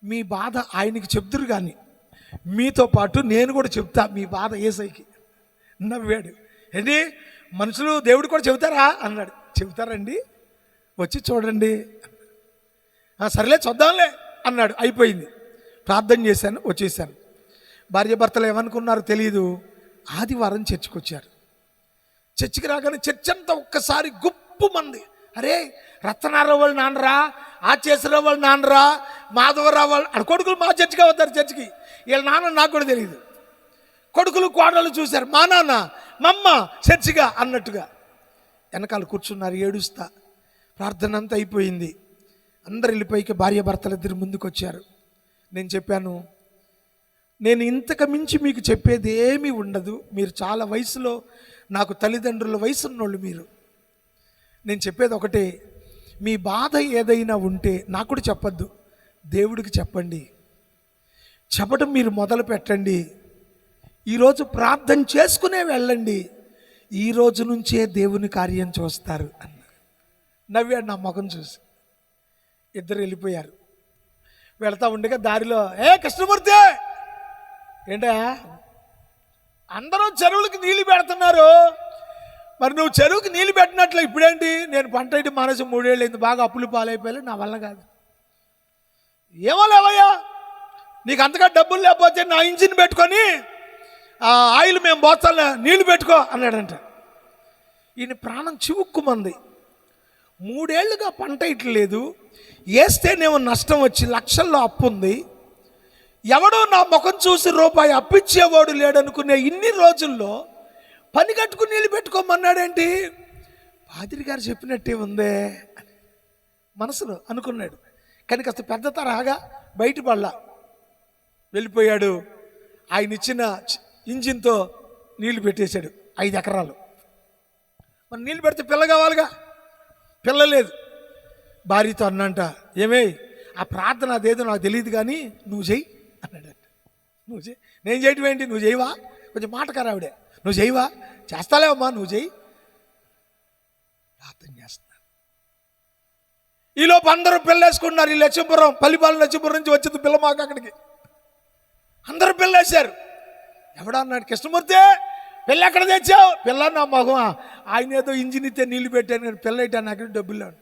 మీ బాధ ఆయనకి చెప్తురు. కానీ మీతో పాటు నేను కూడా చెప్తా మీ బాధ యేసయ్యకి. నవ్వాడు. ఏంటి మనుషులు దేవుడు కూడా చెబుతారా అన్నాడు. చెబుతారండి, వచ్చి చూడండి. సరేలే చూద్దాంలే అన్నాడు. అయిపోయింది. ప్రార్థన చేశాను, వచ్చేసాను. భార్య భర్తలు ఏమనుకున్నారో తెలియదు. ఆదివారం చర్చికి వచ్చారు. చర్చికి రాగానే చర్చ్ అంతా ఒక్కసారి గుప్పు మంది. అరే రత్నారావు వాళ్ళు నాన్నరా, ఆచేశ్వరరావు వాళ్ళు నాన్నరా, మాధవరావు వాళ్ళు అక్కడ కొడుకులు మా చర్చిగా వస్తారు చర్చికి. వీళ్ళ నాన్న నాకు కూడా తెలియదు. కొడుకులు కోడళ్ళు చూశారు, మా నాన్న మమ్మ చర్చిగా అన్నట్టుగా వెనకాల కూర్చున్నారు ఏడుస్తా. ప్రార్థన అంతా అయిపోయింది. అందరు వెళ్ళిపోయి భార్య భర్తలు ఇద్దరు ముందుకు వచ్చారు. నేను చెప్పాను, నేను ఇంతకు మించి మీకు చెప్పేది ఏమీ ఉండదు. మీరు చాలా వయసులో నాకు తల్లిదండ్రుల వయసు ఉన్నోళ్ళు మీరు. నేను చెప్పేది ఒకటే, మీ బాధ ఏదైనా ఉంటే నాకు కూడా చెప్పద్దు, దేవుడికి చెప్పండి. చెప్పడం మీరు మొదలు పెట్టండి. ఈరోజు ప్రార్థన చేసుకునే వెళ్ళండి. ఈ రోజు నుంచే దేవుని కార్యం చూస్తారు అన్న. నవ్వాడు నా ముఖం చూసి. ఇద్దరు వెళ్ళిపోయారు. వెళ్తా ఉండగా దారిలో, కృష్ణమూర్తి ఏంటా అందరూ చెరువులకి నీళ్ళు పెడుతున్నారు, మరి నువ్వు చెరువుకి నీళ్ళు పెట్టినట్లు ఇప్పుడేంటి? నేను పంట ఇటు మానేసి 3 ఏళ్ళు అయింది, బాగా అప్పులు పాలైపోయాలి, నా వల్ల కాదు. ఏమో లేవయ్యా, నీకు అంతగా డబ్బులు లేకపోతే నా ఇంజిన్ పెట్టుకొని ఆయిల్ మేము బోత్సాల నీళ్లు పెట్టుకో అన్నాడంట. ఈయన ప్రాణం చివుక్కుమంది. 3 ఏళ్ళుగా పంట ఇట్లేదు, వేస్తేనేమో నష్టం వచ్చి లక్షల్లో అప్పు ఉంది. ఎవడో నా ముఖం చూసి రూపాయి అప్పిచ్చేవాడు లేడనుకునే ఇన్ని రోజుల్లో పని కట్టుకుని నీళ్ళు పెట్టుకోమన్నాడేంటి? పాదిరి గారు చెప్పినట్టే ఉందే అని మనసులో అనుకున్నాడు. కానీ కాస్త పెద్ద తరహాగా బయటపడలా. వెళ్ళిపోయాడు. ఆయన ఇచ్చిన ఇంజిన్తో నీళ్లు పెట్టేశాడు 5 ఎకరాలు. మరి నీళ్ళు పెడితే పిల్ల కావాలిగా, పిల్ల లేదు. భార్యతో అన్నంట, ఏమే ఆ ప్రార్థన అదేదో నాకు తెలియదు కానీ నువ్వు చెయ్యి అన్నాడంట. నువ్వు చెయ్యి. నేను చేయటం ఏంటి? నువ్వు చేయవా? కొంచెం మాట కరావిడే. నువ్వు చేయవా? చేస్తాలేవమ్మా, నువ్వు చెయ్యి. ప్రార్థన చేస్తున్నాను. ఈలోపు అందరూ పిల్లేసుకున్నారు. ఈ లక్ష్మీపురం, పల్లిపాలెం లక్ష్మీపురం నుంచి వచ్చింది పిల్ల మాకు అక్కడికి. అందరూ పిల్లేశారు. ఎవడా అన్నాడు, కృష్ణమూర్తి పిల్ల ఎక్కడ తెచ్చావు? పిల్ల నా మగమా, ఆయన ఏదో ఇంజిన్ ఇస్తే నీళ్ళు పెట్టాను, నేను పిల్ల ఇట్టా, నాకు డబ్బులు లేవు.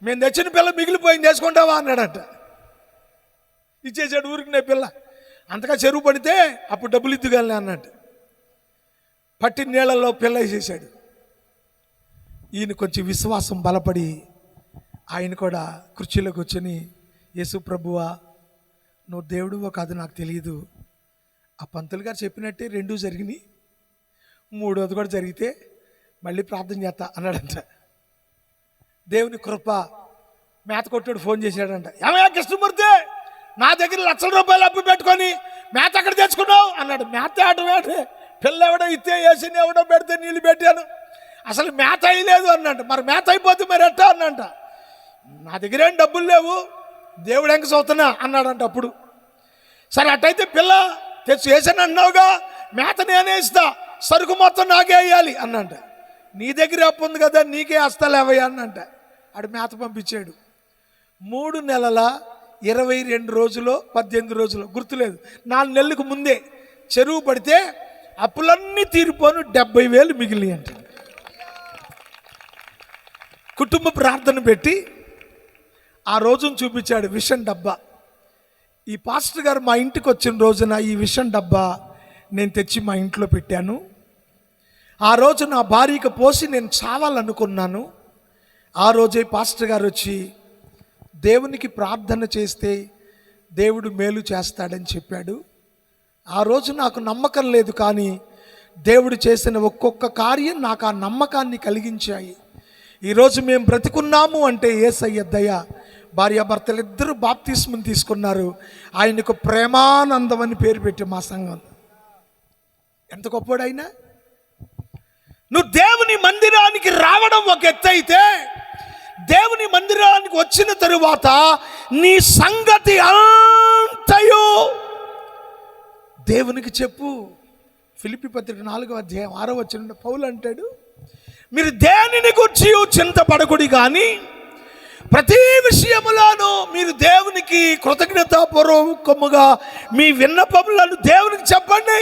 మేము తెచ్చిన పిల్ల మిగిలిపోయింది, వేసుకుంటావా అన్నాడట. ఇచ్చేసాడు ఊరికి నే పిల్ల. అంతగా చెరువు పడితే అప్పుడు డబ్బులు ఇద్దుగానే అన్నట్టు పట్టిన నీళ్ళల్లో పిల్ల వేసేసాడు. ఈయన కొంచెం విశ్వాసం బలపడి ఆయన కూడా కుర్చీలో కూర్చొని, యేసు ప్రభువా నువ్వు దేవుడువో కాదు నాకు తెలియదు, ఆ పంతులు గారు చెప్పినట్టే 2 జరిగినాయి, 3వది కూడా జరిగితే మళ్ళీ ప్రార్థన చేస్తా అన్నాడంట. దేవుని కృప. మేత కొట్టుడు ఫోన్ చేశాడంట, ఏమయ్యా కృష్ణమూర్తి నా దగ్గర లక్షల రూపాయలు అప్పు పెట్టుకొని మేత ఎక్కడ తెచ్చుకున్నావు అన్నాడు. మేత ఆటవేటే, పిల్ల ఎవడో ఇస్తే వేసి ఎవడో పెడితే నీళ్ళు పెట్టాను, అసలు మేత అయ్యలేదు అన్నట్టు. మరి మేత అయిపోతే మరి ఎట్టా అన్నంట. నా దగ్గర ఏం డబ్బులు లేవు, దేవుడు ఎంక చదువుతున్నా అన్నాడంట. అప్పుడు సరే అట్టయితే పిల్ల తెచ్చి వేసాను అన్నావుగా, మేత నేనే ఇస్తా, సరుకు మొత్తం నాకే వేయాలి అన్నంట. నీ దగ్గర అప్పు ఉంది కదా, నీకే వస్తాలేవయ్యా అన్నంట. ఆడు మేత పంపించాడు. 3 నెలల 22 రోజులు 18 రోజులు గుర్తులేదు, 4 నెలలకు ముందే చెరువు పడితే అప్పులన్నీ తీరిపోను 70,000 మిగిలి అంట. కుటుంబ ప్రార్థన పెట్టి ఆ రోజును చూపించాడు. విషం డబ్బా. ఈ పాస్టర్ గారు మా ఇంటికి వచ్చిన రోజున ఈ విషం డబ్బా నేను తెచ్చి మా ఇంట్లో పెట్టాను. ఆ రోజు నా భార్యకు పోసి నేను చావాలనుకున్నాను. ఆ రోజే పాస్టర్ గారు వచ్చి దేవునికి ప్రార్థన చేస్తే దేవుడు మేలు చేస్తాడని చెప్పాడు. ఆ రోజు నాకు నమ్మకం లేదు, కానీ దేవుడు చేసిన ఒక్కొక్క కార్యం నాకు ఆ నమ్మకాన్ని కలిగించాయి. ఈరోజు మేము బ్రతికున్నాము అంటే యేసయ్య దయ. భార్యాభర్తలు ఇద్దరు బాప్తిస్మం తీసుకున్నారు. ఆయనకు ప్రేమానందం అని పేరు పెట్టి మా సంఘం. ఎంత గొప్పవాడైనా. నువ్వు దేవుని మందిరానికి రావడం ఒక ఎత్తు అయితే, దేవుని మందిరానికి వచ్చిన తరువాత నీ సంగతి అంతయు దేవునికి చెప్పు. ఫిలిప్పీ పత్రిక 4వ అధ్యాయం 6వ వచనంలో పౌలు అంటాడు, మీరు దేనిని గురించి చింతపడకుడి కానీ ప్రతి విషయములోనూ మీరు దేవునికి కృతజ్ఞతాపూర్వకముగా మీ విన్నపములను దేవునికి చెప్పండి.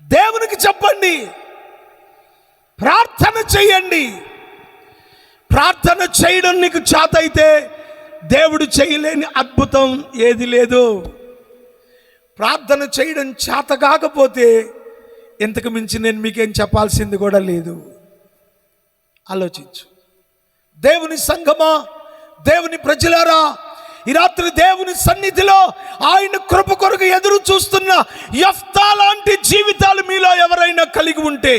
దేవునికి చెప్పండి, ప్రార్థన చేయండి. ప్రార్థన చేయడం నీకు చేత అయితే దేవుడు చేయలేని అద్భుతం ఏది లేదు. ప్రార్థన చేయడం చేత కాకపోతే ఇంతకు మించి నేను మీకేం చెప్పాల్సింది కూడా లేదు. ఆలోచించు. దేవుని సంఘమా, దేవుని ప్రజలారా, ఈ రాత్రి దేవుని సన్నిధిలో ఆయన కృప కొరకు ఎదురు చూస్తున్న యెఫ్తా లాంటి జీవితాలు మీలో ఎవరైనా కలిగి ఉంటే